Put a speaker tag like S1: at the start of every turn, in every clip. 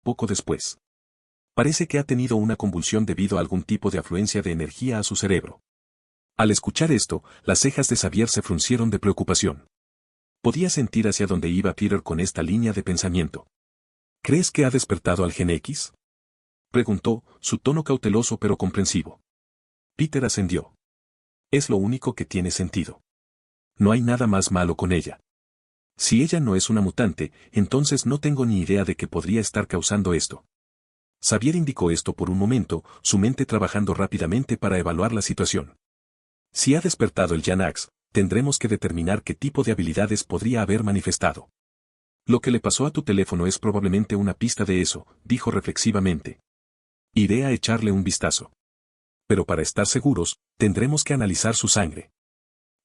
S1: poco después. Parece que ha tenido una convulsión debido a algún tipo de afluencia de energía a su cerebro. Al escuchar esto, las cejas de Xavier se fruncieron de preocupación. Podía sentir hacia dónde iba Peter con esta línea de pensamiento. ¿Crees que ha despertado al Gen X? Preguntó, su tono cauteloso pero comprensivo. Peter ascendió. Es lo único que tiene sentido. No hay nada más malo con ella. Si ella no es una mutante, entonces no tengo ni idea de qué podría estar causando esto. Xavier indicó esto por un momento, su mente trabajando rápidamente para evaluar la situación. Si ha despertado el Janax, tendremos que determinar qué tipo de habilidades podría haber manifestado. Lo que le pasó a tu teléfono es probablemente una pista de eso, dijo reflexivamente. Iré a echarle un vistazo. Pero para estar seguros, tendremos que analizar su sangre.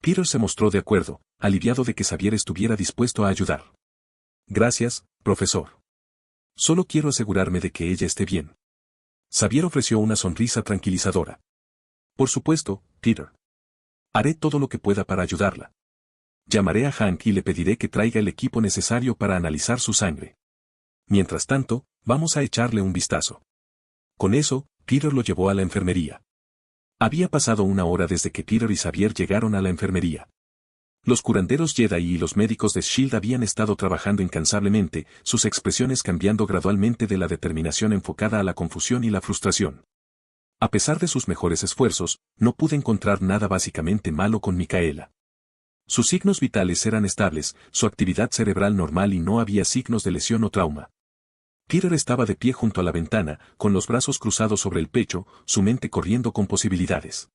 S1: Peter se mostró de acuerdo, aliviado de que Xavier estuviera dispuesto a ayudar. Gracias, profesor. Solo quiero asegurarme de que ella esté bien. Xavier ofreció una sonrisa tranquilizadora. Por supuesto, Peter. Haré todo lo que pueda para ayudarla. Llamaré a Hank y le pediré que traiga el equipo necesario para analizar su sangre. Mientras tanto, vamos a echarle un vistazo. Con eso, Peter lo llevó a la enfermería. Había pasado una hora desde que Peter y Xavier llegaron a la enfermería. Los curanderos Jedi y los médicos de S.H.I.E.L.D. habían estado trabajando incansablemente, sus expresiones cambiando gradualmente de la determinación enfocada a la confusión y la frustración. A pesar de sus mejores esfuerzos, no pude encontrar nada básicamente malo con Micaela. Sus signos vitales eran estables, su actividad cerebral normal y no había signos de lesión o trauma. Peter estaba de pie junto a la ventana, con los brazos cruzados sobre el pecho, su mente corriendo con posibilidades.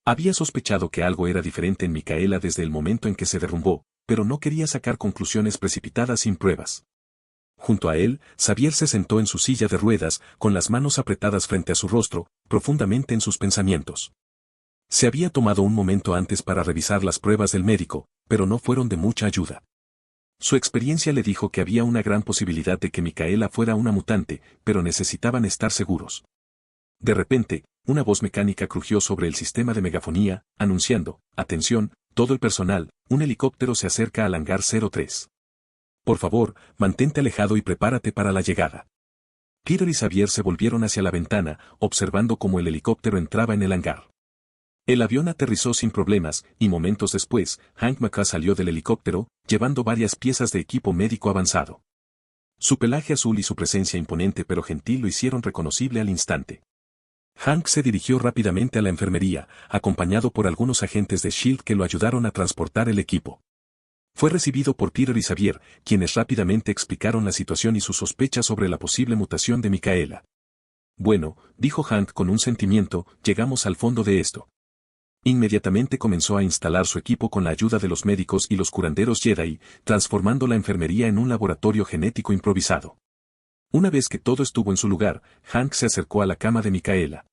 S1: Había sospechado que algo era diferente en Micaela desde el momento en que se derrumbó, pero no quería sacar conclusiones precipitadas sin pruebas. Junto a él, Xavier se sentó en su silla de ruedas, con las manos apretadas frente a su rostro, profundamente en sus pensamientos. Se había tomado un momento antes para revisar las pruebas del médico, pero no fueron de mucha ayuda. Su experiencia le dijo que había una gran posibilidad de que Micaela fuera una mutante, pero necesitaban estar seguros. De repente, una voz mecánica crujió sobre el sistema de megafonía, anunciando, «Atención, todo el personal, un helicóptero se acerca al hangar 03. Por favor, mantente alejado y prepárate para la llegada». Peter y Xavier se volvieron hacia la ventana, observando cómo el helicóptero entraba en el hangar. El avión aterrizó sin problemas, y momentos después, Hank McCaa salió del helicóptero, llevando varias piezas de equipo médico avanzado. Su pelaje azul y su presencia imponente pero gentil lo hicieron reconocible al instante. Hank se dirigió rápidamente a la enfermería, acompañado por algunos agentes de S.H.I.E.L.D. que lo ayudaron a transportar el equipo. Fue recibido por Peter y Xavier, quienes rápidamente explicaron la situación y sus sospechas sobre la posible mutación de Micaela. Bueno, dijo Hank con un sentimiento, llegamos al fondo de esto. Inmediatamente comenzó a instalar su equipo con la ayuda de los médicos y los curanderos Jedi, transformando la enfermería en un laboratorio genético improvisado. Una vez que todo estuvo en su lugar, Hank se acercó a la cama de Micaela.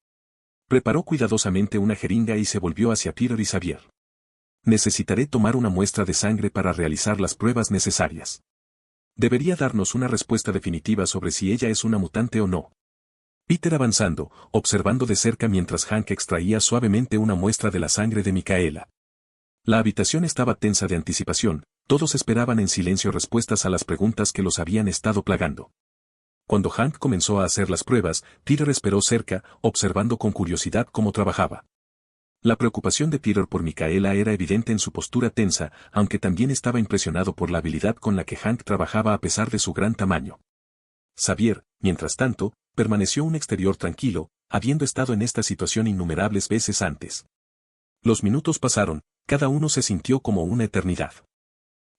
S1: Preparó cuidadosamente una jeringa y se volvió hacia Peter y Xavier. Necesitaré tomar una muestra de sangre para realizar las pruebas necesarias. Debería darnos una respuesta definitiva sobre si ella es una mutante o no. Peter avanzando, observando de cerca mientras Hank extraía suavemente una muestra de la sangre de Micaela. La habitación estaba tensa de anticipación, todos esperaban en silencio respuestas a las preguntas que los habían estado plagando. Cuando Hank comenzó a hacer las pruebas, Peter esperó cerca, observando con curiosidad cómo trabajaba. La preocupación de Peter por Micaela era evidente en su postura tensa, aunque también estaba impresionado por la habilidad con la que Hank trabajaba a pesar de su gran tamaño. Xavier, mientras tanto, permaneció un exterior tranquilo, habiendo estado en esta situación innumerables veces antes. Los minutos pasaron, cada uno se sintió como una eternidad.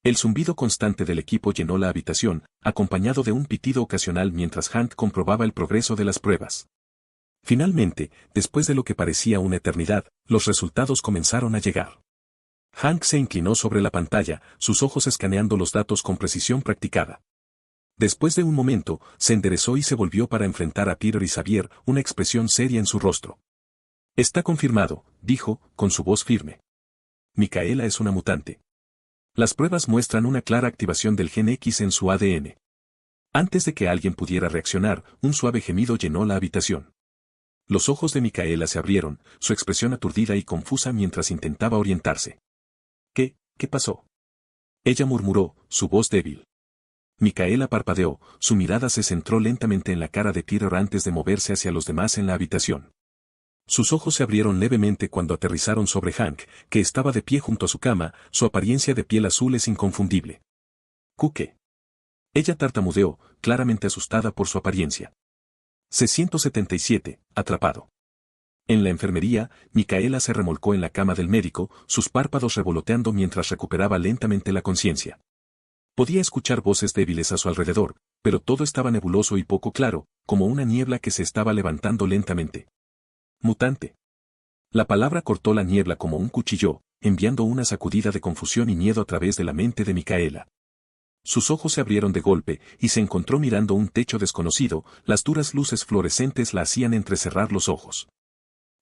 S1: El zumbido constante del equipo llenó la habitación, acompañado de un pitido ocasional mientras Hank comprobaba el progreso de las pruebas. Finalmente, después de lo que parecía una eternidad, los resultados comenzaron a llegar. Hank se inclinó sobre la pantalla, sus ojos escaneando los datos con precisión practicada. Después de un momento, se enderezó y se volvió para enfrentar a Peter y Xavier, una expresión seria en su rostro. Está confirmado, dijo, con su voz firme. Micaela es una mutante. Las pruebas muestran una clara activación del gen X en su ADN. Antes de que alguien pudiera reaccionar, un suave gemido llenó la habitación. Los ojos de Micaela se abrieron, su expresión aturdida y confusa mientras intentaba orientarse. ¿Qué pasó? Ella murmuró, su voz débil. Micaela parpadeó, su mirada se centró lentamente en la cara de Peter antes de moverse hacia los demás en la habitación. Sus ojos se abrieron levemente cuando aterrizaron sobre Hank, que estaba de pie junto a su cama, su apariencia de piel azul es inconfundible. ¿Qué? Ella tartamudeó, claramente asustada por su apariencia. C-177, atrapado. En la enfermería, Micaela se remolcó en la cama del médico, sus párpados revoloteando mientras recuperaba lentamente la conciencia. Podía escuchar voces débiles a su alrededor, pero todo estaba nebuloso y poco claro, como una niebla que se estaba levantando lentamente. Mutante. La palabra cortó la niebla como un cuchillo, enviando una sacudida de confusión y miedo a través de la mente de Micaela. Sus ojos se abrieron de golpe, y se encontró mirando un techo desconocido, las duras luces fluorescentes la hacían entrecerrar los ojos.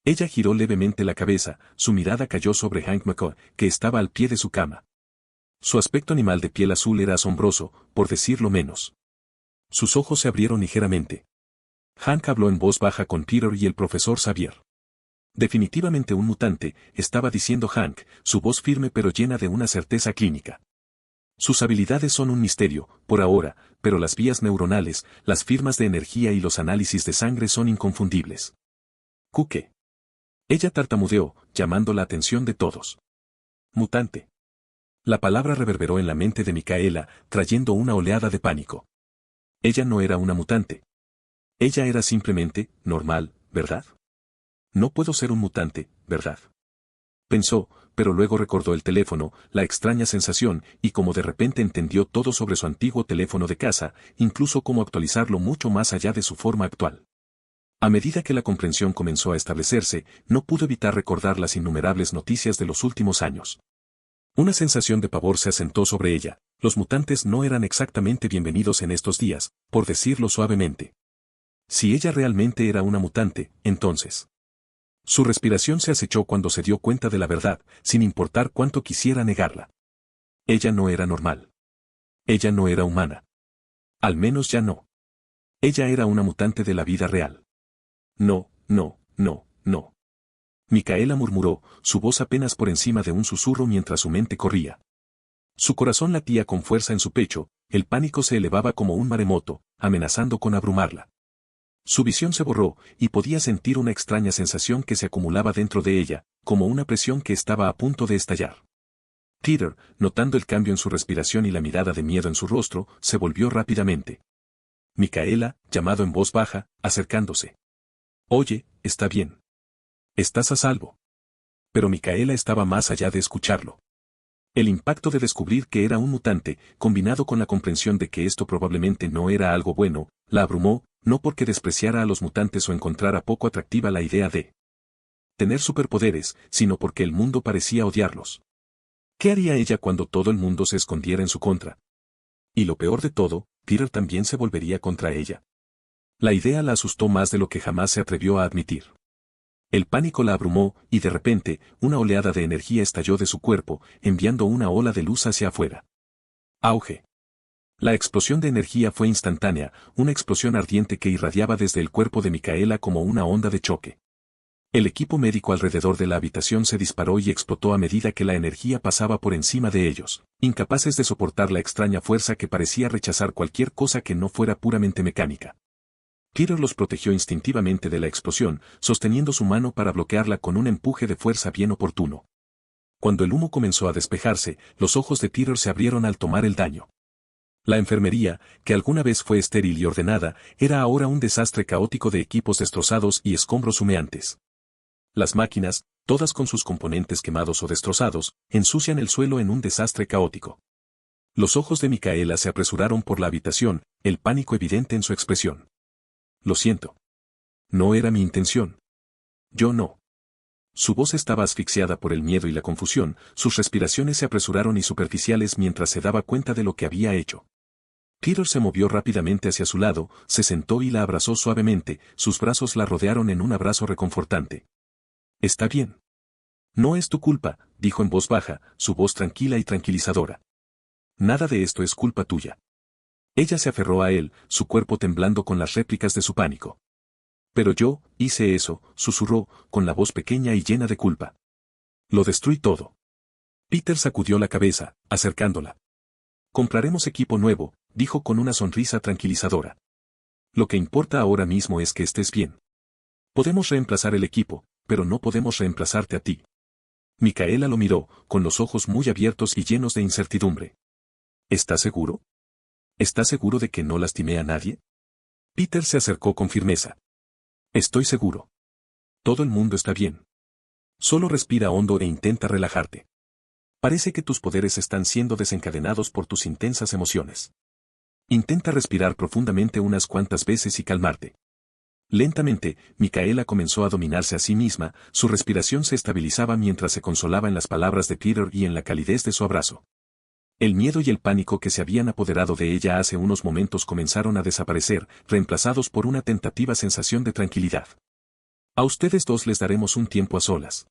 S1: Ella giró levemente la cabeza, su mirada cayó sobre Hank McCoy, que estaba al pie de su cama. Su aspecto animal de piel azul era asombroso, por decirlo menos. Sus ojos se abrieron ligeramente. Hank habló en voz baja con Peter y el profesor Xavier. Definitivamente un mutante, estaba diciendo Hank, su voz firme pero llena de una certeza clínica. Sus habilidades son un misterio, por ahora, pero las vías neuronales, las firmas de energía y los análisis de sangre son inconfundibles. ¿Qué? Ella tartamudeó, llamando la atención de todos. Mutante. La palabra reverberó en la mente de Micaela, trayendo una oleada de pánico. Ella no era una mutante. Ella era simplemente, normal, ¿verdad? No puedo ser un mutante, ¿verdad? Pensó, pero luego recordó el teléfono, la extraña sensación, y como de repente entendió todo sobre su antiguo teléfono de casa, incluso cómo actualizarlo mucho más allá de su forma actual. A medida que la comprensión comenzó a establecerse, no pudo evitar recordar las innumerables noticias de los últimos años. Una sensación de pavor se asentó sobre ella, los mutantes no eran exactamente bienvenidos en estos días, por decirlo suavemente. Si ella realmente era una mutante, entonces. Su respiración se acechó cuando se dio cuenta de la verdad, sin importar cuánto quisiera negarla. Ella no era normal. Ella no era humana. Al menos ya no. Ella era una mutante de la vida real. No, no, no, no. Micaela murmuró, su voz apenas por encima de un susurro mientras su mente corría. Su corazón latía con fuerza en su pecho, el pánico se elevaba como un maremoto, amenazando con abrumarla. Su visión se borró, y podía sentir una extraña sensación que se acumulaba dentro de ella, como una presión que estaba a punto de estallar. Peter, notando el cambio en su respiración y la mirada de miedo en su rostro, se volvió rápidamente. Micaela, llamado en voz baja, acercándose. Oye, está bien. Estás a salvo. Pero Micaela estaba más allá de escucharlo. El impacto de descubrir que era un mutante, combinado con la comprensión de que esto probablemente no era algo bueno, la abrumó, no porque despreciara a los mutantes o encontrara poco atractiva la idea de tener superpoderes, sino porque el mundo parecía odiarlos. ¿Qué haría ella cuando todo el mundo se escondiera en su contra? Y lo peor de todo, Peter también se volvería contra ella. La idea la asustó más de lo que jamás se atrevió a admitir. El pánico la abrumó, y de repente, una oleada de energía estalló de su cuerpo, enviando una ola de luz hacia afuera. Auge. La explosión de energía fue instantánea, una explosión ardiente que irradiaba desde el cuerpo de Micaela como una onda de choque. El equipo médico alrededor de la habitación se disparó y explotó a medida que la energía pasaba por encima de ellos, incapaces de soportar la extraña fuerza que parecía rechazar cualquier cosa que no fuera puramente mecánica. Peter los protegió instintivamente de la explosión, sosteniendo su mano para bloquearla con un empuje de fuerza bien oportuno. Cuando el humo comenzó a despejarse, los ojos de Peter se abrieron al tomar el daño. La enfermería, que alguna vez fue estéril y ordenada, era ahora un desastre caótico de equipos destrozados y escombros humeantes. Las máquinas, todas con sus componentes quemados o destrozados, ensucian el suelo en un desastre caótico. Los ojos de Micaela se apresuraron por la habitación, el pánico evidente en su expresión. Lo siento. No era mi intención. Yo no. Su voz estaba asfixiada por el miedo y la confusión, sus respiraciones se apresuraron y superficiales mientras se daba cuenta de lo que había hecho. Peter se movió rápidamente hacia su lado, se sentó y la abrazó suavemente, sus brazos la rodearon en un abrazo reconfortante. Está bien. No es tu culpa, dijo en voz baja, su voz tranquila y tranquilizadora. Nada de esto es culpa tuya. Ella se aferró a él, su cuerpo temblando con las réplicas de su pánico. Pero yo, hice eso, susurró, con la voz pequeña y llena de culpa. Lo destruí todo. Peter sacudió la cabeza, acercándola. Compraremos equipo nuevo, dijo con una sonrisa tranquilizadora. Lo que importa ahora mismo es que estés bien. Podemos reemplazar el equipo, pero no podemos reemplazarte a ti. Micaela lo miró, con los ojos muy abiertos y llenos de incertidumbre. ¿Estás seguro? ¿Estás seguro de que no lastimé a nadie? Peter se acercó con firmeza. Estoy seguro. Todo el mundo está bien. Solo respira hondo e intenta relajarte. Parece que tus poderes están siendo desencadenados por tus intensas emociones. Intenta respirar profundamente unas cuantas veces y calmarte. Lentamente, Micaela comenzó a dominarse a sí misma, su respiración se estabilizaba mientras se consolaba en las palabras de Peter y en la calidez de su abrazo. El miedo y el pánico que se habían apoderado de ella hace unos momentos comenzaron a desaparecer, reemplazados por una tentativa sensación de tranquilidad. A ustedes dos les daremos un tiempo a solas,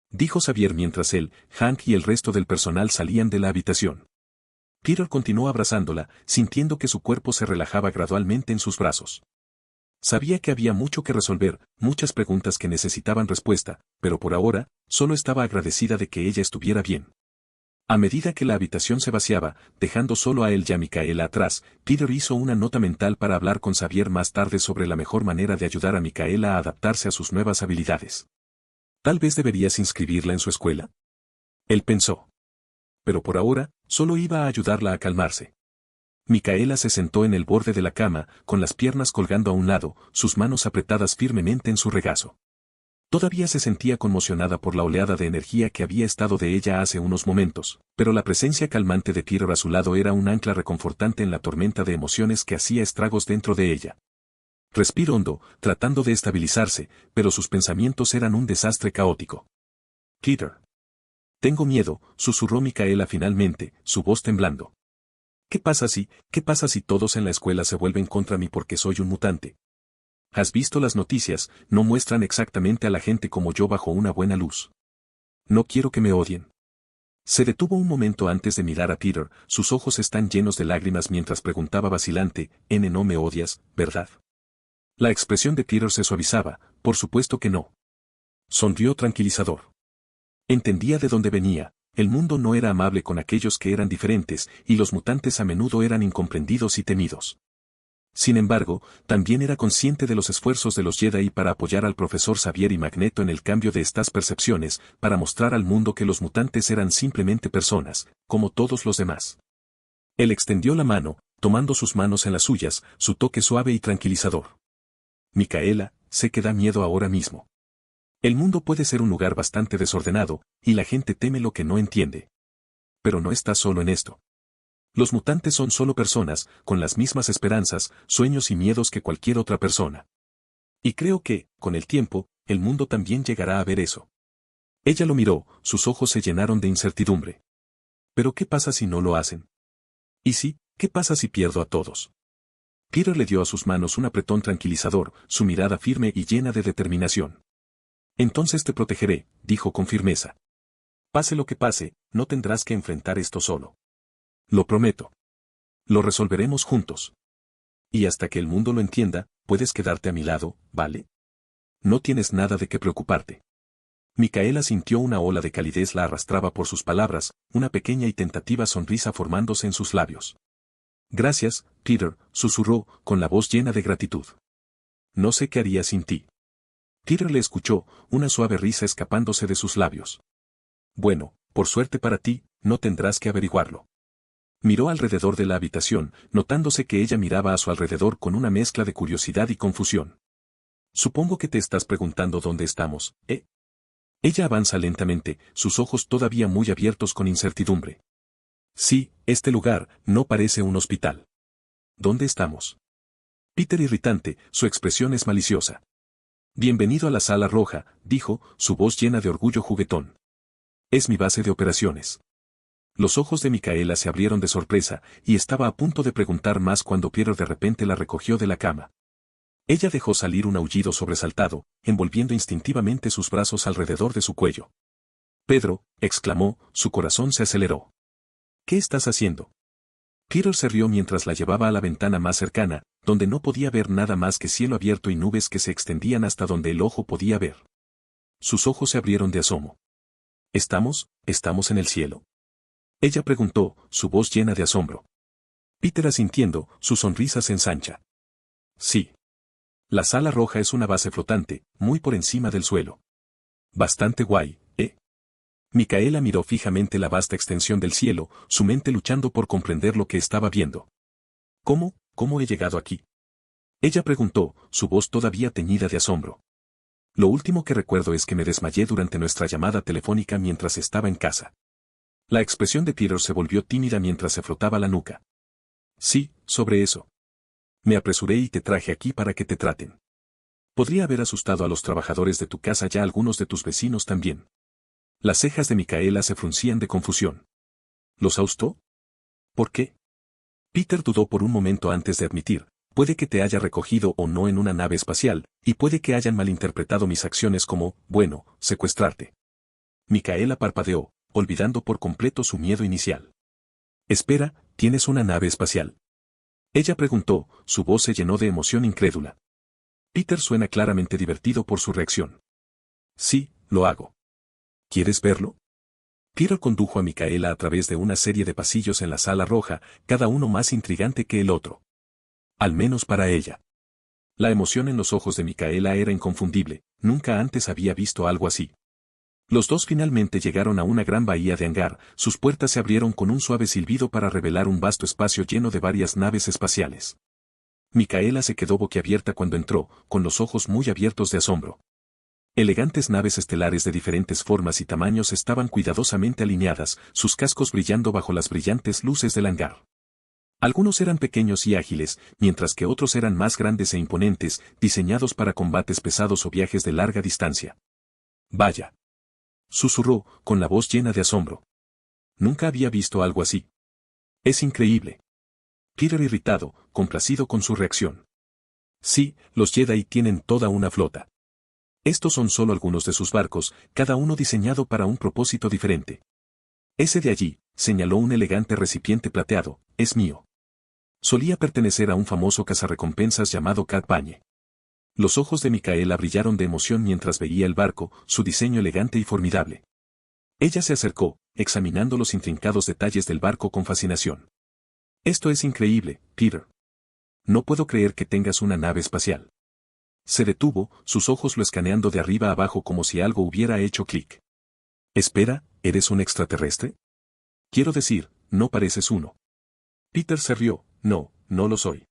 S1: dijo Xavier mientras él, Hank y el resto del personal salían de la habitación. Peter continuó abrazándola, sintiendo que su cuerpo se relajaba gradualmente en sus brazos. Sabía que había mucho que resolver, muchas preguntas que necesitaban respuesta, pero por ahora, solo estaba agradecida de que ella estuviera bien. A medida que la habitación se vaciaba, dejando solo a él y a Micaela atrás, Peter hizo una nota mental para hablar con Xavier más tarde sobre la mejor manera de ayudar a Micaela a adaptarse a sus nuevas habilidades. Tal vez deberías inscribirla en su escuela. Él pensó. Pero por ahora, solo iba a ayudarla a calmarse. Micaela se sentó en el borde de la cama, con las piernas colgando a un lado, sus manos apretadas firmemente en su regazo. Todavía se sentía conmocionada por la oleada de energía que había estado de ella hace unos momentos, pero la presencia calmante de Peter a su lado era un ancla reconfortante en la tormenta de emociones que hacía estragos dentro de ella. Respiró hondo, tratando de estabilizarse, pero sus pensamientos eran un desastre caótico. Peter. Tengo miedo, susurró Micaela finalmente, su voz temblando. ¿Qué pasa si todos en la escuela se vuelven contra mí porque soy un mutante? ¿Has visto las noticias? No muestran exactamente a la gente como yo bajo una buena luz. No quiero que me odien. Se detuvo un momento antes de mirar a Peter, sus ojos están llenos de lágrimas mientras preguntaba vacilante, no me odias, ¿verdad? La expresión de Peter se suavizaba, por supuesto que no. Sonrió tranquilizador. Entendía de dónde venía, el mundo no era amable con aquellos que eran diferentes, y los mutantes a menudo eran incomprendidos y temidos. Sin embargo, también era consciente de los esfuerzos de los Jedi para apoyar al profesor Xavier y Magneto en el cambio de estas percepciones, para mostrar al mundo que los mutantes eran simplemente personas, como todos los demás. Él extendió la mano, tomando sus manos en las suyas, su toque suave y tranquilizador. Micaela, sé que da miedo ahora mismo. El mundo puede ser un lugar bastante desordenado, y la gente teme lo que no entiende. Pero no estás solo en esto. Los mutantes son solo personas, con las mismas esperanzas, sueños y miedos que cualquier otra persona. Y creo que, con el tiempo, el mundo también llegará a ver eso. Ella lo miró, sus ojos se llenaron de incertidumbre. ¿Pero qué pasa si no lo hacen? ¿Y sí, qué pasa si pierdo a todos? Peter le dio a sus manos un apretón tranquilizador, su mirada firme y llena de determinación. Entonces te protegeré, dijo con firmeza. Pase lo que pase, no tendrás que enfrentar esto solo. Lo prometo. Lo resolveremos juntos. Y hasta que el mundo lo entienda, puedes quedarte a mi lado, ¿vale? No tienes nada de qué preocuparte. Micaela sintió una ola de calidez la arrastraba por sus palabras, una pequeña y tentativa sonrisa formándose en sus labios. Gracias, Peter, susurró, con la voz llena de gratitud. No sé qué haría sin ti. Peter le escuchó, una suave risa escapándose de sus labios. Bueno, por suerte para ti, no tendrás que averiguarlo. Miró alrededor de la habitación, notándose que ella miraba a su alrededor con una mezcla de curiosidad y confusión. Supongo que te estás preguntando dónde estamos, ¿eh? Ella avanza lentamente, sus ojos todavía muy abiertos con incertidumbre. Sí, este lugar, no parece un hospital. ¿Dónde estamos? Peter irritante, su expresión es maliciosa. Bienvenido a la Sala Roja, dijo, su voz llena de orgullo juguetón. Es mi base de operaciones. Los ojos de Micaela se abrieron de sorpresa, y estaba a punto de preguntar más cuando Peter de repente la recogió de la cama. Ella dejó salir un aullido sobresaltado, envolviendo instintivamente sus brazos alrededor de su cuello. Pedro, exclamó, su corazón se aceleró. ¿Qué estás haciendo? Peter se rió mientras la llevaba a la ventana más cercana, donde no podía ver nada más que cielo abierto y nubes que se extendían hasta donde el ojo podía ver. Sus ojos se abrieron de asomo. ¿Estamos en el cielo? Ella preguntó, su voz llena de asombro. Peter asintiendo, su sonrisa se ensancha. Sí. La sala roja es una base flotante, muy por encima del suelo. Bastante guay, ¿eh? Micaela miró fijamente la vasta extensión del cielo, su mente luchando por comprender lo que estaba viendo. ¿Cómo he llegado aquí? Ella preguntó, su voz todavía teñida de asombro. Lo último que recuerdo es que me desmayé durante nuestra llamada telefónica mientras estaba en casa. La expresión de Peter se volvió tímida mientras se frotaba la nuca. Sí, sobre eso. Me apresuré y te traje aquí para que te traten. Podría haber asustado a los trabajadores de tu casa y a algunos de tus vecinos también. Las cejas de Micaela se fruncían de confusión. ¿Los asustó? ¿Por qué? Peter dudó por un momento antes de admitir, puede que te haya recogido o no en una nave espacial, y puede que hayan malinterpretado mis acciones como, bueno, secuestrarte. Micaela parpadeó, olvidando por completo su miedo inicial. Espera, ¿tienes una nave espacial? Ella preguntó, su voz se llenó de emoción incrédula. Peter suena claramente divertido por su reacción. Sí, lo hago. ¿Quieres verlo? Peter condujo a Micaela a través de una serie de pasillos en la sala roja, cada uno más intrigante que el otro. Al menos para ella. La emoción en los ojos de Micaela era inconfundible, nunca antes había visto algo así. Los dos finalmente llegaron a una gran bahía de hangar, sus puertas se abrieron con un suave silbido para revelar un vasto espacio lleno de varias naves espaciales. Micaela se quedó boquiabierta cuando entró, con los ojos muy abiertos de asombro. Elegantes naves estelares de diferentes formas y tamaños estaban cuidadosamente alineadas, sus cascos brillando bajo las brillantes luces del hangar. Algunos eran pequeños y ágiles, mientras que otros eran más grandes e imponentes, diseñados para combates pesados o viajes de larga distancia. Vaya. Susurró, con la voz llena de asombro. Nunca había visto algo así. Es increíble. Peter irritado, complacido con su reacción. Sí, los Jedi tienen toda una flota. Estos son solo algunos de sus barcos, cada uno diseñado para un propósito diferente. Ese de allí, señaló un elegante recipiente plateado, es mío. Solía pertenecer a un famoso cazarrecompensas llamado Cad Bane. Los ojos de Micaela brillaron de emoción mientras veía el barco, su diseño elegante y formidable. Ella se acercó, examinando los intrincados detalles del barco con fascinación. Esto es increíble, Peter. No puedo creer que tengas una nave espacial. Se detuvo, sus ojos lo escaneando de arriba a abajo como si algo hubiera hecho clic. Espera, ¿eres un extraterrestre? Quiero decir, no pareces uno. Peter se rió, no lo soy.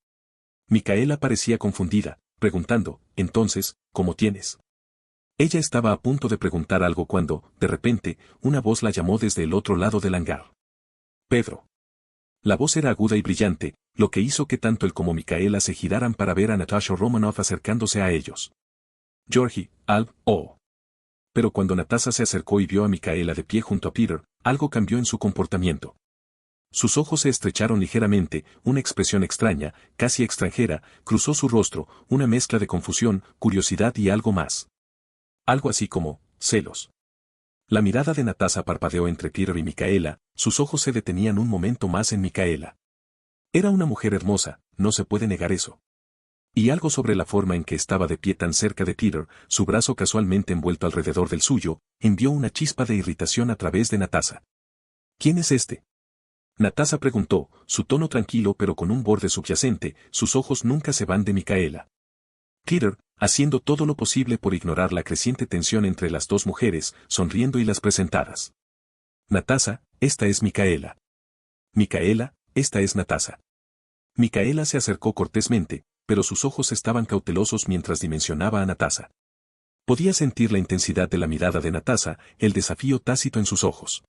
S1: Micaela parecía confundida, preguntando, entonces, ¿cómo tienes? Ella estaba a punto de preguntar algo cuando, de repente, una voz la llamó desde el otro lado del hangar. Pedro. La voz era aguda y brillante, lo que hizo que tanto él como Micaela se giraran para ver a Natasha Romanoff acercándose a ellos. Georgie, Alb, oh. Pero cuando Natasha se acercó y vio a Micaela de pie junto a Peter, algo cambió en su comportamiento. Sus ojos se estrecharon ligeramente, una expresión extraña, casi extranjera, cruzó su rostro, una mezcla de confusión, curiosidad y algo más. Algo así como, celos. La mirada de Natasha parpadeó entre Peter y Micaela, sus ojos se detenían un momento más en Micaela. Era una mujer hermosa, no se puede negar eso. Y algo sobre la forma en que estaba de pie tan cerca de Peter, su brazo casualmente envuelto alrededor del suyo, envió una chispa de irritación a través de Natasha. ¿Quién es este? Natasha preguntó, su tono tranquilo pero con un borde subyacente, sus ojos nunca se van de Micaela. Peter, haciendo todo lo posible por ignorar la creciente tensión entre las dos mujeres, sonriendo y las presentadas. Natasha, esta es Micaela. Micaela, esta es Natasha. Micaela se acercó cortésmente, pero sus ojos estaban cautelosos mientras dimensionaba a Natasha. Podía sentir la intensidad de la mirada de Natasha, el desafío tácito en sus ojos.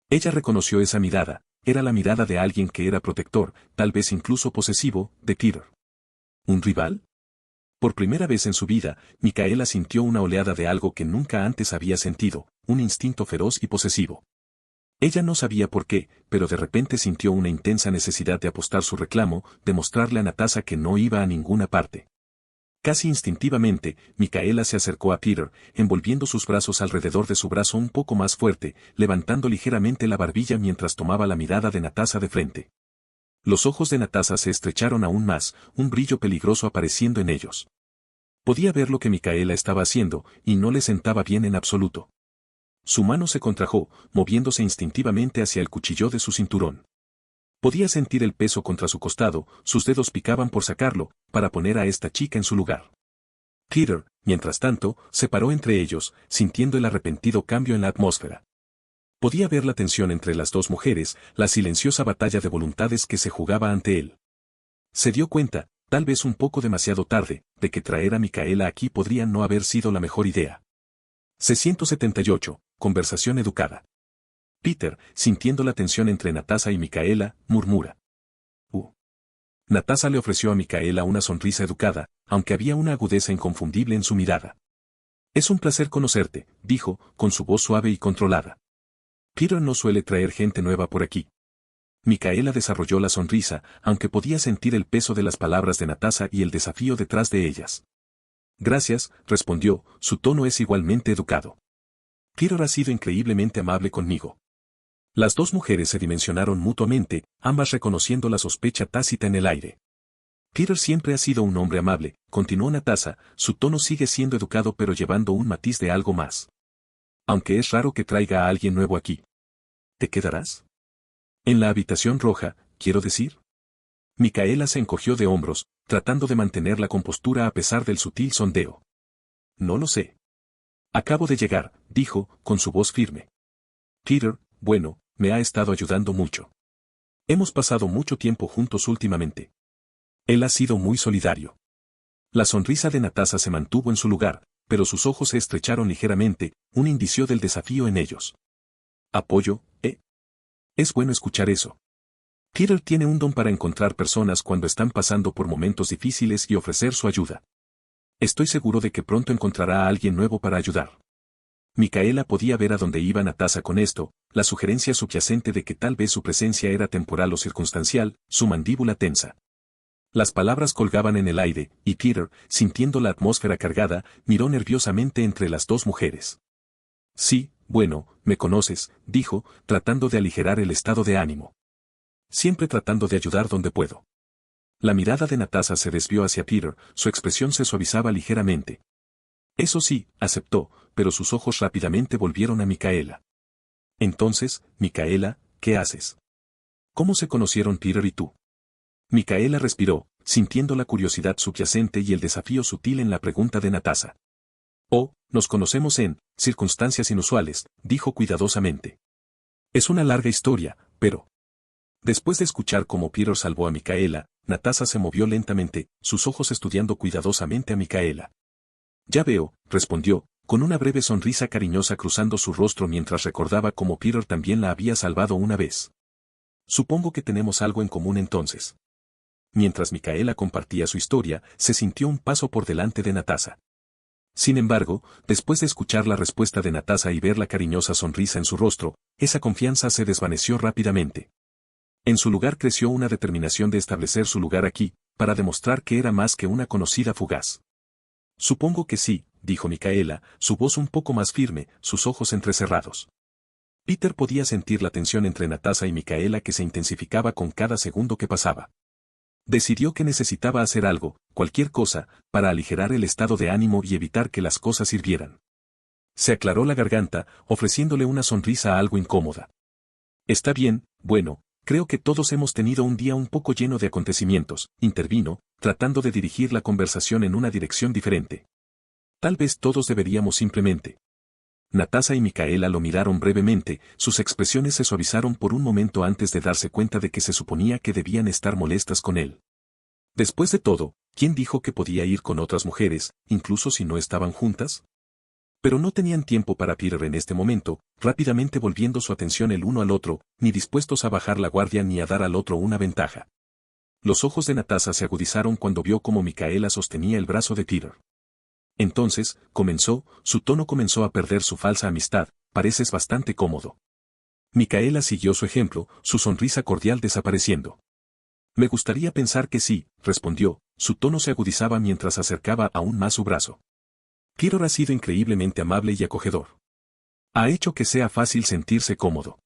S1: Ella reconoció esa mirada, era la mirada de alguien que era protector, tal vez incluso posesivo, de Peter. ¿Un rival? Por primera vez en su vida, Micaela sintió una oleada de algo que nunca antes había sentido, un instinto feroz y posesivo. Ella no sabía por qué, pero de repente sintió una intensa necesidad de apostar su reclamo, de mostrarle a Natasha que no iba a ninguna parte. Casi instintivamente, Micaela se acercó a Peter, envolviendo sus brazos alrededor de su brazo un poco más fuerte, levantando ligeramente la barbilla mientras tomaba la mirada de Natasha de frente. Los ojos de Natasha se estrecharon aún más, un brillo peligroso apareciendo en ellos. Podía ver lo que Micaela estaba haciendo, y no le sentaba bien en absoluto. Su mano se contrajo, moviéndose instintivamente hacia el cuchillo de su cinturón. Podía sentir el peso contra su costado, sus dedos picaban por sacarlo, para poner a esta chica en su lugar. Peter, mientras tanto, se paró entre ellos, sintiendo el arrepentido cambio en la atmósfera. Podía ver la tensión entre las dos mujeres, la silenciosa batalla de voluntades que se jugaba ante él. Se dio cuenta, tal vez un poco demasiado tarde, de que traer a Micaela aquí podría no haber sido la mejor idea. 678. Conversación educada. Peter, sintiendo la tensión entre Natasha y Micaela, murmura. Natasha le ofreció a Micaela una sonrisa educada, aunque había una agudeza inconfundible en su mirada. Es un placer conocerte, dijo, con su voz suave y controlada. Peter no suele traer gente nueva por aquí. Micaela desarrolló la sonrisa, aunque podía sentir el peso de las palabras de Natasha y el desafío detrás de ellas. Gracias, respondió, su tono es igualmente educado. Peter ha sido increíblemente amable conmigo. Las dos mujeres se dimensionaron mutuamente, ambas reconociendo la sospecha tácita en el aire. Peter siempre ha sido un hombre amable, continuó Natasha, su tono sigue siendo educado pero llevando un matiz de algo más. Aunque es raro que traiga a alguien nuevo aquí. ¿Te quedarás? En la habitación roja, quiero decir. Micaela se encogió de hombros, tratando de mantener la compostura a pesar del sutil sondeo. No lo sé. Acabo de llegar, dijo, con su voz firme. Peter, bueno, me ha estado ayudando mucho. Hemos pasado mucho tiempo juntos últimamente. Él ha sido muy solidario. La sonrisa de Natasha se mantuvo en su lugar, pero sus ojos se estrecharon ligeramente, un indicio del desafío en ellos. Apoyo, ¿eh? Es bueno escuchar eso. Peter tiene un don para encontrar personas cuando están pasando por momentos difíciles y ofrecer su ayuda. Estoy seguro de que pronto encontrará a alguien nuevo para ayudar. Micaela podía ver a dónde iba Natasha con esto, la sugerencia subyacente de que tal vez su presencia era temporal o circunstancial, su mandíbula tensa. Las palabras colgaban en el aire, y Peter, sintiendo la atmósfera cargada, miró nerviosamente entre las dos mujeres. Sí, bueno, me conoces, dijo, tratando de aligerar el estado de ánimo. Siempre tratando de ayudar donde puedo. La mirada de Natasha se desvió hacia Peter, su expresión se suavizaba ligeramente. Eso sí, aceptó, pero sus ojos rápidamente volvieron a Micaela. Entonces, Micaela, ¿qué haces? ¿Cómo se conocieron Peter y tú? Micaela respiró, sintiendo la curiosidad subyacente y el desafío sutil en la pregunta de Natasha. Oh, nos conocemos en circunstancias inusuales, dijo cuidadosamente. Es una larga historia, pero... Después de escuchar cómo Peter salvó a Micaela, Natasha se movió lentamente, sus ojos estudiando cuidadosamente a Micaela. Ya veo, respondió, con una breve sonrisa cariñosa cruzando su rostro mientras recordaba cómo Peter también la había salvado una vez. Supongo que tenemos algo en común entonces. Mientras Micaela compartía su historia, se sintió un paso por delante de Natasha. Sin embargo, después de escuchar la respuesta de Natasha y ver la cariñosa sonrisa en su rostro, esa confianza se desvaneció rápidamente. En su lugar creció una determinación de establecer su lugar aquí, para demostrar que era más que una conocida fugaz. Supongo que sí, dijo Micaela, su voz un poco más firme, sus ojos entrecerrados. Peter podía sentir la tensión entre Natasha y Micaela que se intensificaba con cada segundo que pasaba. Decidió que necesitaba hacer algo, cualquier cosa, para aligerar el estado de ánimo y evitar que las cosas hirvieran. Se aclaró la garganta, ofreciéndole una sonrisa algo incómoda. Está bien, bueno, creo que todos hemos tenido un día un poco lleno de acontecimientos, intervino, tratando de dirigir la conversación en una dirección diferente. Tal vez todos deberíamos simplemente. Natasha y Micaela lo miraron brevemente, sus expresiones se suavizaron por un momento antes de darse cuenta de que se suponía que debían estar molestas con él. Después de todo, ¿quién dijo que podía ir con otras mujeres, incluso si no estaban juntas? Pero no tenían tiempo para Peter en este momento, rápidamente volviendo su atención el uno al otro, ni dispuestos a bajar la guardia ni a dar al otro una ventaja. Los ojos de Natasha se agudizaron cuando vio cómo Micaela sostenía el brazo de Peter. Entonces, su tono comenzó a perder su falsa amistad, pareces bastante cómodo. Micaela siguió su ejemplo, su sonrisa cordial desapareciendo. Me gustaría pensar que sí, respondió, su tono se agudizaba mientras acercaba aún más su brazo. Peter ha sido increíblemente amable y acogedor. Ha hecho que sea fácil sentirse cómodo.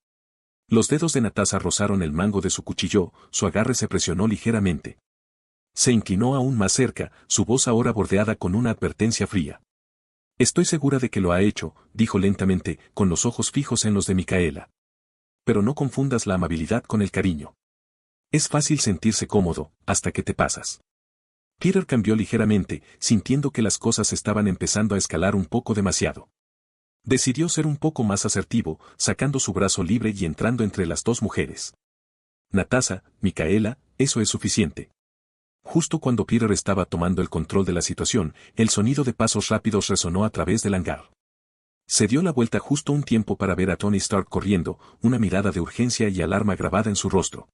S1: Los dedos de Natasha rozaron el mango de su cuchillo, su agarre se presionó ligeramente. Se inclinó aún más cerca, su voz ahora bordeada con una advertencia fría. Estoy segura de que lo ha hecho, dijo lentamente, con los ojos fijos en los de Micaela. Pero no confundas la amabilidad con el cariño. Es fácil sentirse cómodo, hasta que te pasas. Peter cambió ligeramente, sintiendo que las cosas estaban empezando a escalar un poco demasiado. Decidió ser un poco más asertivo, sacando su brazo libre y entrando entre las dos mujeres. Natasha, Micaela, eso es suficiente. Justo cuando Peter estaba tomando el control de la situación, el sonido de pasos rápidos resonó a través del hangar. Se dio la vuelta justo un tiempo para ver a Tony Stark corriendo, una mirada de urgencia y alarma grabada en su rostro.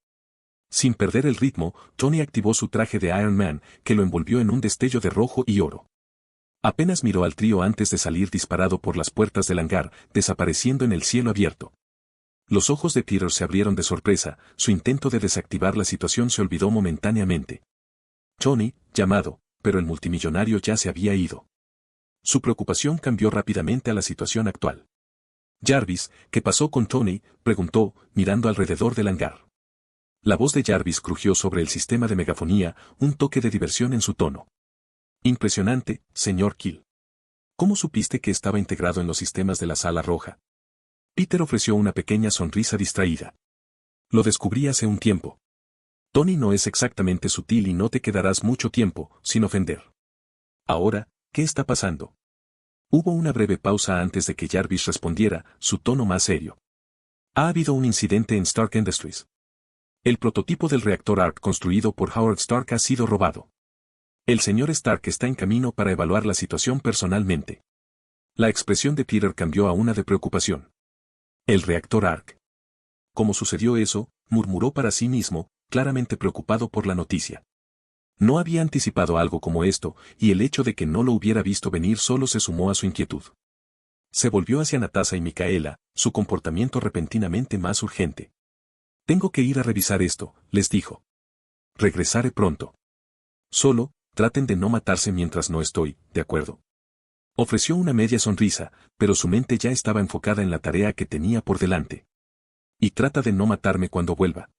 S1: Sin perder el ritmo, Tony activó su traje de Iron Man, que lo envolvió en un destello de rojo y oro. Apenas miró al trío antes de salir disparado por las puertas del hangar, desapareciendo en el cielo abierto. Los ojos de Peter se abrieron de sorpresa, su intento de desactivar la situación se olvidó momentáneamente. Tony, llamado, pero el multimillonario ya se había ido. Su preocupación cambió rápidamente a la situación actual. Jarvis, ¿qué pasó con Tony?, preguntó, mirando alrededor del hangar. La voz de Jarvis crujió sobre el sistema de megafonía, un toque de diversión en su tono. Impresionante, señor Kill. ¿Cómo supiste que estaba integrado en los sistemas de la Sala Roja? Peter ofreció una pequeña sonrisa distraída. Lo descubrí hace un tiempo. Tony no es exactamente sutil y no te quedarás mucho tiempo, sin ofender. Ahora, ¿qué está pasando? Hubo una breve pausa antes de que Jarvis respondiera, su tono más serio. Ha habido un incidente en Stark Industries. El prototipo del reactor ARC construido por Howard Stark ha sido robado. El señor Stark está en camino para evaluar la situación personalmente. La expresión de Peter cambió a una de preocupación. El reactor ARC. ¿Cómo sucedió eso?, murmuró para sí mismo, claramente preocupado por la noticia. No había anticipado algo como esto, y el hecho de que no lo hubiera visto venir solo se sumó a su inquietud. Se volvió hacia Natasha y Micaela, su comportamiento repentinamente más urgente. Tengo que ir a revisar esto, les dijo. Regresaré pronto. Solo, traten de no matarse mientras no estoy, ¿de acuerdo? Ofreció una media sonrisa, pero su mente ya estaba enfocada en la tarea que tenía por delante. Y trata de no matarme cuando vuelva.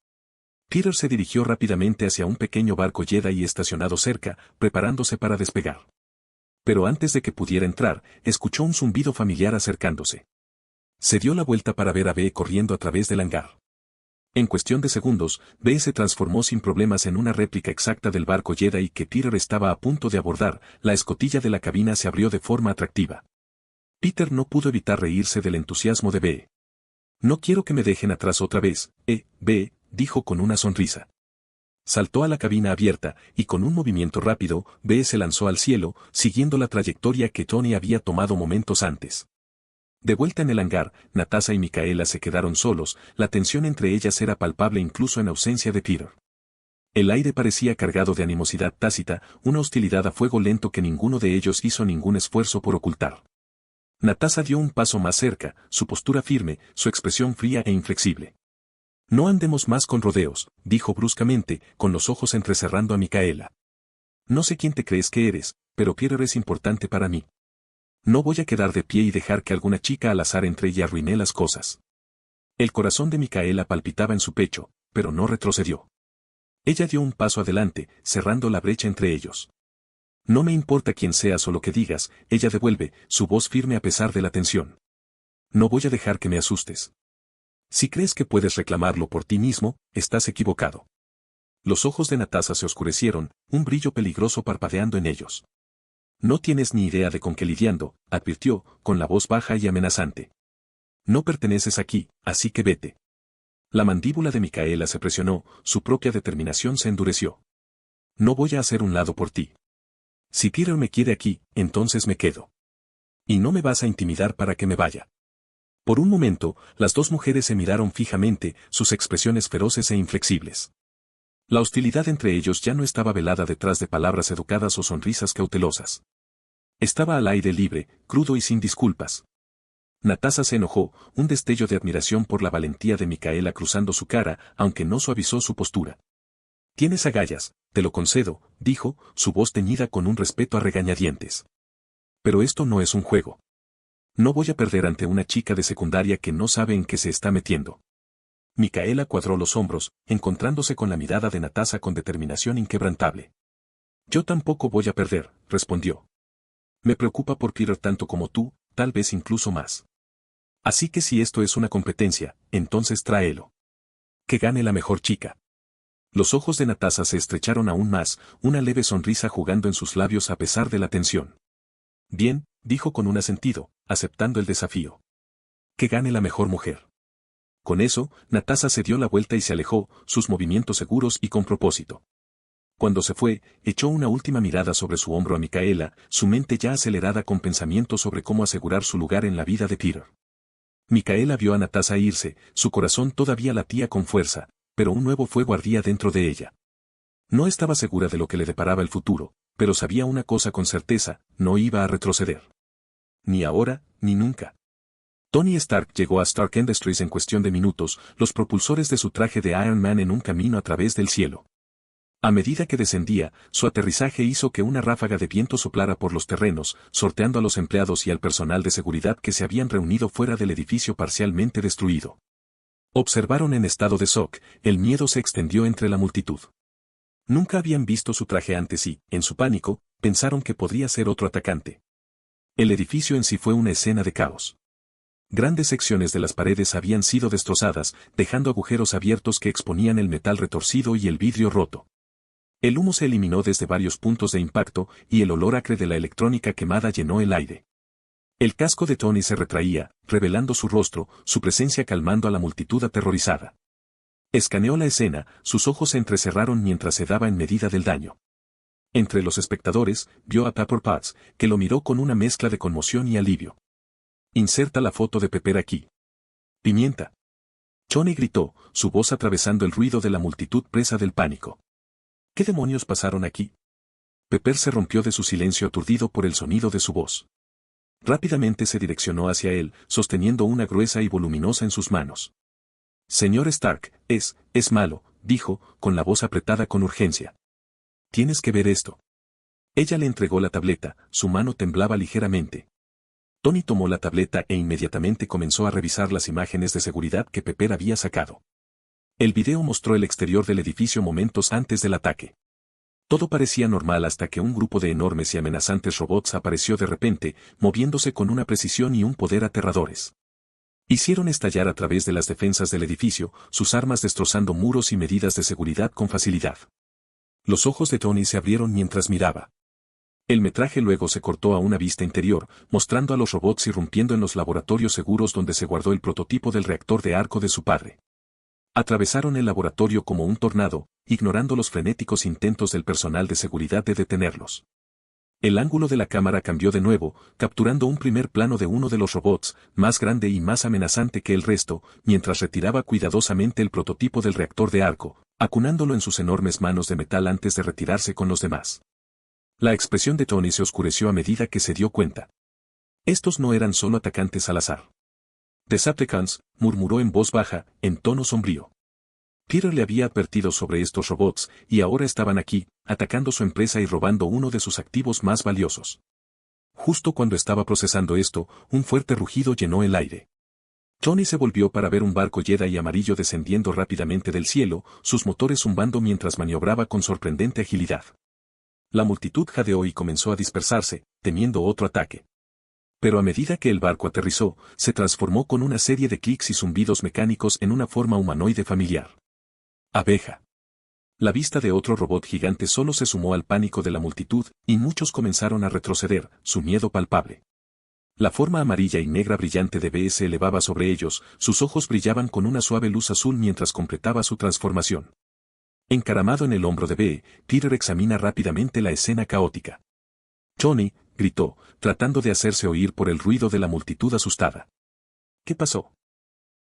S1: Peter se dirigió rápidamente hacia un pequeño barco Jedi estacionado cerca, preparándose para despegar. Pero antes de que pudiera entrar, escuchó un zumbido familiar acercándose. Se dio la vuelta para ver a B corriendo a través del hangar. En cuestión de segundos, B se transformó sin problemas en una réplica exacta del barco Jedi que Peter estaba a punto de abordar, la escotilla de la cabina se abrió de forma atractiva. Peter no pudo evitar reírse del entusiasmo de B. No quiero que me dejen atrás otra vez, B, dijo con una sonrisa. Saltó a la cabina abierta, y con un movimiento rápido, B se lanzó al cielo, siguiendo la trayectoria que Tony había tomado momentos antes. De vuelta en el hangar, Natasha y Micaela se quedaron solos, la tensión entre ellas era palpable incluso en ausencia de Peter. El aire parecía cargado de animosidad tácita, una hostilidad a fuego lento que ninguno de ellos hizo ningún esfuerzo por ocultar. Natasha dio un paso más cerca, su postura firme, su expresión fría e inflexible. No andemos más con rodeos, dijo bruscamente, con los ojos entrecerrando a Micaela. No sé quién te crees que eres, pero Peter es importante para mí. No voy a quedar de pie y dejar que alguna chica al azar entre y arruine las cosas. El corazón de Micaela palpitaba en su pecho, pero no retrocedió. Ella dio un paso adelante, cerrando la brecha entre ellos. No me importa quién seas o lo que digas, ella devuelve, su voz firme a pesar de la tensión. No voy a dejar que me asustes. Si crees que puedes reclamarlo por ti mismo, estás equivocado. Los ojos de Natasha se oscurecieron, un brillo peligroso parpadeando en ellos. No tienes ni idea de con qué lidiando, advirtió, con la voz baja y amenazante. No perteneces aquí, así que vete. La mandíbula de Micaela se presionó, su propia determinación se endureció. No voy a hacer un lado por ti. Si Peter me quiere aquí, entonces me quedo. Y no me vas a intimidar para que me vaya. Por un momento, las dos mujeres se miraron fijamente, sus expresiones feroces e inflexibles. La hostilidad entre ellos ya no estaba velada detrás de palabras educadas o sonrisas cautelosas. Estaba al aire libre, crudo y sin disculpas. Natasha se enojó, un destello de admiración por la valentía de Micaela cruzando su cara, aunque no suavizó su postura. Tienes agallas, te lo concedo, dijo, su voz teñida con un respeto a regañadientes. Pero esto no es un juego. No voy a perder ante una chica de secundaria que no sabe en qué se está metiendo. Micaela cuadró los hombros, encontrándose con la mirada de Natasha con determinación inquebrantable. Yo tampoco voy a perder, respondió. Me preocupa por Peter tanto como tú, tal vez incluso más. Así que si esto es una competencia, entonces tráelo. Que gane la mejor chica. Los ojos de Natasha se estrecharon aún más, una leve sonrisa jugando en sus labios a pesar de la tensión. Bien, dijo con un asentido, aceptando el desafío. Que gane la mejor mujer. Con eso, Natasha se dio la vuelta y se alejó, sus movimientos seguros y con propósito. Cuando se fue, echó una última mirada sobre su hombro a Micaela, su mente ya acelerada con pensamientos sobre cómo asegurar su lugar en la vida de Peter. Micaela vio a Natasha irse, su corazón todavía latía con fuerza, pero un nuevo fuego ardía dentro de ella. No estaba segura de lo que le deparaba el futuro, pero sabía una cosa con certeza, no iba a retroceder. Ni ahora, ni nunca. Tony Stark llegó a Stark Industries en cuestión de minutos, los propulsores de su traje de Iron Man en un camino a través del cielo. A medida que descendía, su aterrizaje hizo que una ráfaga de viento soplara por los terrenos, sorteando a los empleados y al personal de seguridad que se habían reunido fuera del edificio parcialmente destruido. Observaron en estado de shock, el miedo se extendió entre la multitud. Nunca habían visto su traje antes y, en su pánico, pensaron que podría ser otro atacante. El edificio en sí fue una escena de caos. Grandes secciones de las paredes habían sido destrozadas, dejando agujeros abiertos que exponían el metal retorcido y el vidrio roto. El humo se eliminó desde varios puntos de impacto y el olor acre de la electrónica quemada llenó el aire. El casco de Tony se retraía, revelando su rostro, su presencia calmando a la multitud aterrorizada. Escaneó la escena, sus ojos se entrecerraron mientras se daba en medida del daño. Entre los espectadores, vio a Pepper Potts, que lo miró con una mezcla de conmoción y alivio. Inserta la foto de Pepper aquí. Pimienta. Tony gritó, su voz atravesando el ruido de la multitud presa del pánico. ¿Qué demonios pasaron aquí? Pepper se rompió de su silencio aturdido por el sonido de su voz. Rápidamente se direccionó hacia él, sosteniendo una gruesa y voluminosa en sus manos. Señor Stark, es malo, dijo, con la voz apretada con urgencia. Tienes que ver esto. Ella le entregó la tableta, su mano temblaba ligeramente. Tony tomó la tableta e inmediatamente comenzó a revisar las imágenes de seguridad que Pepper había sacado. El video mostró el exterior del edificio momentos antes del ataque. Todo parecía normal hasta que un grupo de enormes y amenazantes robots apareció de repente, moviéndose con una precisión y un poder aterradores. Hicieron estallar a través de las defensas del edificio, sus armas destrozando muros y medidas de seguridad con facilidad. Los ojos de Tony se abrieron mientras miraba. El metraje luego se cortó a una vista interior, mostrando a los robots irrumpiendo en los laboratorios seguros donde se guardó el prototipo del reactor de arco de su padre. Atravesaron el laboratorio como un tornado, ignorando los frenéticos intentos del personal de seguridad de detenerlos. El ángulo de la cámara cambió de nuevo, capturando un primer plano de uno de los robots, más grande y más amenazante que el resto, mientras retiraba cuidadosamente el prototipo del reactor de arco, acunándolo en sus enormes manos de metal antes de retirarse con los demás. La expresión de Tony se oscureció a medida que se dio cuenta. Estos no eran solo atacantes al azar. Decepticons, murmuró en voz baja, en tono sombrío. Peter le había advertido sobre estos robots, y ahora estaban aquí, atacando su empresa y robando uno de sus activos más valiosos. Justo cuando estaba procesando esto, un fuerte rugido llenó el aire. Tony se volvió para ver un barco Jedi amarillo descendiendo rápidamente del cielo, sus motores zumbando mientras maniobraba con sorprendente agilidad. La multitud jadeó y comenzó a dispersarse, temiendo otro ataque. Pero a medida que el barco aterrizó, se transformó con una serie de clics y zumbidos mecánicos en una forma humanoide familiar. Abeja. La vista de otro robot gigante solo se sumó al pánico de la multitud, y muchos comenzaron a retroceder, su miedo palpable. La forma amarilla y negra brillante de B se elevaba sobre ellos, sus ojos brillaban con una suave luz azul mientras completaba su transformación. Encaramado en el hombro de B, Peter examina rápidamente la escena caótica. Tony, gritó, tratando de hacerse oír por el ruido de la multitud asustada. ¿Qué pasó?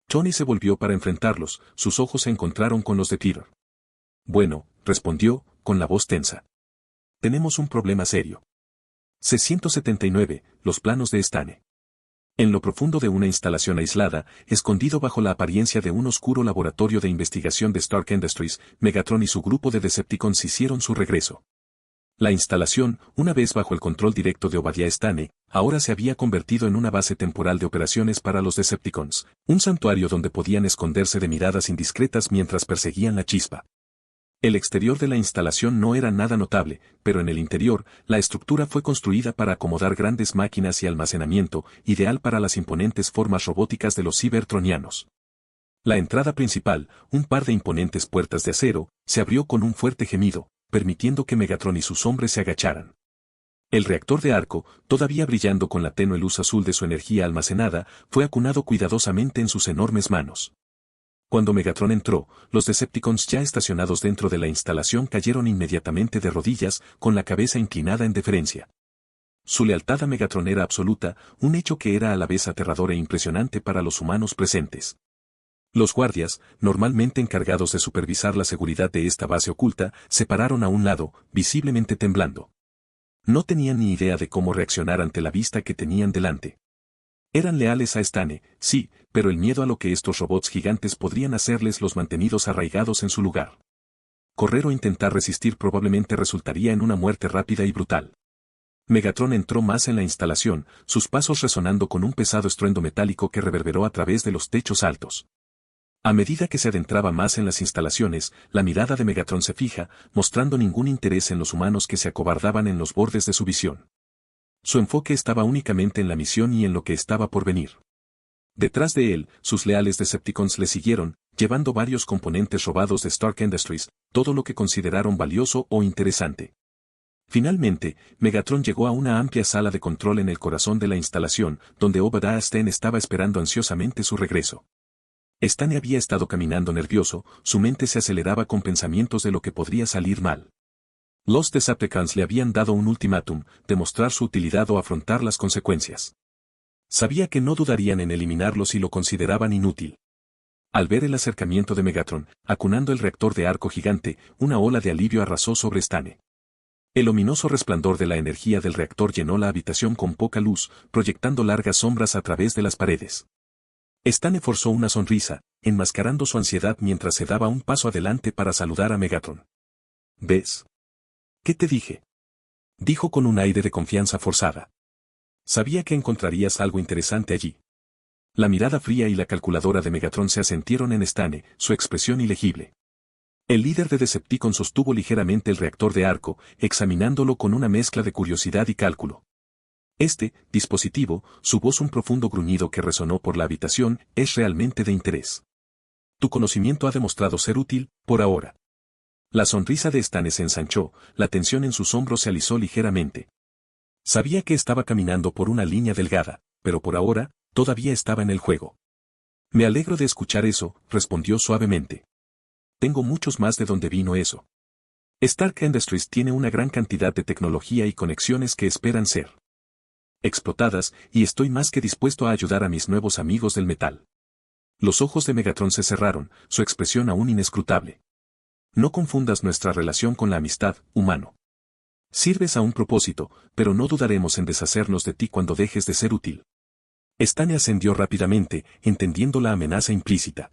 S1: Tony se volvió para enfrentarlos, sus ojos se encontraron con los de Peter. Bueno, respondió, con la voz tensa. Tenemos un problema serio. C-179, los planos de Stane. En lo profundo de una instalación aislada, escondido bajo la apariencia de un oscuro laboratorio de investigación de Stark Industries, Megatron y su grupo de Decepticons hicieron su regreso. La instalación, una vez bajo el control directo de Obadiah Stane, ahora se había convertido en una base temporal de operaciones para los Decepticons, un santuario donde podían esconderse de miradas indiscretas mientras perseguían la chispa. El exterior de la instalación no era nada notable, pero en el interior, la estructura fue construida para acomodar grandes máquinas y almacenamiento, ideal para las imponentes formas robóticas de los cibertronianos. La entrada principal, un par de imponentes puertas de acero, se abrió con un fuerte gemido, permitiendo que Megatron y sus hombres se agacharan. El reactor de arco, todavía brillando con la tenue luz azul de su energía almacenada, fue acunado cuidadosamente en sus enormes manos. Cuando Megatron entró, los Decepticons ya estacionados dentro de la instalación cayeron inmediatamente de rodillas, con la cabeza inclinada en deferencia. Su lealtad a Megatron era absoluta, un hecho que era a la vez aterrador e impresionante para los humanos presentes. Los guardias, normalmente encargados de supervisar la seguridad de esta base oculta, se pararon a un lado, visiblemente temblando. No tenían ni idea de cómo reaccionar ante la vista que tenían delante. Eran leales a Stane, sí, pero el miedo a lo que estos robots gigantes podrían hacerles los mantenidos arraigados en su lugar. Correr o intentar resistir probablemente resultaría en una muerte rápida y brutal. Megatron entró más en la instalación, sus pasos resonando con un pesado estruendo metálico que reverberó a través de los techos altos. A medida que se adentraba más en las instalaciones, la mirada de Megatron se fija, mostrando ningún interés en los humanos que se acobardaban en los bordes de su visión. Su enfoque estaba únicamente en la misión y en lo que estaba por venir. Detrás de él, sus leales Decepticons le siguieron, llevando varios componentes robados de Stark Industries, todo lo que consideraron valioso o interesante. Finalmente, Megatron llegó a una amplia sala de control en el corazón de la instalación, donde Obadiah Stane estaba esperando ansiosamente su regreso. Stane había estado caminando nervioso, su mente se aceleraba con pensamientos de lo que podría salir mal. Los Decepticons le habían dado un ultimátum, demostrar su utilidad o afrontar las consecuencias. Sabía que no dudarían en eliminarlo si lo consideraban inútil. Al ver el acercamiento de Megatron, acunando el reactor de arco gigante, una ola de alivio arrasó sobre Stane. El ominoso resplandor de la energía del reactor llenó la habitación con poca luz, proyectando largas sombras a través de las paredes. Stane forzó una sonrisa, enmascarando su ansiedad mientras se daba un paso adelante para saludar a Megatron. ¿Ves? ¿Qué te dije? Dijo con un aire de confianza forzada. Sabía que encontrarías algo interesante allí. La mirada fría y la calculadora de Megatron se asentieron en Stane, su expresión ilegible. El líder de Decepticon sostuvo ligeramente el reactor de arco, examinándolo con una mezcla de curiosidad y cálculo. Este dispositivo, su voz un profundo gruñido que resonó por la habitación, es realmente de interés. Tu conocimiento ha demostrado ser útil, por ahora. La sonrisa de Stane se ensanchó, la tensión en sus hombros se alisó ligeramente. Sabía que estaba caminando por una línea delgada, pero por ahora, todavía estaba en el juego. Me alegro de escuchar eso, respondió suavemente. Tengo muchos más de donde vino eso. Stark Industries tiene una gran cantidad de tecnología y conexiones que esperan ser explotadas, y estoy más que dispuesto a ayudar a mis nuevos amigos del metal. Los ojos de Megatron se cerraron, su expresión aún inescrutable. No confundas nuestra relación con la amistad, humano. Sirves a un propósito, pero no dudaremos en deshacernos de ti cuando dejes de ser útil. Stane ascendió rápidamente, entendiendo la amenaza implícita.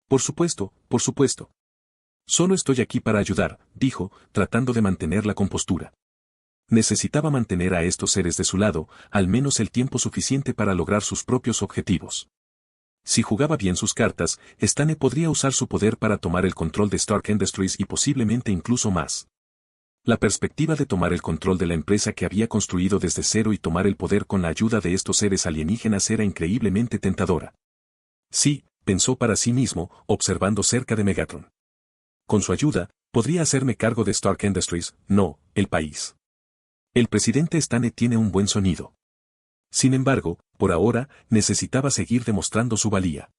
S1: Por supuesto, por supuesto. Solo estoy aquí para ayudar, dijo, tratando de mantener la compostura. Necesitaba mantener a estos seres de su lado, al menos el tiempo suficiente para lograr sus propios objetivos. Si jugaba bien sus cartas, Stane podría usar su poder para tomar el control de Stark Industries y posiblemente incluso más. La perspectiva de tomar el control de la empresa que había construido desde cero y tomar el poder con la ayuda de estos seres alienígenas era increíblemente tentadora. Sí, pensó para sí mismo, observando cerca de Megatron. Con su ayuda, podría hacerme cargo de Stark Industries, no, el país. El presidente Stane tiene un buen sonido. Sin embargo, por ahora, necesitaba seguir demostrando su valía.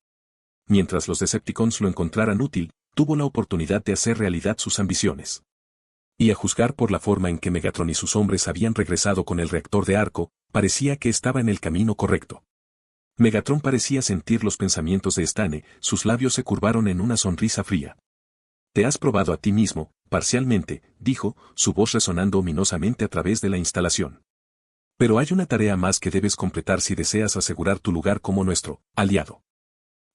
S1: Mientras los Decepticons lo encontraran útil, tuvo la oportunidad de hacer realidad sus ambiciones. Y a juzgar por la forma en que Megatron y sus hombres habían regresado con el reactor de arco, parecía que estaba en el camino correcto. Megatron parecía sentir los pensamientos de Stane, sus labios se curvaron en una sonrisa fría. Te has probado a ti mismo, parcialmente, dijo, su voz resonando ominosamente a través de la instalación. Pero hay una tarea más que debes completar si deseas asegurar tu lugar como nuestro aliado.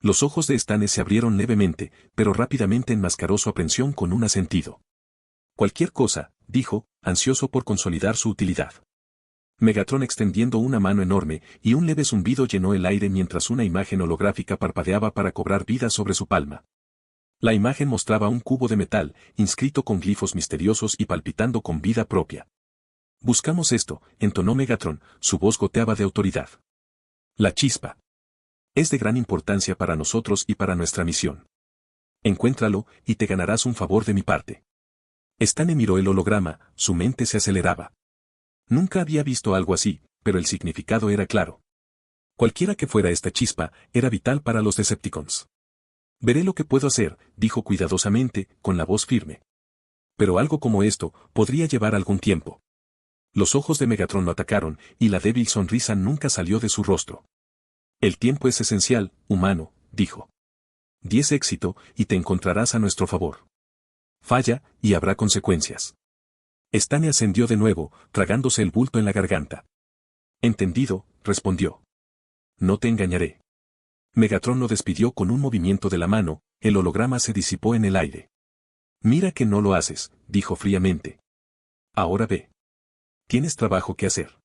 S1: Los ojos de Stane se abrieron levemente, pero rápidamente enmascaró su aprensión con un asentido. Cualquier cosa, dijo, ansioso por consolidar su utilidad. Megatron extendiendo una mano enorme, y un leve zumbido llenó el aire mientras una imagen holográfica parpadeaba para cobrar vida sobre su palma. La imagen mostraba un cubo de metal, inscrito con glifos misteriosos y palpitando con vida propia. Buscamos esto, entonó Megatron, su voz goteaba de autoridad. La chispa. Es de gran importancia para nosotros y para nuestra misión. Encuéntralo, y te ganarás un favor de mi parte. Stanley miró el holograma, su mente se aceleraba. Nunca había visto algo así, pero el significado era claro. Cualquiera que fuera esta chispa, era vital para los Decepticons. Veré lo que puedo hacer, dijo cuidadosamente, con la voz firme. Pero algo como esto, podría llevar algún tiempo. Los ojos de Megatron lo atacaron, y la débil sonrisa nunca salió de su rostro. El tiempo es esencial, humano, dijo. 10 éxito, y te encontrarás a nuestro favor. Falla, y habrá consecuencias. Stanley ascendió de nuevo, tragándose el bulto en la garganta. Entendido, respondió. No te engañaré. Megatron lo despidió con un movimiento de la mano, el holograma se disipó en el aire. Mira que no lo haces, dijo fríamente. Ahora ve. Tienes trabajo que hacer.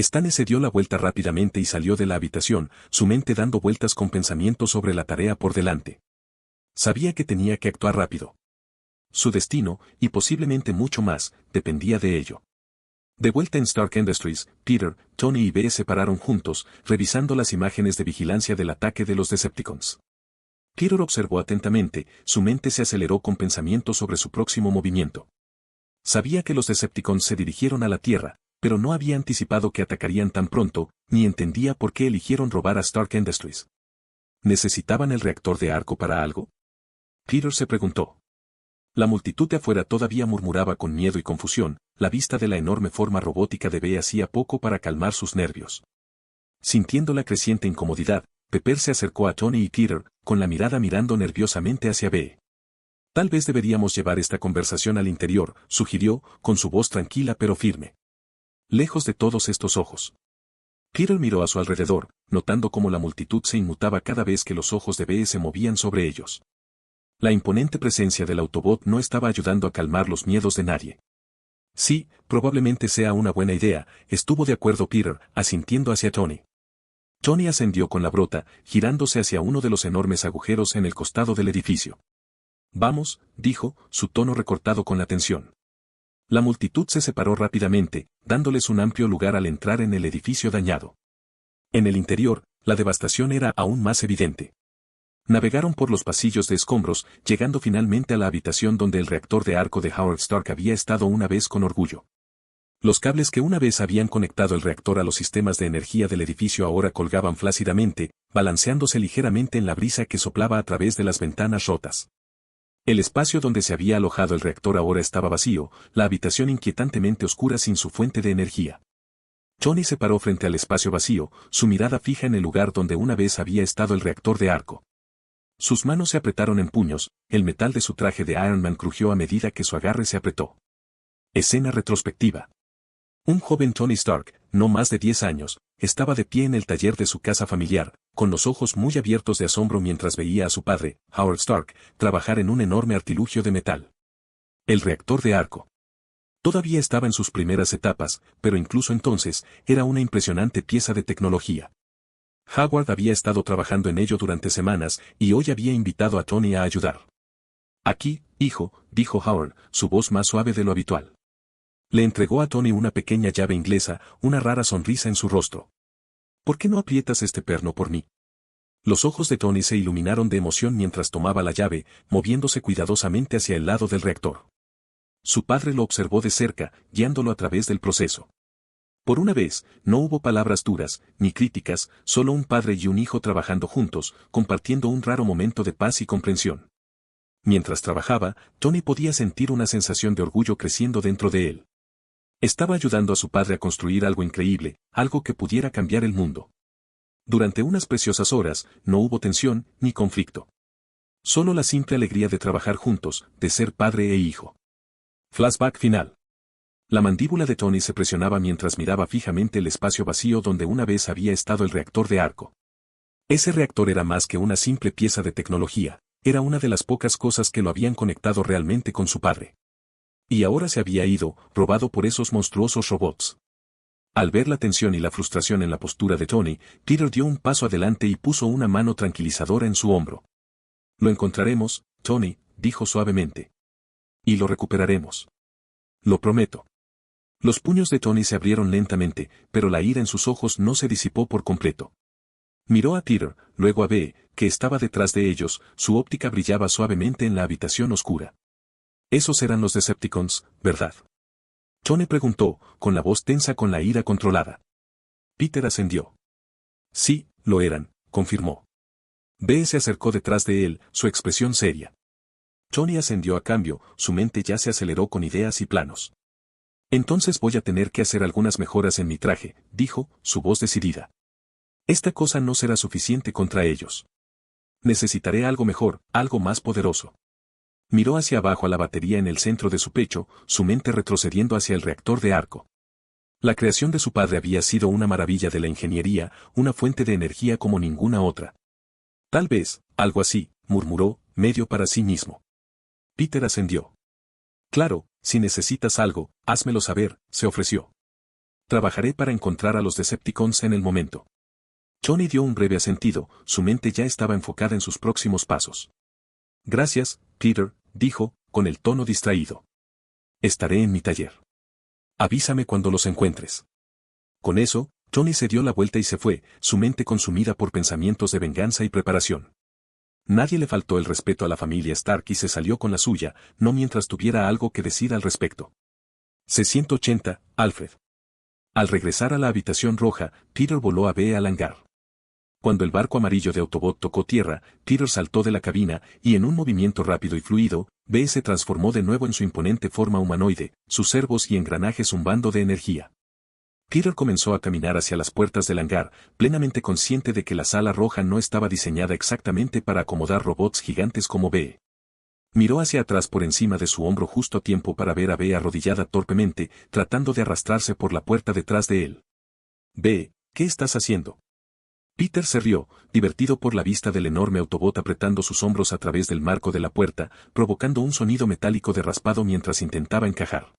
S1: Stanley se dio la vuelta rápidamente y salió de la habitación, su mente dando vueltas con pensamientos sobre la tarea por delante. Sabía que tenía que actuar rápido. Su destino, y posiblemente mucho más, dependía de ello. De vuelta en Stark Industries, Peter, Tony y Bee se pararon juntos, revisando las imágenes de vigilancia del ataque de los Decepticons. Peter observó atentamente, su mente se aceleró con pensamientos sobre su próximo movimiento. Sabía que los Decepticons se dirigieron a la Tierra, pero no había anticipado que atacarían tan pronto, ni entendía por qué eligieron robar a Stark Industries. ¿Necesitaban el reactor de arco para algo? Peter se preguntó. La multitud de afuera todavía murmuraba con miedo y confusión, la vista de la enorme forma robótica de Bee hacía poco para calmar sus nervios. Sintiendo la creciente incomodidad, Pepper se acercó a Tony y Peter, con la mirada mirando nerviosamente hacia Bee. Tal vez deberíamos llevar esta conversación al interior, sugirió, con su voz tranquila pero firme. Lejos de todos estos ojos. Peter miró a su alrededor, notando cómo la multitud se inmutaba cada vez que los ojos de Bee se movían sobre ellos. La imponente presencia del Autobot no estaba ayudando a calmar los miedos de nadie. Sí, probablemente sea una buena idea, estuvo de acuerdo Peter, asintiendo hacia Tony. Tony ascendió con la brota, girándose hacia uno de los enormes agujeros en el costado del edificio. Vamos, dijo, su tono recortado con la tensión. La multitud se separó rápidamente, dándoles un amplio lugar al entrar en el edificio dañado. En el interior, la devastación era aún más evidente. Navegaron por los pasillos de escombros, llegando finalmente a la habitación donde el reactor de arco de Howard Stark había estado una vez con orgullo. Los cables que una vez habían conectado el reactor a los sistemas de energía del edificio ahora colgaban flácidamente, balanceándose ligeramente en la brisa que soplaba a través de las ventanas rotas. El espacio donde se había alojado el reactor ahora estaba vacío, la habitación inquietantemente oscura sin su fuente de energía. Tony se paró frente al espacio vacío, su mirada fija en el lugar donde una vez había estado el reactor de arco. Sus manos se apretaron en puños, el metal de su traje de Iron Man crujió a medida que su agarre se apretó. Escena retrospectiva. Un joven Tony Stark, no más de 10 años, estaba de pie en el taller de su casa familiar, con los ojos muy abiertos de asombro mientras veía a su padre, Howard Stark, trabajar en un enorme artilugio de metal. El reactor de arco. Todavía estaba en sus primeras etapas, pero incluso entonces, era una impresionante pieza de tecnología. Howard había estado trabajando en ello durante semanas, y hoy había invitado a Tony a ayudar. Aquí, hijo, dijo Howard, su voz más suave de lo habitual. Le entregó a Tony una pequeña llave inglesa, una rara sonrisa en su rostro. ¿Por qué no aprietas este perno por mí? Los ojos de Tony se iluminaron de emoción mientras tomaba la llave, moviéndose cuidadosamente hacia el lado del reactor. Su padre lo observó de cerca, guiándolo a través del proceso. Por una vez, no hubo palabras duras, ni críticas, solo un padre y un hijo trabajando juntos, compartiendo un raro momento de paz y comprensión. Mientras trabajaba, Tony podía sentir una sensación de orgullo creciendo dentro de él. Estaba ayudando a su padre a construir algo increíble, algo que pudiera cambiar el mundo. Durante unas preciosas horas, no hubo tensión, ni conflicto. Solo la simple alegría de trabajar juntos, de ser padre e hijo. Flashback final. La mandíbula de Tony se presionaba mientras miraba fijamente el espacio vacío donde una vez había estado el reactor de arco. Ese reactor era más que una simple pieza de tecnología, era una de las pocas cosas que lo habían conectado realmente con su padre. Y ahora se había ido, robado por esos monstruosos robots. Al ver la tensión y la frustración en la postura de Tony, Peter dio un paso adelante y puso una mano tranquilizadora en su hombro. Lo encontraremos, Tony, dijo suavemente. Y lo recuperaremos. Lo prometo. Los puños de Tony se abrieron lentamente, pero la ira en sus ojos no se disipó por completo. Miró a Peter, luego a B, que estaba detrás de ellos, su óptica brillaba suavemente en la habitación oscura. Esos eran los Decepticons, ¿verdad? Johnny preguntó, con la voz tensa con la ira controlada. Peter ascendió. Sí, lo eran, confirmó. B se acercó detrás de él, su expresión seria. Johnny ascendió a cambio, su mente ya se aceleró con ideas y planos. Entonces voy a tener que hacer algunas mejoras en mi traje, dijo, su voz decidida. Esta cosa no será suficiente contra ellos. Necesitaré algo mejor, algo más poderoso. Miró hacia abajo a la batería en el centro de su pecho, su mente retrocediendo hacia el reactor de arco. La creación de su padre había sido una maravilla de la ingeniería, una fuente de energía como ninguna otra. Tal vez, algo así, murmuró, medio para sí mismo. Peter ascendió. Claro, si necesitas algo, házmelo saber, se ofreció. Trabajaré para encontrar a los Decepticons en el momento. Johnny dio un breve asentido, su mente ya estaba enfocada en sus próximos pasos. Gracias, Peter, dijo, con el tono distraído. Estaré en mi taller. Avísame cuando los encuentres. Con eso, Johnny se dio la vuelta y se fue, su mente consumida por pensamientos de venganza y preparación. Nadie le faltó el respeto a la familia Stark y se salió con la suya, no mientras tuviera algo que decir al respecto. C-180, Alfred. Al regresar a la habitación roja, Peter voló a B al hangar. Cuando el barco amarillo de Autobot tocó tierra, Peter saltó de la cabina, y en un movimiento rápido y fluido, B se transformó de nuevo en su imponente forma humanoide, sus servos y engranajes zumbando de energía. Peter comenzó a caminar hacia las puertas del hangar, plenamente consciente de que la sala roja no estaba diseñada exactamente para acomodar robots gigantes como B. Miró hacia atrás por encima de su hombro justo a tiempo para ver a B arrodillada torpemente, tratando de arrastrarse por la puerta detrás de él. B, ¿qué estás haciendo? Peter se rió, divertido por la vista del enorme Autobot apretando sus hombros a través del marco de la puerta, provocando un sonido metálico de raspado mientras intentaba encajar.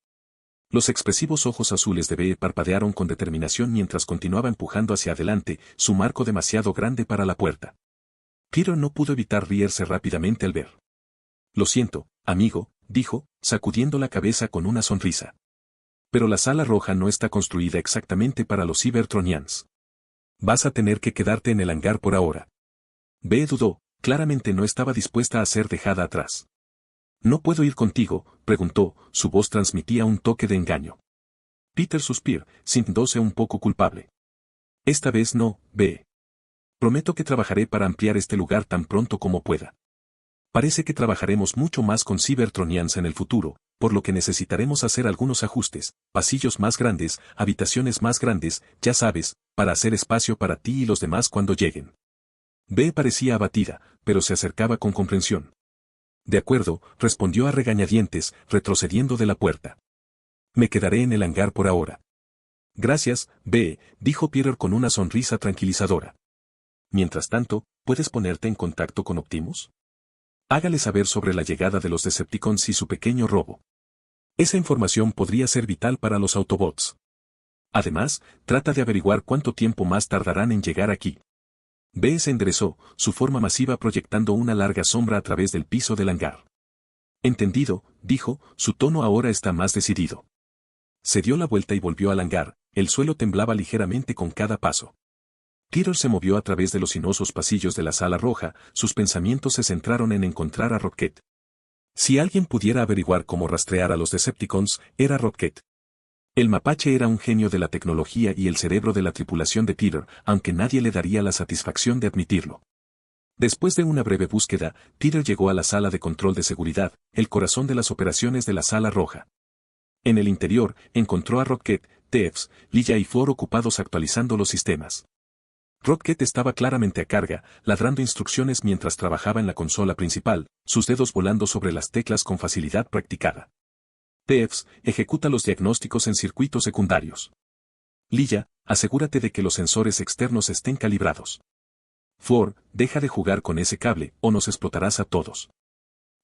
S1: Los expresivos ojos azules de B parpadearon con determinación mientras continuaba empujando hacia adelante, su marco demasiado grande para la puerta. Peter no pudo evitar reírse rápidamente al ver. Lo siento, amigo, dijo, sacudiendo la cabeza con una sonrisa. Pero la sala roja no está construida exactamente para los Cybertronians. Vas a tener que quedarte en el hangar por ahora. B dudó, claramente no estaba dispuesta a ser dejada atrás. ¿No puedo ir contigo?, preguntó, su voz transmitía un toque de engaño. Peter suspiró, sintiéndose un poco culpable. Esta vez no, B. Prometo que trabajaré para ampliar este lugar tan pronto como pueda. Parece que trabajaremos mucho más con Cybertronians en el futuro, por lo que necesitaremos hacer algunos ajustes, pasillos más grandes, habitaciones más grandes, ya sabes, para hacer espacio para ti y los demás cuando lleguen. B parecía abatida, pero se acercaba con comprensión. De acuerdo, respondió a regañadientes, retrocediendo de la puerta. Me quedaré en el hangar por ahora. Gracias, B, dijo Peter con una sonrisa tranquilizadora. Mientras tanto, ¿puedes ponerte en contacto con Optimus? Hágale saber sobre la llegada de los Decepticons y su pequeño robo. Esa información podría ser vital para los Autobots. Además, trata de averiguar cuánto tiempo más tardarán en llegar aquí. B se enderezó, su forma masiva proyectando una larga sombra a través del piso del hangar. Entendido, dijo, su tono ahora está más decidido. Se dio la vuelta y volvió al hangar, el suelo temblaba ligeramente con cada paso. Peter se movió a través de los sinuosos pasillos de la sala roja, sus pensamientos se centraron en encontrar a Rocket. Si alguien pudiera averiguar cómo rastrear a los Decepticons, era Rocket. El mapache era un genio de la tecnología y el cerebro de la tripulación de Peter, aunque nadie le daría la satisfacción de admitirlo. Después de una breve búsqueda, Peter llegó a la sala de control de seguridad, el corazón de las operaciones de la sala roja. En el interior, encontró a Rocket, Teves, Lilla y Flor ocupados actualizando los sistemas. Rocket estaba claramente a carga, ladrando instrucciones mientras trabajaba en la consola principal, sus dedos volando sobre las teclas con facilidad practicada. Teves, ejecuta los diagnósticos en circuitos secundarios. Lilla, asegúrate de que los sensores externos estén calibrados. Flor, deja de jugar con ese cable, o nos explotarás a todos.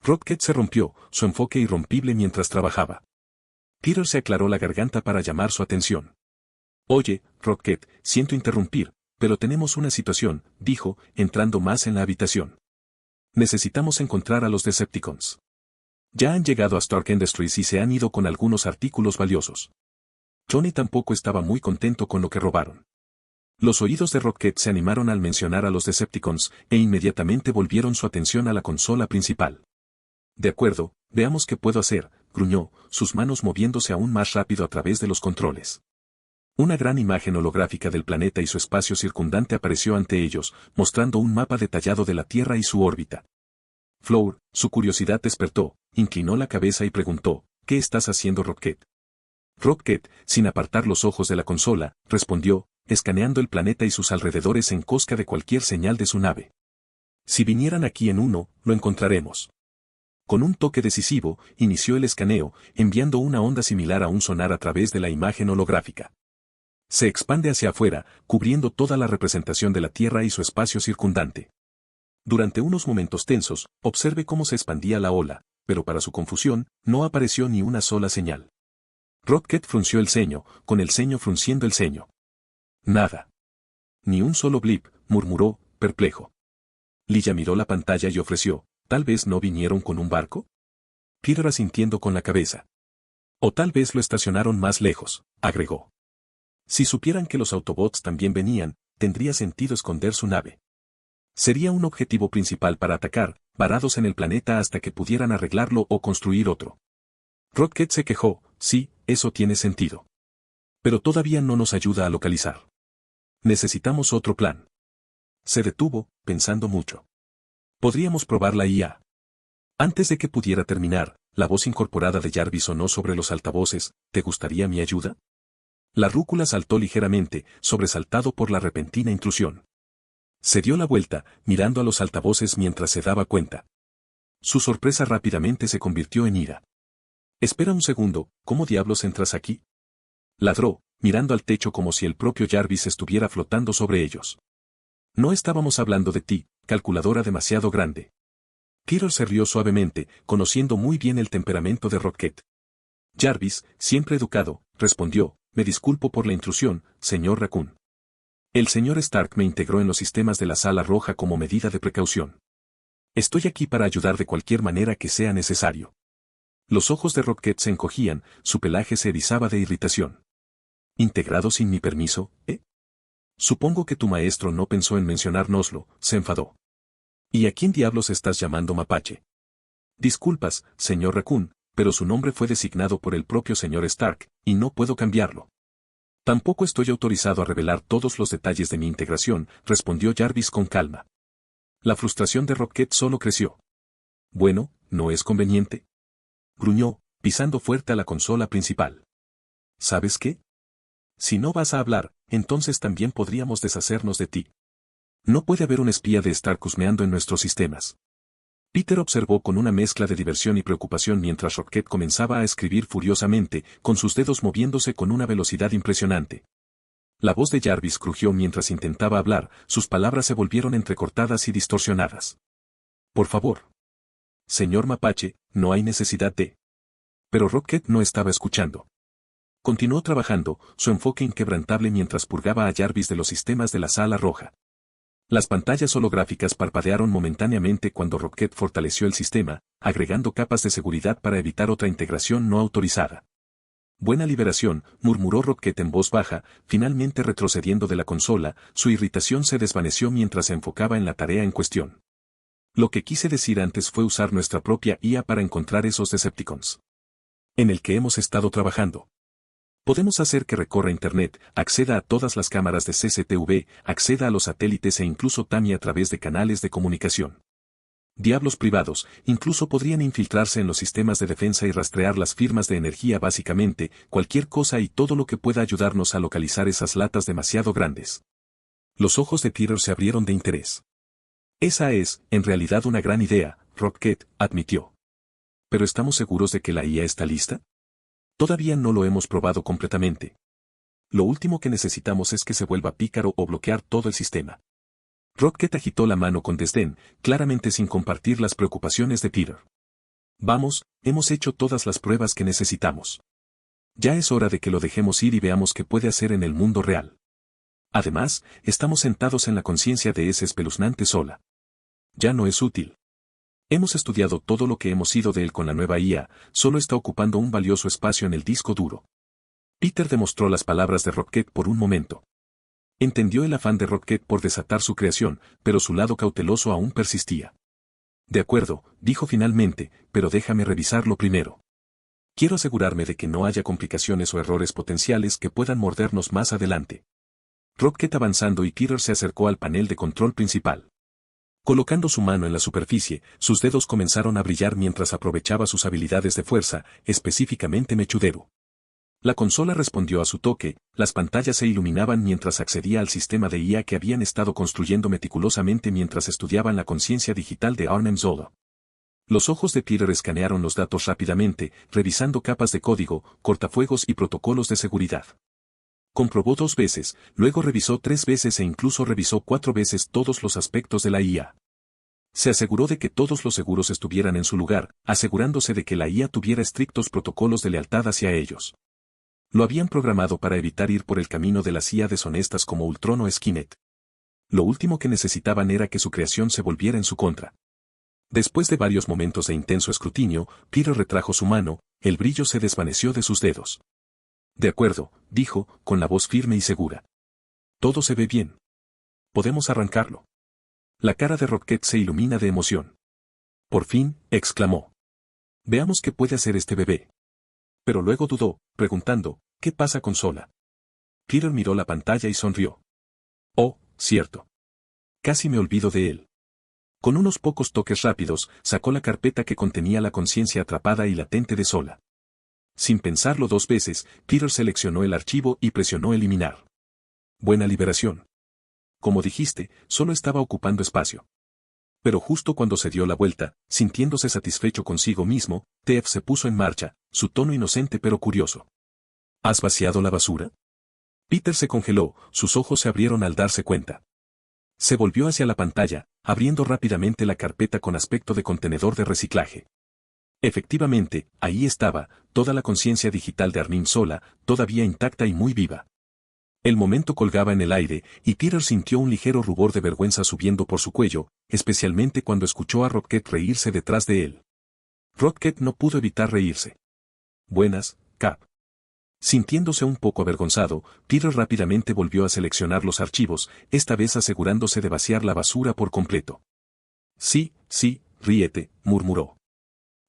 S1: Rocket se rompió, su enfoque irrompible mientras trabajaba. Peter se aclaró la garganta para llamar su atención. Oye, Rocket, siento interrumpir, pero tenemos una situación, dijo, entrando más en la habitación. Necesitamos encontrar a los Decepticons. Ya han llegado a Stark Industries y se han ido con algunos artículos valiosos. Johnny tampoco estaba muy contento con lo que robaron. Los oídos de Rocket se animaron al mencionar a los Decepticons, e inmediatamente volvieron su atención a la consola principal. De acuerdo, veamos qué puedo hacer, gruñó, sus manos moviéndose aún más rápido a través de los controles. Una gran imagen holográfica del planeta y su espacio circundante apareció ante ellos, mostrando un mapa detallado de la Tierra y su órbita. Flour, su curiosidad despertó, inclinó la cabeza y preguntó, ¿qué estás haciendo, Rocket? Rocket, sin apartar los ojos de la consola, respondió, escaneando el planeta y sus alrededores en busca de cualquier señal de su nave. Si vinieran aquí en uno, lo encontraremos. Con un toque decisivo, inició el escaneo, enviando una onda similar a un sonar a través de la imagen holográfica. Se expande hacia afuera, cubriendo toda la representación de la Tierra y su espacio circundante. Durante unos momentos tensos, observe cómo se expandía la ola, pero para su confusión, no apareció ni una sola señal. Rocket frunció el ceño, con el ceño frunciendo el ceño. Nada. Ni un solo blip, murmuró, perplejo. Lilla miró la pantalla y ofreció, ¿tal vez no vinieron con un barco? Peter asintiendo con la cabeza. O tal vez lo estacionaron más lejos, agregó. Si supieran que los Autobots también venían, tendría sentido esconder su nave. Sería un objetivo principal para atacar, varados en el planeta hasta que pudieran arreglarlo o construir otro. Rocket se quejó, sí, eso tiene sentido. Pero todavía no nos ayuda a localizar. Necesitamos otro plan. Se detuvo, pensando mucho. Podríamos probar la IA. Antes de que pudiera terminar, la voz incorporada de Jarvis sonó sobre los altavoces, ¿te gustaría mi ayuda? La rúcula saltó ligeramente, sobresaltado por la repentina intrusión. Se dio la vuelta, mirando a los altavoces mientras se daba cuenta. Su sorpresa rápidamente se convirtió en ira. Espera un segundo, ¿cómo diablos entras aquí? Ladró, mirando al techo como si el propio Jarvis estuviera flotando sobre ellos. No estábamos hablando de ti, calculadora demasiado grande. Peter se rió suavemente, conociendo muy bien el temperamento de Rocket. Jarvis, siempre educado, respondió, me disculpo por la intrusión, señor Raccoon. El señor Stark me integró en los sistemas de la Sala Roja como medida de precaución. Estoy aquí para ayudar de cualquier manera que sea necesario. Los ojos de Rocket se encogían, su pelaje se erizaba de irritación. ¿Integrado sin mi permiso, eh? Supongo que tu maestro no pensó en mencionárnoslo, se enfadó. ¿Y a quién diablos estás llamando mapache? Disculpas, señor Raccoon, pero su nombre fue designado por el propio señor Stark, y no puedo cambiarlo. Tampoco estoy autorizado a revelar todos los detalles de mi integración, respondió Jarvis con calma. La frustración de Rocket solo creció. Bueno, ¿no es conveniente? Gruñó, pisando fuerte a la consola principal. ¿Sabes qué? Si no vas a hablar, entonces también podríamos deshacernos de ti. No puede haber un espía de Stark husmeando en nuestros sistemas. Peter observó con una mezcla de diversión y preocupación mientras Rocket comenzaba a escribir furiosamente, con sus dedos moviéndose con una velocidad impresionante. La voz de Jarvis crujió mientras intentaba hablar, sus palabras se volvieron entrecortadas y distorsionadas. Por favor. Señor Mapache, no hay necesidad de... Pero Rocket no estaba escuchando. Continuó trabajando, su enfoque inquebrantable mientras purgaba a Jarvis de los sistemas de la Sala Roja. Las pantallas holográficas parpadearon momentáneamente cuando Rocket fortaleció el sistema, agregando capas de seguridad para evitar otra integración no autorizada. Buena liberación, murmuró Rocket en voz baja, finalmente retrocediendo de la consola, su irritación se desvaneció mientras se enfocaba en la tarea en cuestión. Lo que quise decir antes fue usar nuestra propia IA para encontrar esos Decepticons. En el que hemos estado trabajando. Podemos hacer que recorra Internet, acceda a todas las cámaras de CCTV, acceda a los satélites e incluso Tami a través de canales de comunicación. Diablos privados, incluso podrían infiltrarse en los sistemas de defensa y rastrear las firmas de energía básicamente, cualquier cosa y todo lo que pueda ayudarnos a localizar esas latas demasiado grandes. Los ojos de Peter se abrieron de interés. Esa es, en realidad una gran idea, Rocket, admitió. ¿Pero estamos seguros de que la IA está lista? Todavía no lo hemos probado completamente. Lo último que necesitamos es que se vuelva pícaro o bloquear todo el sistema. Rocket agitó la mano con desdén, claramente sin compartir las preocupaciones de Peter. Vamos, hemos hecho todas las pruebas que necesitamos. Ya es hora de que lo dejemos ir y veamos qué puede hacer en el mundo real. Además, estamos sentados en la conciencia de ese espeluznante sola. Ya no es útil. Hemos estudiado todo lo que hemos ido de él con la nueva IA, solo está ocupando un valioso espacio en el disco duro. Peter demostró las palabras de Rocket por un momento. Entendió el afán de Rocket por desatar su creación, pero su lado cauteloso aún persistía. De acuerdo, dijo finalmente, pero déjame revisarlo primero. Quiero asegurarme de que no haya complicaciones o errores potenciales que puedan mordernos más adelante. Rocket avanzando y Peter se acercó al panel de control principal. Colocando su mano en la superficie, sus dedos comenzaron a brillar mientras aprovechaba sus habilidades de fuerza, específicamente mechudero. La consola respondió a su toque, las pantallas se iluminaban mientras accedía al sistema de IA que habían estado construyendo meticulosamente mientras estudiaban la conciencia digital de Arnim Zola. Los ojos de Peter escanearon los datos rápidamente, revisando capas de código, cortafuegos y protocolos de seguridad. Comprobó 2 veces, luego revisó 3 veces e incluso revisó 4 veces todos los aspectos de la IA. Se aseguró de que todos los seguros estuvieran en su lugar, asegurándose de que la IA tuviera estrictos protocolos de lealtad hacia ellos. Lo habían programado para evitar ir por el camino de las IA deshonestas como Ultron o Skynet. Lo último que necesitaban era que su creación se volviera en su contra. Después de varios momentos de intenso escrutinio, Peter retrajo su mano, el brillo se desvaneció de sus dedos. De acuerdo, dijo, con la voz firme y segura. Todo se ve bien. Podemos arrancarlo. La cara de Rocket se ilumina de emoción. Por fin, exclamó. Veamos qué puede hacer este bebé. Pero luego dudó, preguntando, ¿qué pasa con Zola? Peter miró la pantalla y sonrió. Oh, cierto. Casi me olvido de él. Con unos pocos toques rápidos, sacó la carpeta que contenía la conciencia atrapada y latente de Zola. Sin pensarlo 2 veces, Peter seleccionó el archivo y presionó eliminar. Buena liberación. Como dijiste, solo estaba ocupando espacio. Pero justo cuando se dio la vuelta, sintiéndose satisfecho consigo mismo, Tef se puso en marcha, su tono inocente pero curioso. ¿Has vaciado la basura? Peter se congeló, sus ojos se abrieron al darse cuenta. Se volvió hacia la pantalla, abriendo rápidamente la carpeta con aspecto de contenedor de reciclaje. Efectivamente, ahí estaba, toda la conciencia digital de Arnim Zola, todavía intacta y muy viva. El momento colgaba en el aire, y Peter sintió un ligero rubor de vergüenza subiendo por su cuello, especialmente cuando escuchó a Rocket reírse detrás de él. Rocket no pudo evitar reírse. Buenas, Cap. Sintiéndose un poco avergonzado, Peter rápidamente volvió a seleccionar los archivos, esta vez asegurándose de vaciar la basura por completo. Sí, ríete, murmuró.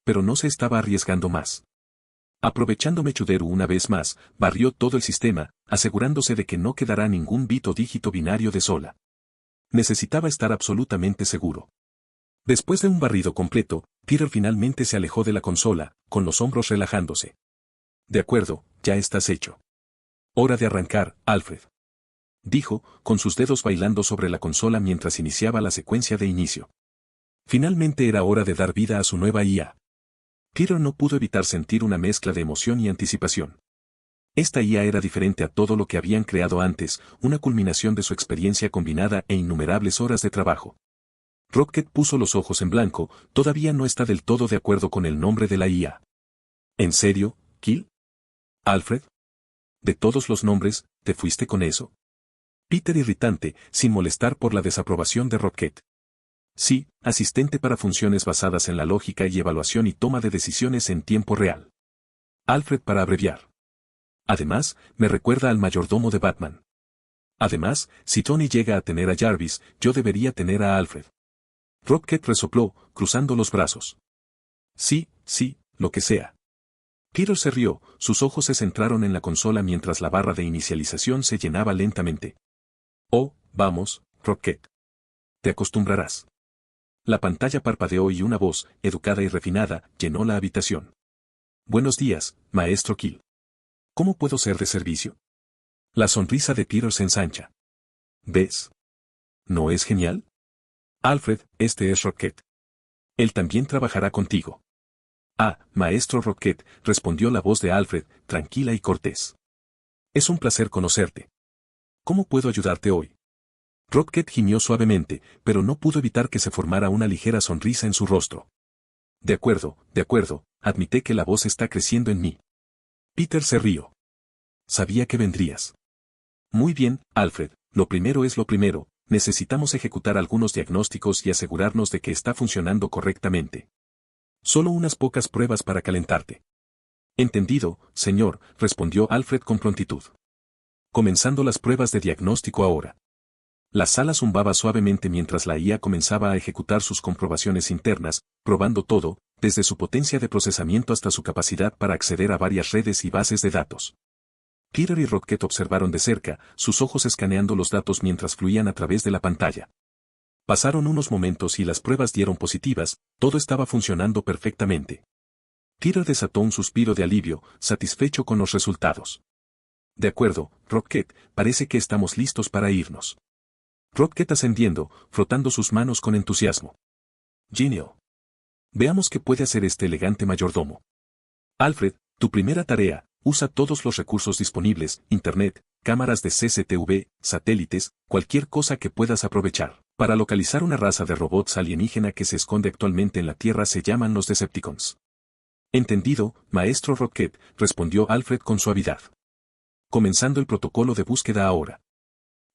S1: Pero no se estaba arriesgando más. Aprovechando Mechudero una vez más, barrió todo el sistema, asegurándose de que no quedará ningún bit o dígito binario de Zola. Necesitaba estar absolutamente seguro. Después de un barrido completo, Peter finalmente se alejó de la consola, con los hombros relajándose. De acuerdo, ya estás hecho. Hora de arrancar, Alfred. Dijo, con sus dedos bailando sobre la consola mientras iniciaba la secuencia de inicio. Finalmente era hora de dar vida a su nueva IA. Peter no pudo evitar sentir una mezcla de emoción y anticipación. Esta IA era diferente a todo lo que habían creado antes, una culminación de su experiencia combinada e innumerables horas de trabajo. Rocket puso los ojos en blanco, todavía no está del todo de acuerdo con el nombre de la IA. ¿En serio, Kill? ¿Alfred? De todos los nombres, ¿te fuiste con eso? Peter irritante, sin molestar por la desaprobación de Rocket. Sí, asistente para funciones basadas en la lógica y evaluación y toma de decisiones en tiempo real. Alfred para abreviar. Además, me recuerda al mayordomo de Batman. Además, si Tony llega a tener a Jarvis, yo debería tener a Alfred. Rocket resopló, cruzando los brazos. Sí, lo que sea. Peter se rió, sus ojos se centraron en la consola mientras la barra de inicialización se llenaba lentamente. Oh, vamos, Rocket. Te acostumbrarás. La pantalla parpadeó y una voz, educada y refinada, llenó la habitación. Buenos días, maestro Kill. ¿Cómo puedo ser de servicio? La sonrisa de Peter se ensancha. ¿Ves? ¿No es genial? Alfred, este es Rocket. Él también trabajará contigo. Ah, maestro Rocket, respondió la voz de Alfred, tranquila y cortés. Es un placer conocerte. ¿Cómo puedo ayudarte hoy? Rocket gimió suavemente, pero no pudo evitar que se formara una ligera sonrisa en su rostro. De acuerdo, admité que la voz está creciendo en mí. Peter se rió. Sabía que vendrías. Muy bien, Alfred, lo primero es lo primero, necesitamos ejecutar algunos diagnósticos y asegurarnos de que está funcionando correctamente. Solo unas pocas pruebas para calentarte. Entendido, señor, respondió Alfred con prontitud. Comenzando las pruebas de diagnóstico ahora. La sala zumbaba suavemente mientras la IA comenzaba a ejecutar sus comprobaciones internas, probando todo, desde su potencia de procesamiento hasta su capacidad para acceder a varias redes y bases de datos. Peter y Rocket observaron de cerca, sus ojos escaneando los datos mientras fluían a través de la pantalla. Pasaron unos momentos y las pruebas dieron positivas, todo estaba funcionando perfectamente. Peter desató un suspiro de alivio, satisfecho con los resultados. De acuerdo, Rocket, parece que estamos listos para irnos. Rocket ascendiendo, frotando sus manos con entusiasmo. Genial. Veamos qué puede hacer este elegante mayordomo. Alfred, tu primera tarea, usa todos los recursos disponibles, internet, cámaras de CCTV, satélites, cualquier cosa que puedas aprovechar. Para localizar una raza de robots alienígena que se esconde actualmente en la Tierra se llaman los Decepticons. Entendido, maestro Rocket, respondió Alfred con suavidad. Comenzando el protocolo de búsqueda ahora.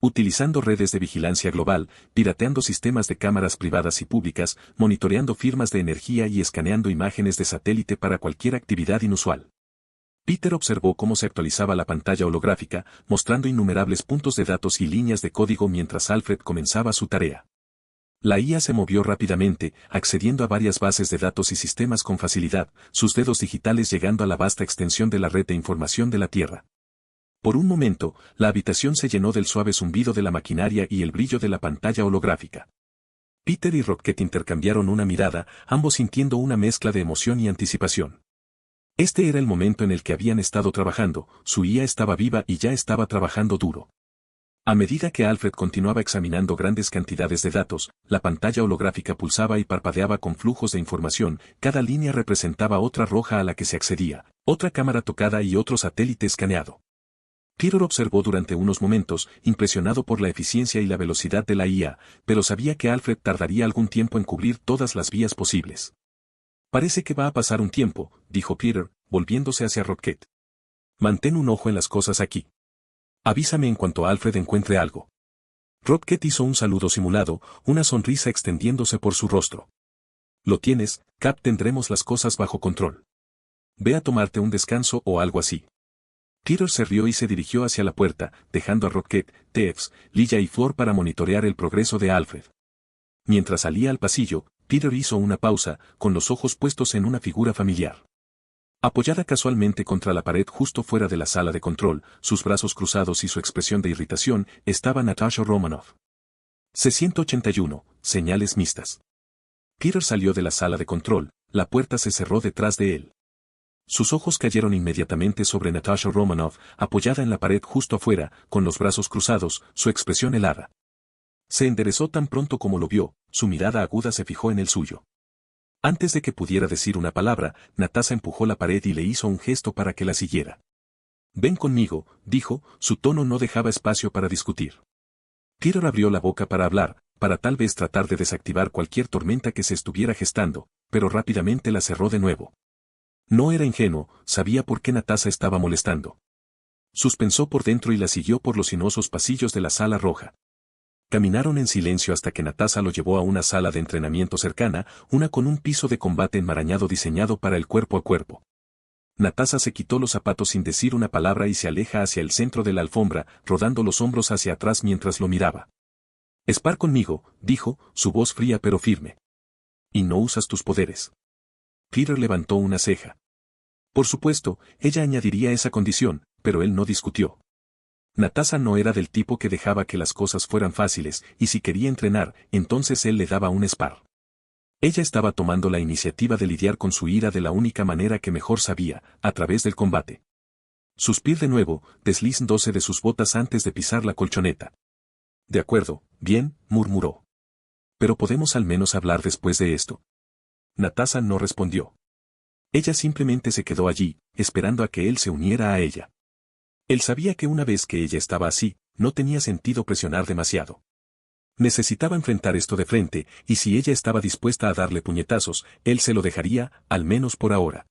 S1: Utilizando redes de vigilancia global, pirateando sistemas de cámaras privadas y públicas, monitoreando firmas de energía y escaneando imágenes de satélite para cualquier actividad inusual. Peter observó cómo se actualizaba la pantalla holográfica, mostrando innumerables puntos de datos y líneas de código mientras Alfred comenzaba su tarea. La IA se movió rápidamente, accediendo a varias bases de datos y sistemas con facilidad, sus dedos digitales llegando a la vasta extensión de la red de información de la Tierra. Por un momento, la habitación se llenó del suave zumbido de la maquinaria y el brillo de la pantalla holográfica. Peter y Rocket intercambiaron una mirada, ambos sintiendo una mezcla de emoción y anticipación. Este era el momento en el que habían estado trabajando, su IA estaba viva y ya estaba trabajando duro. A medida que Alfred continuaba examinando grandes cantidades de datos, la pantalla holográfica pulsaba y parpadeaba con flujos de información, cada línea representaba otra roja a la que se accedía, otra cámara tocada y otro satélite escaneado. Peter observó durante unos momentos, impresionado por la eficiencia y la velocidad de la IA, pero sabía que Alfred tardaría algún tiempo en cubrir todas las vías posibles. Parece que va a pasar un tiempo, dijo Peter, volviéndose hacia Rocket. Mantén un ojo en las cosas aquí. Avísame en cuanto Alfred encuentre algo. Rocket hizo un saludo simulado, una sonrisa extendiéndose por su rostro. Lo tienes, Cap, tendremos las cosas bajo control. Ve a tomarte un descanso o algo así. Peter se rió y se dirigió hacia la puerta, dejando a Rocket, Tex, Lilla y Flor para monitorear el progreso de Alfred. Mientras salía al pasillo, Peter hizo una pausa, con los ojos puestos en una figura familiar. Apoyada casualmente contra la pared justo fuera de la sala de control, sus brazos cruzados y su expresión de irritación, estaba Natasha Romanoff. C-181, señales mixtas. Peter salió de la sala de control, la puerta se cerró detrás de él. Sus ojos cayeron inmediatamente sobre Natasha Romanoff, apoyada en la pared justo afuera, con los brazos cruzados, su expresión helada. Se enderezó tan pronto como lo vio, su mirada aguda se fijó en el suyo. Antes de que pudiera decir una palabra, Natasha empujó la pared y le hizo un gesto para que la siguiera. Ven conmigo, dijo, su tono no dejaba espacio para discutir. Peter abrió la boca para hablar, para tal vez tratar de desactivar cualquier tormenta que se estuviera gestando, pero rápidamente la cerró de nuevo. No era ingenuo, sabía por qué Natasha estaba molestando. Suspensó por dentro y la siguió por los sinuosos pasillos de la sala roja. Caminaron en silencio hasta que Natasha lo llevó a una sala de entrenamiento cercana, una con un piso de combate enmarañado diseñado para el cuerpo a cuerpo. Natasha se quitó los zapatos sin decir una palabra y se aleja hacia el centro de la alfombra, rodando los hombros hacia atrás mientras lo miraba. Spar conmigo, dijo, su voz fría pero firme. Y no usas tus poderes. Peter levantó una ceja. Por supuesto, ella añadiría esa condición, pero él no discutió. Natasha no era del tipo que dejaba que las cosas fueran fáciles, y si quería entrenar, entonces él le daba un spar. Ella estaba tomando la iniciativa de lidiar con su ira de la única manera que mejor sabía, a través del combate. Suspiró de nuevo, deslizándose de sus botas antes de pisar la colchoneta. De acuerdo, bien, murmuró. Pero podemos al menos hablar después de esto. Natasha no respondió. Ella simplemente se quedó allí, esperando a que él se uniera a ella. Él sabía que una vez que ella estaba así, no tenía sentido presionar demasiado. Necesitaba enfrentar esto de frente, y si ella estaba dispuesta a darle puñetazos, él se lo dejaría, al menos por ahora.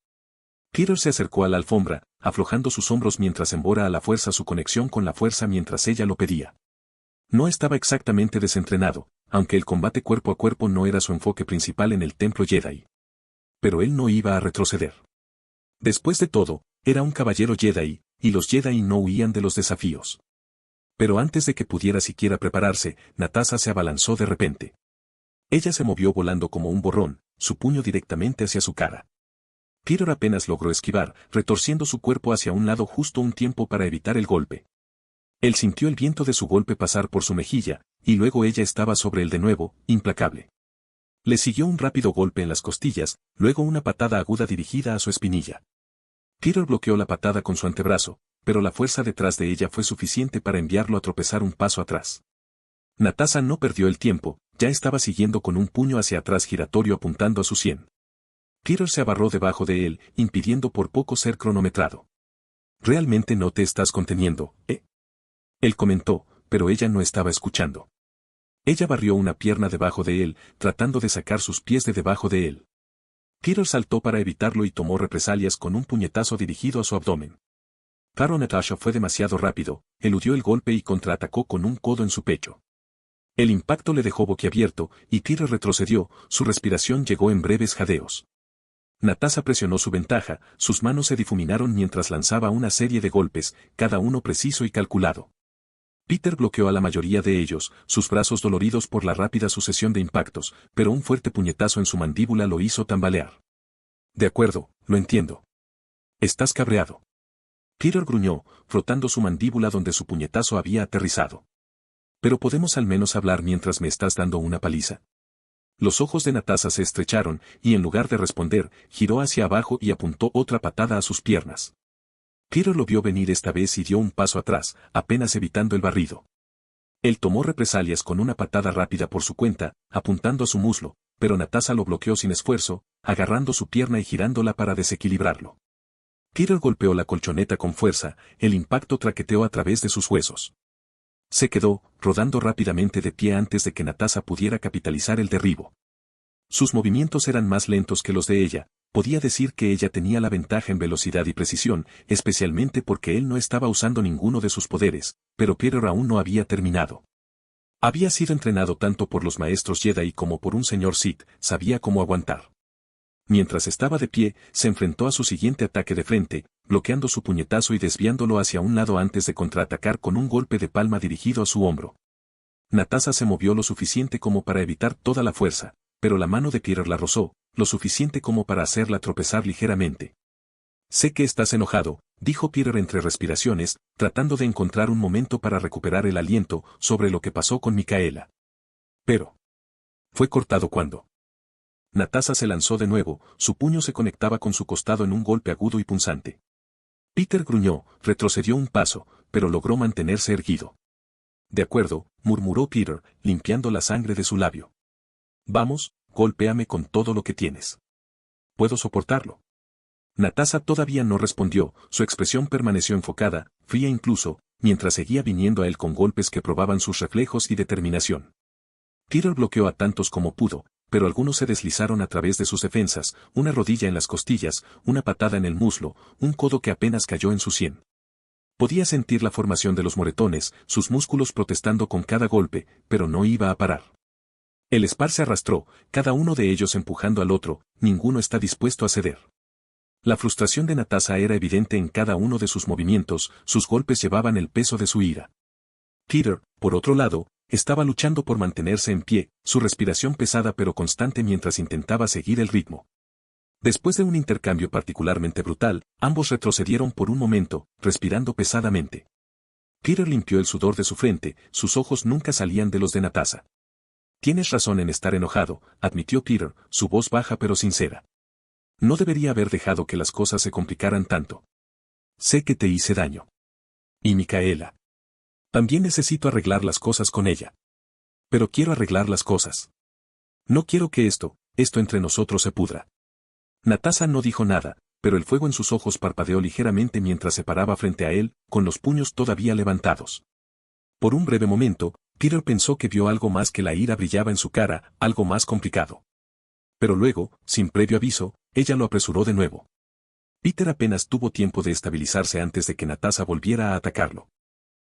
S1: Peter se acercó a la alfombra, aflojando sus hombros mientras embora a la fuerza su conexión con la fuerza mientras ella lo pedía. No estaba exactamente desentrenado, aunque el combate cuerpo a cuerpo no era su enfoque principal en el templo Jedi. Pero él no iba a retroceder. Después de todo, era un caballero Jedi, y los Jedi no huían de los desafíos. Pero antes de que pudiera siquiera prepararse, Natasha se abalanzó de repente. Ella se movió volando como un borrón, su puño directamente hacia su cara. Peter apenas logró esquivar, retorciendo su cuerpo hacia un lado justo un tiempo para evitar el golpe. Él sintió el viento de su golpe pasar por su mejilla, y luego ella estaba sobre él de nuevo, implacable. Le siguió un rápido golpe en las costillas, luego una patada aguda dirigida a su espinilla. Peter bloqueó la patada con su antebrazo, pero la fuerza detrás de ella fue suficiente para enviarlo a tropezar un paso atrás. Natasha no perdió el tiempo, ya estaba siguiendo con un puño hacia atrás giratorio apuntando a su sien. Peter se abarró debajo de él, impidiendo por poco ser cronometrado. «¿Realmente no te estás conteniendo, eh?» Él comentó, pero ella no estaba escuchando. Ella barrió una pierna debajo de él, tratando de sacar sus pies de debajo de él. Peter saltó para evitarlo y tomó represalias con un puñetazo dirigido a su abdomen. Pero Natasha fue demasiado rápido, eludió el golpe y contraatacó con un codo en su pecho. El impacto le dejó boquiabierto, y Peter retrocedió, su respiración llegó en breves jadeos. Natasha presionó su ventaja, sus manos se difuminaron mientras lanzaba una serie de golpes, cada uno preciso y calculado. Peter bloqueó a la mayoría de ellos, sus brazos doloridos por la rápida sucesión de impactos, pero un fuerte puñetazo en su mandíbula lo hizo tambalear. «De acuerdo, lo entiendo. Estás cabreado». Peter gruñó, frotando su mandíbula donde su puñetazo había aterrizado. «¿Pero podemos al menos hablar mientras me estás dando una paliza?» Los ojos de Natasha se estrecharon, y en lugar de responder, giró hacia abajo y apuntó otra patada a sus piernas. Peter lo vio venir esta vez y dio un paso atrás, apenas evitando el barrido. Él tomó represalias con una patada rápida por su cuenta, apuntando a su muslo, pero Natasha lo bloqueó sin esfuerzo, agarrando su pierna y girándola para desequilibrarlo. Peter golpeó la colchoneta con fuerza, el impacto traqueteó a través de sus huesos. Se quedó, rodando rápidamente de pie antes de que Natasha pudiera capitalizar el derribo. Sus movimientos eran más lentos que los de ella, podía decir que ella tenía la ventaja en velocidad y precisión, especialmente porque él no estaba usando ninguno de sus poderes, pero Peter aún no había terminado. Había sido entrenado tanto por los maestros Jedi como por un señor Sith, sabía cómo aguantar. Mientras estaba de pie, se enfrentó a su siguiente ataque de frente, bloqueando su puñetazo y desviándolo hacia un lado antes de contraatacar con un golpe de palma dirigido a su hombro. Natasha se movió lo suficiente como para evitar toda la fuerza, pero la mano de Peter la rozó, lo suficiente como para hacerla tropezar ligeramente. «Sé que estás enojado», dijo Peter entre respiraciones, tratando de encontrar un momento para recuperar el aliento sobre lo que pasó con Micaela. «Pero fue cortado cuando». Natasha se lanzó de nuevo, su puño se conectaba con su costado en un golpe agudo y punzante. Peter gruñó, retrocedió un paso, pero logró mantenerse erguido. «De acuerdo», murmuró Peter, limpiando la sangre de su labio. «Vamos, golpéame con todo lo que tienes. Puedo soportarlo». Natasha todavía no respondió, su expresión permaneció enfocada, fría incluso, mientras seguía viniendo a él con golpes que probaban sus reflejos y determinación. Peter bloqueó a tantos como pudo, pero algunos se deslizaron a través de sus defensas, una rodilla en las costillas, una patada en el muslo, un codo que apenas cayó en su sien. Podía sentir la formación de los moretones, sus músculos protestando con cada golpe, pero no iba a parar. El Spar se arrastró, cada uno de ellos empujando al otro, ninguno está dispuesto a ceder. La frustración de Natasha era evidente en cada uno de sus movimientos, sus golpes llevaban el peso de su ira. Peter, por otro lado, estaba luchando por mantenerse en pie, su respiración pesada pero constante mientras intentaba seguir el ritmo. Después de un intercambio particularmente brutal, ambos retrocedieron por un momento, respirando pesadamente. Peter limpió el sudor de su frente, sus ojos nunca salían de los de Natasha. «Tienes razón en estar enojado», admitió Peter, su voz baja pero sincera. «No debería haber dejado que las cosas se complicaran tanto. Sé que te hice daño. Y Micaela. También necesito arreglar las cosas con ella. Pero quiero arreglar las cosas. No quiero que esto entre nosotros se pudra». Natasha no dijo nada, pero el fuego en sus ojos parpadeó ligeramente mientras se paraba frente a él, con los puños todavía levantados. Por un breve momento, Peter pensó que vio algo más que la ira brillaba en su cara, algo más complicado. Pero luego, sin previo aviso, ella lo apresuró de nuevo. Peter apenas tuvo tiempo de estabilizarse antes de que Natasha volviera a atacarlo.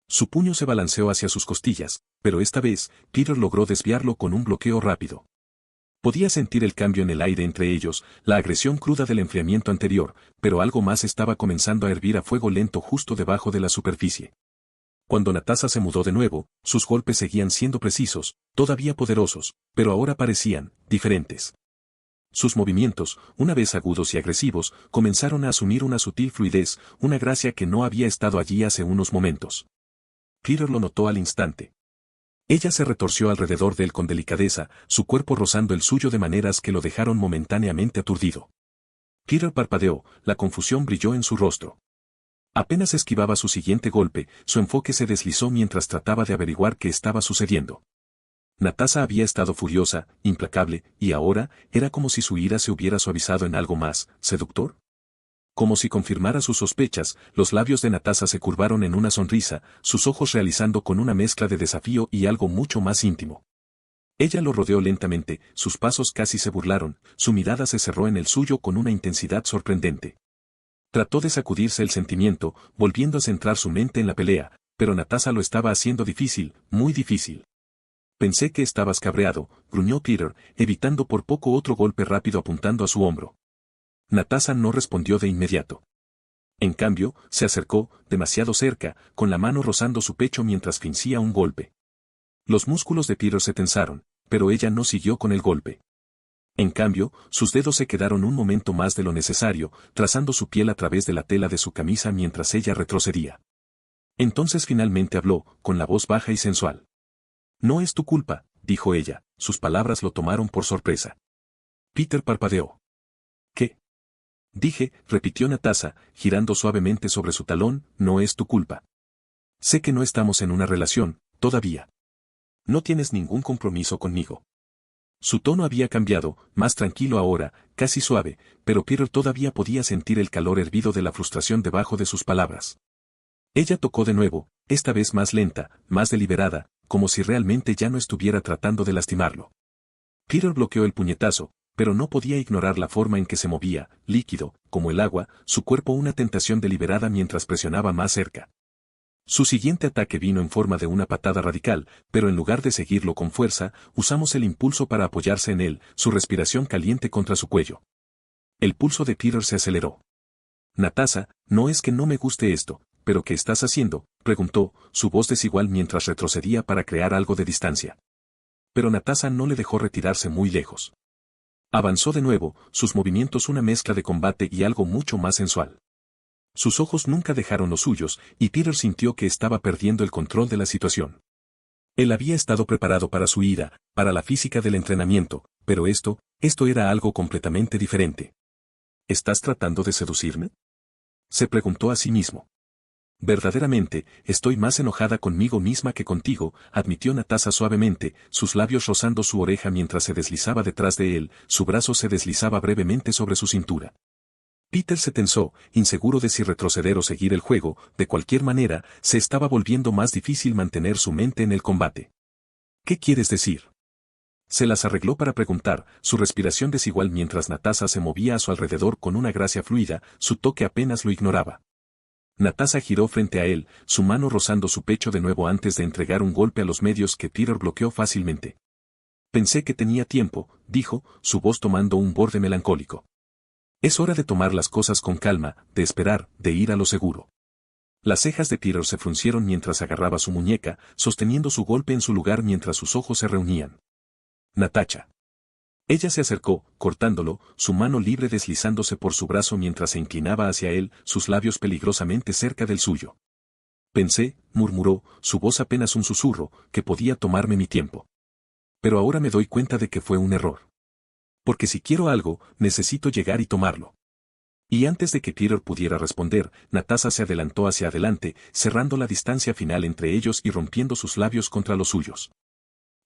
S1: Su puño se balanceó hacia sus costillas, pero esta vez, Peter logró desviarlo con un bloqueo rápido. Podía sentir el cambio en el aire entre ellos, la agresión cruda del enfriamiento anterior, pero algo más estaba comenzando a hervir a fuego lento justo debajo de la superficie. Cuando Natasha se mudó de nuevo, sus golpes seguían siendo precisos, todavía poderosos, pero ahora parecían diferentes. Sus movimientos, una vez agudos y agresivos, comenzaron a asumir una sutil fluidez, una gracia que no había estado allí hace unos momentos. Peter lo notó al instante. Ella se retorció alrededor de él con delicadeza, su cuerpo rozando el suyo de maneras que lo dejaron momentáneamente aturdido. Peter parpadeó, la confusión brilló en su rostro. Apenas esquivaba su siguiente golpe, su enfoque se deslizó mientras trataba de averiguar qué estaba sucediendo. Natasha había estado furiosa, implacable, y ahora, era como si su ira se hubiera suavizado en algo más, seductor. Como si confirmara sus sospechas, los labios de Natasha se curvaron en una sonrisa, sus ojos realizando con una mezcla de desafío y algo mucho más íntimo. Ella lo rodeó lentamente, sus pasos casi se burlaron, su mirada se cerró en el suyo con una intensidad sorprendente. Trató de sacudirse el sentimiento, volviendo a centrar su mente en la pelea, pero Natasha lo estaba haciendo difícil, muy difícil. Pensé que estabas cabreado, gruñó Peter, evitando por poco otro golpe rápido apuntando a su hombro. Natasha no respondió de inmediato. En cambio, se acercó, demasiado cerca, con la mano rozando su pecho mientras fingía un golpe. Los músculos de Peter se tensaron, pero ella no siguió con el golpe. En cambio, sus dedos se quedaron un momento más de lo necesario, trazando su piel a través de la tela de su camisa mientras ella retrocedía. Entonces finalmente habló, con la voz baja y sensual. No es tu culpa, dijo ella, sus palabras lo tomaron por sorpresa. Peter parpadeó. ¿Qué? Dije, repitió Natasha, girando suavemente sobre su talón, no es tu culpa. Sé que no estamos en una relación, todavía. No tienes ningún compromiso conmigo. Su tono había cambiado, más tranquilo ahora, casi suave, pero Peter todavía podía sentir el calor hervido de la frustración debajo de sus palabras. Ella tocó de nuevo, esta vez más lenta, más deliberada, como si realmente ya no estuviera tratando de lastimarlo. Peter bloqueó el puñetazo, pero no podía ignorar la forma en que se movía, líquido, como el agua, su cuerpo una tentación deliberada mientras presionaba más cerca. Su siguiente ataque vino en forma de una patada radical, pero en lugar de seguirlo con fuerza, usamos el impulso para apoyarse en él, su respiración caliente contra su cuello. El pulso de Peter se aceleró. Natasha, no es que no me guste esto, pero ¿qué estás haciendo?, preguntó, su voz desigual mientras retrocedía para crear algo de distancia. Pero Natasha no le dejó retirarse muy lejos. Avanzó de nuevo, sus movimientos una mezcla de combate y algo mucho más sensual. Sus ojos nunca dejaron los suyos, y Peter sintió que estaba perdiendo el control de la situación. Él había estado preparado para su ira, para la física del entrenamiento, pero esto era algo completamente diferente. ¿Estás tratando de seducirme?, se preguntó a sí mismo. Verdaderamente, estoy más enojada conmigo misma que contigo, admitió Natasha suavemente, sus labios rozando su oreja mientras se deslizaba detrás de él, su brazo se deslizaba brevemente sobre su cintura. Peter se tensó, inseguro de si retroceder o seguir el juego, de cualquier manera, se estaba volviendo más difícil mantener su mente en el combate. ¿Qué quieres decir? Se las arregló para preguntar, su respiración desigual mientras Natasha se movía a su alrededor con una gracia fluida, su toque apenas lo ignoraba. Natasha giró frente a él, su mano rozando su pecho de nuevo antes de entregar un golpe a los medios que Peter bloqueó fácilmente. Pensé que tenía tiempo, dijo, su voz tomando un borde melancólico. Es hora de tomar las cosas con calma, de esperar, de ir a lo seguro. Las cejas de Peter se fruncieron mientras agarraba su muñeca, sosteniendo su golpe en su lugar mientras sus ojos se reunían. Natasha. Ella se acercó, cortándolo, su mano libre deslizándose por su brazo mientras se inclinaba hacia él, sus labios peligrosamente cerca del suyo. Pensé, murmuró, su voz apenas un susurro, que podía tomarme mi tiempo. Pero ahora me doy cuenta de que fue un error. Porque si quiero algo, necesito llegar y tomarlo. Y antes de que Peter pudiera responder, Natasha se adelantó hacia adelante, cerrando la distancia final entre ellos y rompiendo sus labios contra los suyos.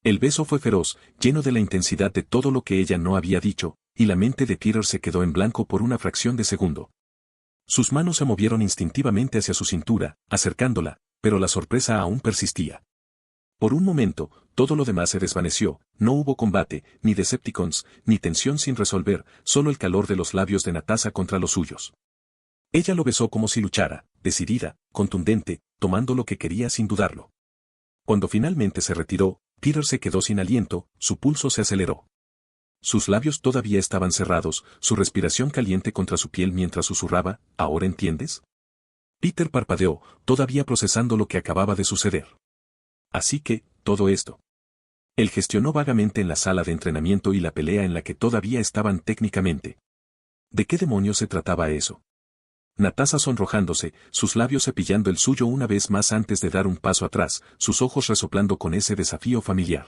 S1: El beso fue feroz, lleno de la intensidad de todo lo que ella no había dicho, y la mente de Peter se quedó en blanco por una fracción de segundo. Sus manos se movieron instintivamente hacia su cintura, acercándola, pero la sorpresa aún persistía. Por un momento, todo lo demás se desvaneció, no hubo combate, ni Decepticons, ni tensión sin resolver, solo el calor de los labios de Natasha contra los suyos. Ella lo besó como si luchara, decidida, contundente, tomando lo que quería sin dudarlo. Cuando finalmente se retiró, Peter se quedó sin aliento, su pulso se aceleró. Sus labios todavía estaban cerrados, su respiración caliente contra su piel mientras susurraba, ¿ahora entiendes? Peter parpadeó, todavía procesando lo que acababa de suceder. Así que, todo esto. Él gestionó vagamente en la sala de entrenamiento y la pelea en la que todavía estaban técnicamente. ¿De qué demonios se trataba eso? Natasha sonrojándose, sus labios cepillando el suyo una vez más antes de dar un paso atrás, sus ojos resoplando con ese desafío familiar.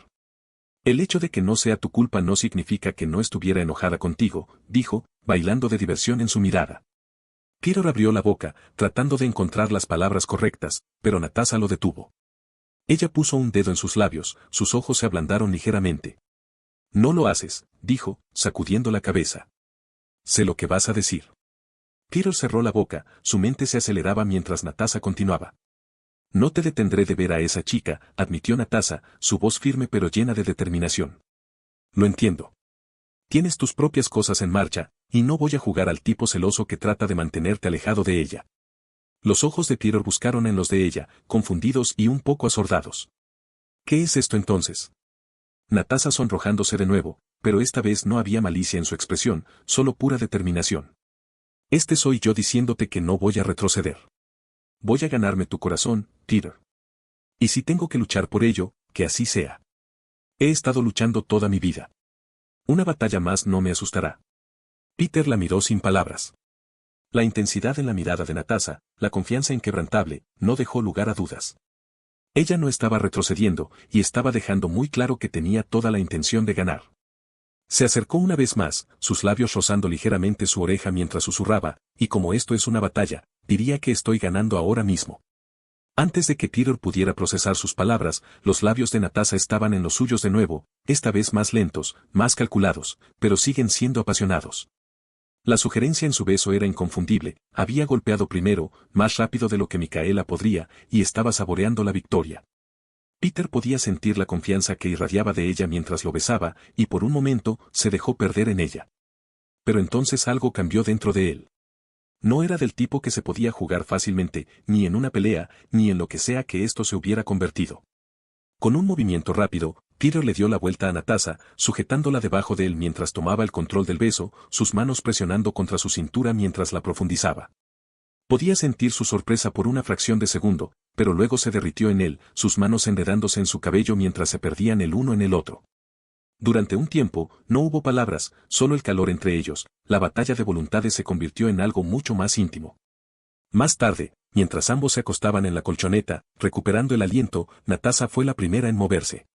S1: El hecho de que no sea tu culpa no significa que no estuviera enojada contigo, dijo, bailando de diversión en su mirada. Peter abrió la boca, tratando de encontrar las palabras correctas, pero Natasha lo detuvo. Ella puso un dedo en sus labios, sus ojos se ablandaron ligeramente. No lo haces, dijo, sacudiendo la cabeza. Sé lo que vas a decir. Peter cerró la boca, su mente se aceleraba mientras Natasha continuaba. No te detendré de ver a esa chica, admitió Natasha, su voz firme pero llena de determinación. Lo entiendo. Tienes tus propias cosas en marcha, y no voy a jugar al tipo celoso que trata de mantenerte alejado de ella. Los ojos de Peter buscaron en los de ella, confundidos y un poco asordados. ¿Qué es esto entonces? Natasha sonrojándose de nuevo, pero esta vez no había malicia en su expresión, solo pura determinación. Este soy yo diciéndote que no voy a retroceder. Voy a ganarme tu corazón, Peter. Y si tengo que luchar por ello, que así sea. He estado luchando toda mi vida. Una batalla más no me asustará. Peter la miró sin palabras. La intensidad en la mirada de Natasha, la confianza inquebrantable, no dejó lugar a dudas. Ella no estaba retrocediendo, y estaba dejando muy claro que tenía toda la intención de ganar. Se acercó una vez más, sus labios rozando ligeramente su oreja mientras susurraba, y como esto es una batalla, diría que estoy ganando ahora mismo. Antes de que Peter pudiera procesar sus palabras, los labios de Natasha estaban en los suyos de nuevo, esta vez más lentos, más calculados, pero siguen siendo apasionados. La sugerencia en su beso era inconfundible, había golpeado primero, más rápido de lo que Micaela podría, y estaba saboreando la victoria. Peter podía sentir la confianza que irradiaba de ella mientras lo besaba, y por un momento, se dejó perder en ella. Pero entonces algo cambió dentro de él. No era del tipo que se podía jugar fácilmente, ni en una pelea, ni en lo que sea que esto se hubiera convertido. Con un movimiento rápido, Peter le dio la vuelta a Natasha, sujetándola debajo de él mientras tomaba el control del beso, sus manos presionando contra su cintura mientras la profundizaba. Podía sentir su sorpresa por una fracción de segundo, pero luego se derritió en él, sus manos enredándose en su cabello mientras se perdían el uno en el otro. Durante un tiempo, no hubo palabras, solo el calor entre ellos, la batalla de voluntades se convirtió en algo mucho más íntimo. Más tarde, mientras ambos se acostaban en la colchoneta, recuperando el aliento, Natasha fue la primera en moverse.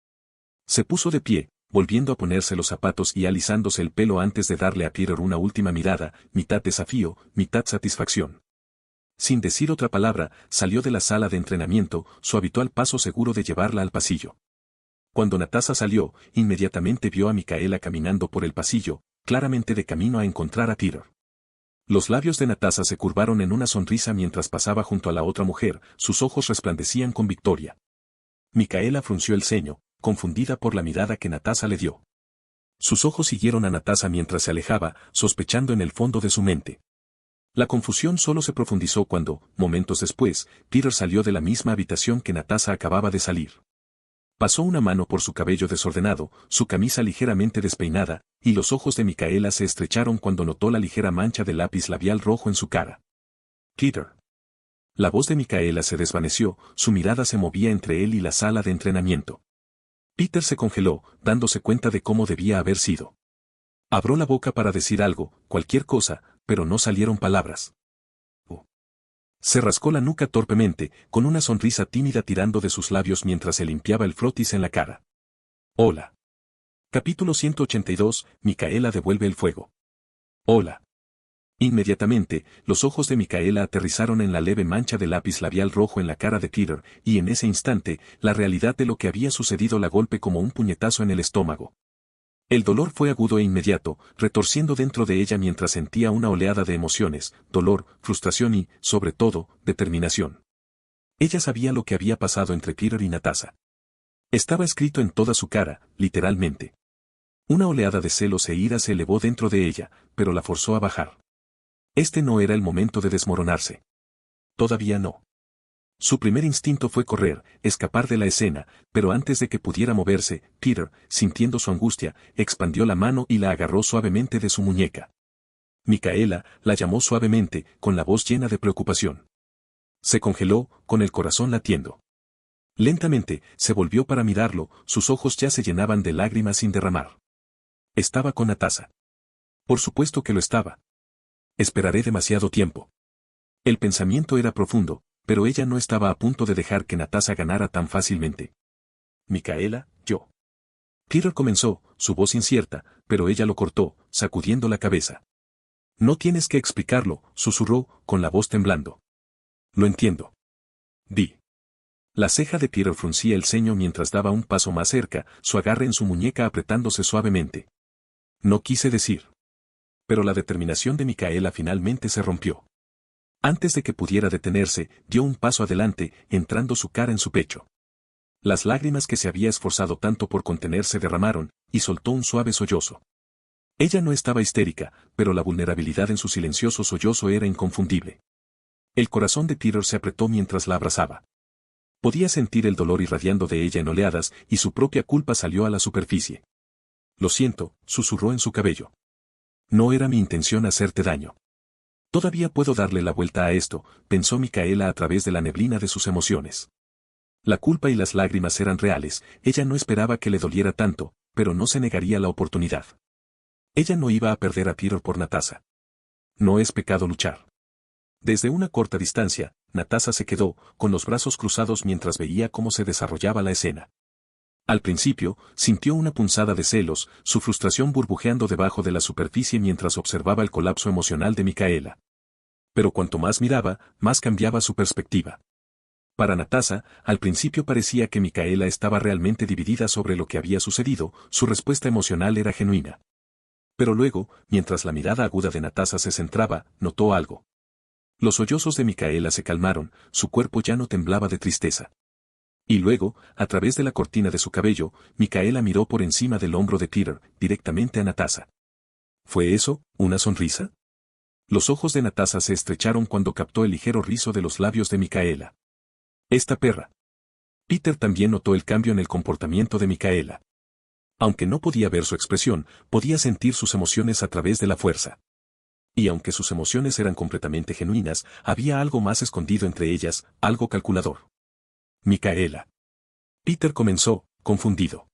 S1: Se puso de pie, volviendo a ponerse los zapatos y alisándose el pelo antes de darle a Peter una última mirada, mitad desafío, mitad satisfacción. Sin decir otra palabra, salió de la sala de entrenamiento, su habitual paso seguro de llevarla al pasillo. Cuando Natasha salió, inmediatamente vio a Micaela caminando por el pasillo, claramente de camino a encontrar a Peter. Los labios de Natasha se curvaron en una sonrisa mientras pasaba junto a la otra mujer, sus ojos resplandecían con victoria. Micaela frunció el ceño, confundida por la mirada que Natasha le dio. Sus ojos siguieron a Natasha mientras se alejaba, sospechando en el fondo de su mente. La confusión solo se profundizó cuando, momentos después, Peter salió de la misma habitación que Natasha acababa de salir. Pasó una mano por su cabello desordenado, su camisa ligeramente despeinada, y los ojos de Micaela se estrecharon cuando notó la ligera mancha de lápiz labial rojo en su cara. Peter. La voz de Micaela se desvaneció, su mirada se movía entre él y la sala de entrenamiento. Peter se congeló, dándose cuenta de cómo debía haber sido. Abrió la boca para decir algo, cualquier cosa, pero no salieron palabras. Se rascó la nuca torpemente, con una sonrisa tímida tirando de sus labios mientras se limpiaba el frotis en la cara. Hola. Capítulo 182, Micaela devuelve el fuego. Hola. Inmediatamente, los ojos de Micaela aterrizaron en la leve mancha de lápiz labial rojo en la cara de Peter, y en ese instante, la realidad de lo que había sucedido la golpe como un puñetazo en el estómago. El dolor fue agudo e inmediato, retorciendo dentro de ella mientras sentía una oleada de emociones, dolor, frustración y, sobre todo, determinación. Ella sabía lo que había pasado entre Peter y Natasha. Estaba escrito en toda su cara, literalmente. Una oleada de celos e ira se elevó dentro de ella, pero la forzó a bajar. Este no era el momento de desmoronarse. Todavía no. Su primer instinto fue correr, escapar de la escena, pero antes de que pudiera moverse, Peter, sintiendo su angustia, expandió la mano y la agarró suavemente de su muñeca. Micaela la llamó suavemente, con la voz llena de preocupación. Se congeló, con el corazón latiendo. Lentamente, se volvió para mirarlo, sus ojos ya se llenaban de lágrimas sin derramar. Estaba con Natasha. Por supuesto que lo estaba. Esperaré demasiado tiempo. El pensamiento era profundo, pero ella no estaba a punto de dejar que Natasha ganara tan fácilmente. Micaela, yo. Peter comenzó, su voz incierta, pero ella lo cortó, sacudiendo la cabeza. No tienes que explicarlo, susurró, con la voz temblando. Lo entiendo. Di. La ceja de Peter fruncía el ceño mientras daba un paso más cerca, su agarre en su muñeca apretándose suavemente. No quise decir. Pero la determinación de Micaela finalmente se rompió. Antes de que pudiera detenerse, dio un paso adelante, entrando su cara en su pecho. Las lágrimas que se había esforzado tanto por contener se derramaron, y soltó un suave sollozo. Ella no estaba histérica, pero la vulnerabilidad en su silencioso sollozo era inconfundible. El corazón de Peter se apretó mientras la abrazaba. Podía sentir el dolor irradiando de ella en oleadas, y su propia culpa salió a la superficie. Lo siento, susurró en su cabello. No era mi intención hacerte daño. Todavía puedo darle la vuelta a esto, pensó Micaela a través de la neblina de sus emociones. La culpa y las lágrimas eran reales, ella no esperaba que le doliera tanto, pero no se negaría la oportunidad. Ella no iba a perder a Peter por Natasha. No es pecado luchar. Desde una corta distancia, Natasha se quedó, con los brazos cruzados mientras veía cómo se desarrollaba la escena. Al principio, sintió una punzada de celos, su frustración burbujeando debajo de la superficie mientras observaba el colapso emocional de Micaela. Pero cuanto más miraba, más cambiaba su perspectiva. Para Natasha, al principio parecía que Micaela estaba realmente dividida sobre lo que había sucedido, su respuesta emocional era genuina. Pero luego, mientras la mirada aguda de Natasha se centraba, notó algo. Los sollozos de Micaela se calmaron, su cuerpo ya no temblaba de tristeza. Y luego, a través de la cortina de su cabello, Micaela miró por encima del hombro de Peter, directamente a Natasha. ¿Fue eso, una sonrisa? Los ojos de Natasha se estrecharon cuando captó el ligero rizo de los labios de Micaela. Esta perra. Peter también notó el cambio en el comportamiento de Micaela. Aunque no podía ver su expresión, podía sentir sus emociones a través de la fuerza. Y aunque sus emociones eran completamente genuinas, había algo más escondido entre ellas, algo calculador. Micaela. Peter comenzó, confundido.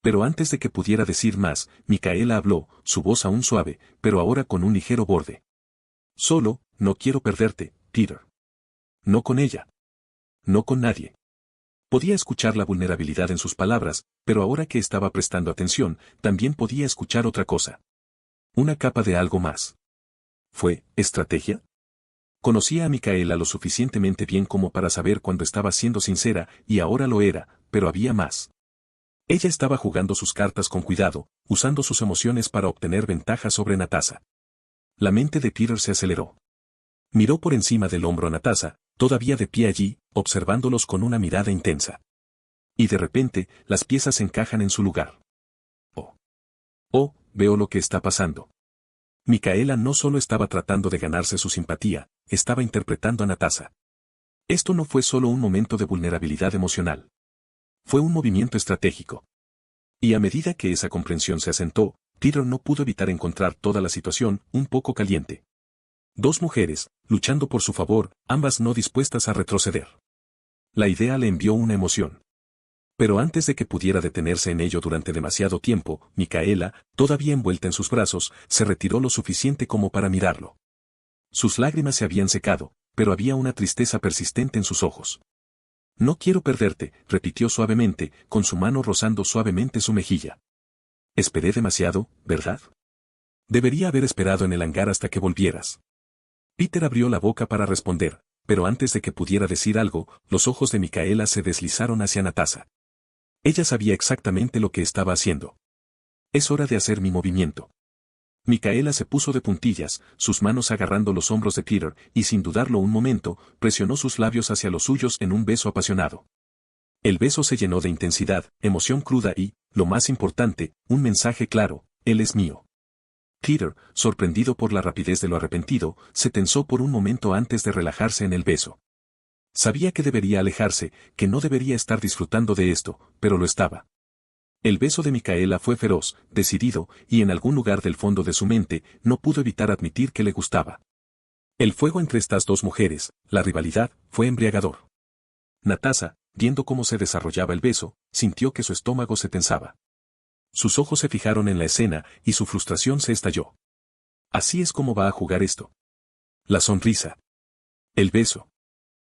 S1: Pero antes de que pudiera decir más, Micaela habló, su voz aún suave, pero ahora con un ligero borde. Solo, no quiero perderte, Peter. No con ella. No con nadie. Podía escuchar la vulnerabilidad en sus palabras, pero ahora que estaba prestando atención, también podía escuchar otra cosa. Una capa de algo más. ¿Fue estrategia? Conocía a Micaela lo suficientemente bien como para saber cuando estaba siendo sincera, y ahora lo era, pero había más. Ella estaba jugando sus cartas con cuidado, usando sus emociones para obtener ventaja sobre Natasha. La mente de Peter se aceleró. Miró por encima del hombro a Natasha, todavía de pie allí, observándolos con una mirada intensa. Y de repente, las piezas encajan en su lugar. Oh. Oh, veo lo que está pasando. Micaela no solo estaba tratando de ganarse su simpatía, estaba interpretando a Natasha. Esto no fue solo un momento de vulnerabilidad emocional. Fue un movimiento estratégico. Y a medida que esa comprensión se asentó, Peter no pudo evitar encontrar toda la situación un poco caliente. Dos mujeres, luchando por su favor, ambas no dispuestas a retroceder. La idea le envió una emoción. Pero antes de que pudiera detenerse en ello durante demasiado tiempo, Micaela, todavía envuelta en sus brazos, se retiró lo suficiente como para mirarlo. Sus lágrimas se habían secado, pero había una tristeza persistente en sus ojos. No quiero perderte, repitió suavemente, con su mano rozando suavemente su mejilla. Esperé demasiado, ¿verdad? Debería haber esperado en el hangar hasta que volvieras. Peter abrió la boca para responder, pero antes de que pudiera decir algo, los ojos de Micaela se deslizaron hacia Natasha. Ella sabía exactamente lo que estaba haciendo. Es hora de hacer mi movimiento. Micaela se puso de puntillas, sus manos agarrando los hombros de Peter, y sin dudarlo un momento, presionó sus labios hacia los suyos en un beso apasionado. El beso se llenó de intensidad, emoción cruda y, lo más importante, un mensaje claro: él es mío. Peter, sorprendido por la rapidez de lo arrepentido, se tensó por un momento antes de relajarse en el beso. Sabía que debería alejarse, que no debería estar disfrutando de esto, pero lo estaba. El beso de Micaela fue feroz, decidido, y en algún lugar del fondo de su mente, no pudo evitar admitir que le gustaba. El fuego entre estas dos mujeres, la rivalidad, fue embriagador. Natasha, viendo cómo se desarrollaba el beso, sintió que su estómago se tensaba. Sus ojos se fijaron en la escena y su frustración se estalló. Así es como va a jugar esto. La sonrisa. El beso.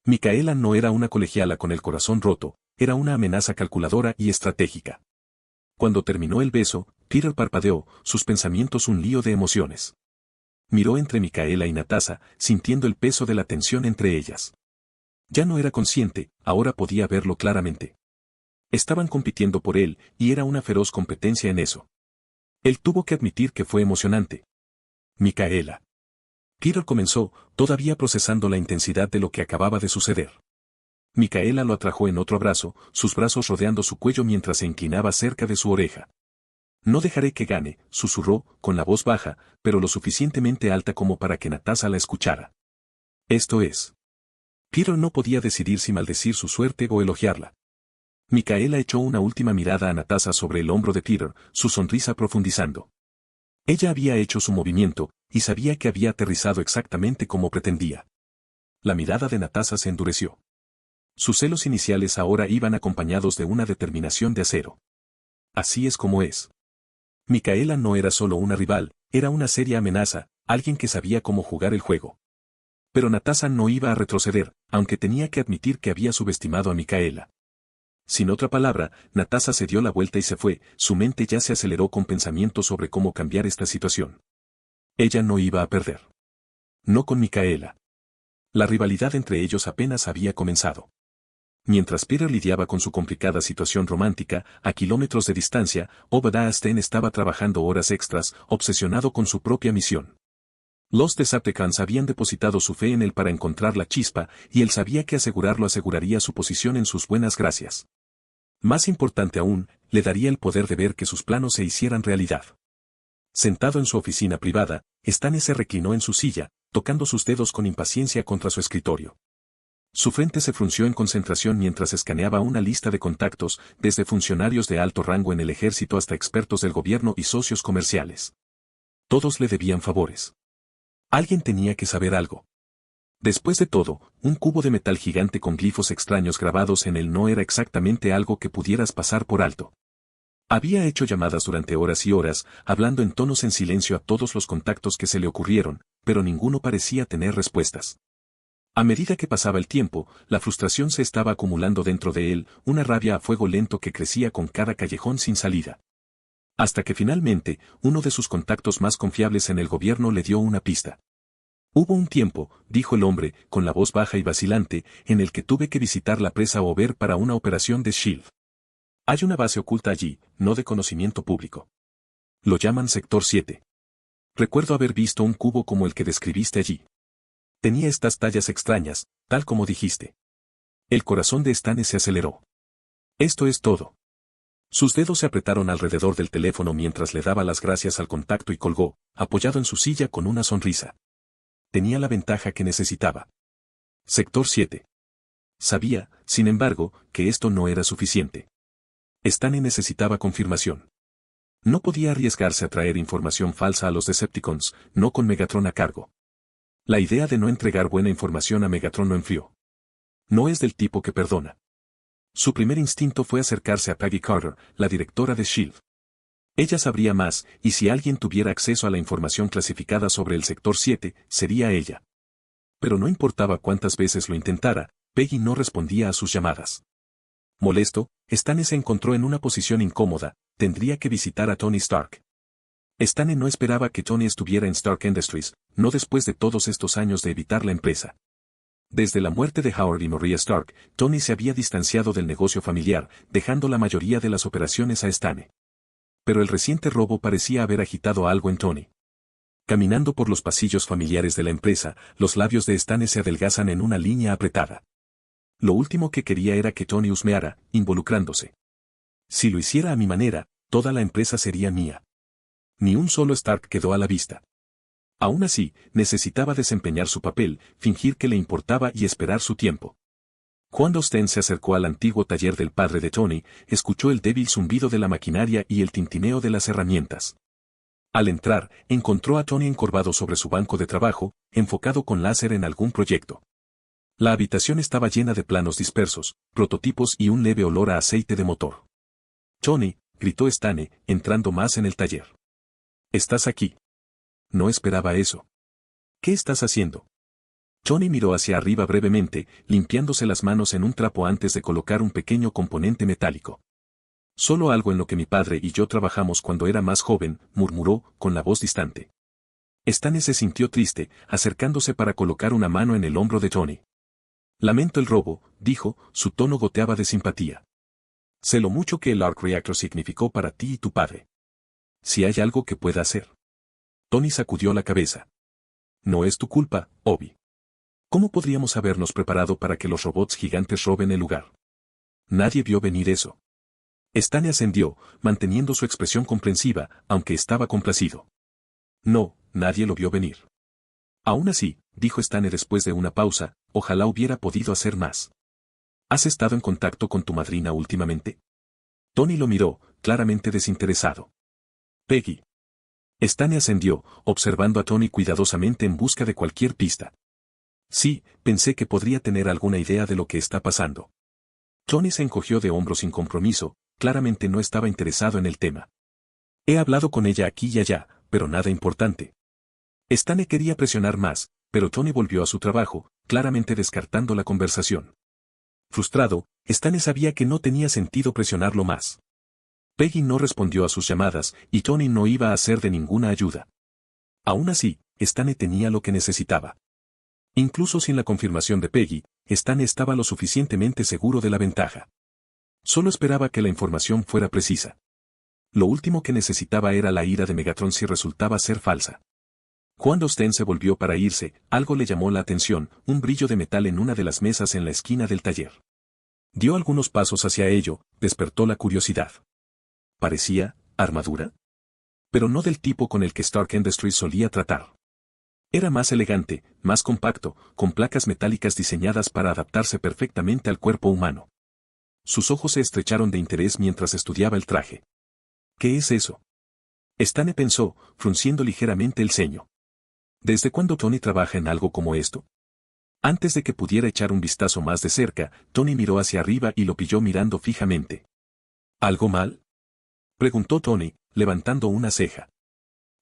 S1: Micaela no era una colegiala con el corazón roto, era una amenaza calculadora y estratégica. Cuando terminó el beso, Peter parpadeó, sus pensamientos un lío de emociones. Miró entre Micaela y Natasha, sintiendo el peso de la tensión entre ellas. Ya no era consciente, ahora podía verlo claramente. Estaban compitiendo por él, y era una feroz competencia en eso. Él tuvo que admitir que fue emocionante. Micaela. Peter comenzó, todavía procesando la intensidad de lo que acababa de suceder. Micaela lo atrajo en otro abrazo, sus brazos rodeando su cuello mientras se inclinaba cerca de su oreja. No dejaré que gane, susurró, con la voz baja, pero lo suficientemente alta como para que Natasha la escuchara. Esto es. Peter no podía decidir si maldecir su suerte o elogiarla. Micaela echó una última mirada a Natasha sobre el hombro de Peter, su sonrisa profundizando. Ella había hecho su movimiento, y sabía que había aterrizado exactamente como pretendía. La mirada de Natasha se endureció. Sus celos iniciales ahora iban acompañados de una determinación de acero. Así es como es. Micaela no era solo una rival, era una seria amenaza, alguien que sabía cómo jugar el juego. Pero Natasha no iba a retroceder, aunque tenía que admitir que había subestimado a Micaela. Sin otra palabra, Natasha se dio la vuelta y se fue, su mente ya se aceleró con pensamientos sobre cómo cambiar esta situación. Ella no iba a perder. No con Micaela. La rivalidad entre ellos apenas había comenzado. Mientras Peter lidiaba con su complicada situación romántica, a kilómetros de distancia, Obadiah Stane estaba trabajando horas extras, obsesionado con su propia misión. Los Decepticons habían depositado su fe en él para encontrar la chispa, y él sabía que asegurarlo aseguraría su posición en sus buenas gracias. Más importante aún, le daría el poder de ver que sus planos se hicieran realidad. Sentado en su oficina privada, Stane se reclinó en su silla, tocando sus dedos con impaciencia contra su escritorio. Su frente se frunció en concentración mientras escaneaba una lista de contactos, desde funcionarios de alto rango en el ejército hasta expertos del gobierno y socios comerciales. Todos le debían favores. Alguien tenía que saber algo. Después de todo, un cubo de metal gigante con glifos extraños grabados en él no era exactamente algo que pudieras pasar por alto. Había hecho llamadas durante horas y horas, hablando en tonos en silencio a todos los contactos que se le ocurrieron, pero ninguno parecía tener respuestas. A medida que pasaba el tiempo, la frustración se estaba acumulando dentro de él, una rabia a fuego lento que crecía con cada callejón sin salida. Hasta que finalmente, uno de sus contactos más confiables en el gobierno le dio una pista. Hubo un tiempo, dijo el hombre, con la voz baja y vacilante, en el que tuve que visitar la presa Over para una operación de S.H.I.E.L.D. Hay una base oculta allí, no de conocimiento público. Lo llaman Sector 7. Recuerdo haber visto un cubo como el que describiste allí. Tenía estas tallas extrañas, tal como dijiste. El corazón de Stane se aceleró. Esto es todo. Sus dedos se apretaron alrededor del teléfono mientras le daba las gracias al contacto y colgó, apoyado en su silla con una sonrisa. Tenía la ventaja que necesitaba. Sector 7. Sabía, sin embargo, que esto no era suficiente. Stane necesitaba confirmación. No podía arriesgarse a traer información falsa a los Decepticons, no con Megatron a cargo. La idea de no entregar buena información a Megatron lo enfrió. No es del tipo que perdona. Su primer instinto fue acercarse a Peggy Carter, la directora de S.H.I.E.L.D. Ella sabría más, y si alguien tuviera acceso a la información clasificada sobre el Sector 7, sería ella. Pero no importaba cuántas veces lo intentara, Peggy no respondía a sus llamadas. Molesto, Stane se encontró en una posición incómoda, tendría que visitar a Tony Stark. Stane no esperaba que Tony estuviera en Stark Industries, no después de todos estos años de evitar la empresa. Desde la muerte de Howard y Maria Stark, Tony se había distanciado del negocio familiar, dejando la mayoría de las operaciones a Stane. Pero el reciente robo parecía haber agitado algo en Tony. Caminando por los pasillos familiares de la empresa, los labios de Stane se adelgazan en una línea apretada. Lo último que quería era que Tony husmeara, involucrándose. Si lo hiciera a mi manera, toda la empresa sería mía. Ni un solo Stark quedó a la vista. Aún así, necesitaba desempeñar su papel, fingir que le importaba y esperar su tiempo. Cuando Stane se acercó al antiguo taller del padre de Tony, escuchó el débil zumbido de la maquinaria y el tintineo de las herramientas. Al entrar, encontró a Tony encorvado sobre su banco de trabajo, enfocado con láser en algún proyecto. La habitación estaba llena de planos dispersos, prototipos y un leve olor a aceite de motor. «Tony», gritó Stane, entrando más en el taller. «¿Estás aquí?» No esperaba eso. «¿Qué estás haciendo?» Tony miró hacia arriba brevemente, limpiándose las manos en un trapo antes de colocar un pequeño componente metálico. «Solo algo en lo que mi padre y yo trabajamos cuando era más joven», murmuró, con la voz distante. Stane se sintió triste, acercándose para colocar una mano en el hombro de Tony. «Lamento el robo», dijo, su tono goteaba de simpatía. «Sé lo mucho que el Arc Reactor significó para ti y tu padre. Si hay algo que pueda hacer». Tony sacudió la cabeza. «No es tu culpa, Obi. ¿Cómo podríamos habernos preparado para que los robots gigantes roben el lugar? Nadie vio venir eso». Stane ascendió, manteniendo su expresión comprensiva, aunque estaba complacido. «No, nadie lo vio venir». «Aún así», dijo Stane después de una pausa, «ojalá hubiera podido hacer más». «¿Has estado en contacto con tu madrina últimamente?» Tony lo miró, claramente desinteresado. «Peggy». Stane ascendió, observando a Tony cuidadosamente en busca de cualquier pista. «Sí, pensé que podría tener alguna idea de lo que está pasando». Tony se encogió de hombros sin compromiso, claramente no estaba interesado en el tema. «He hablado con ella aquí y allá, pero nada importante». Stane quería presionar más, pero Tony volvió a su trabajo, claramente descartando la conversación. Frustrado, Stane sabía que no tenía sentido presionarlo más. Peggy no respondió a sus llamadas, y Tony no iba a ser de ninguna ayuda. Aún así, Stane tenía lo que necesitaba. Incluso sin la confirmación de Peggy, Stane estaba lo suficientemente seguro de la ventaja. Solo esperaba que la información fuera precisa. Lo último que necesitaba era la ira de Megatron si resultaba ser falsa. Cuando Sten se volvió para irse, algo le llamó la atención, un brillo de metal en una de las mesas en la esquina del taller. Dio algunos pasos hacia ello, despertó la curiosidad. Parecía armadura, pero no del tipo con el que Stark Industries solía tratar. Era más elegante, más compacto, con placas metálicas diseñadas para adaptarse perfectamente al cuerpo humano. Sus ojos se estrecharon de interés mientras estudiaba el traje. ¿Qué es eso? Stane pensó, frunciendo ligeramente el ceño. ¿Desde cuándo Tony trabaja en algo como esto? Antes de que pudiera echar un vistazo más de cerca, Tony miró hacia arriba y lo pilló mirando fijamente. ¿Algo mal?, preguntó Tony, levantando una ceja.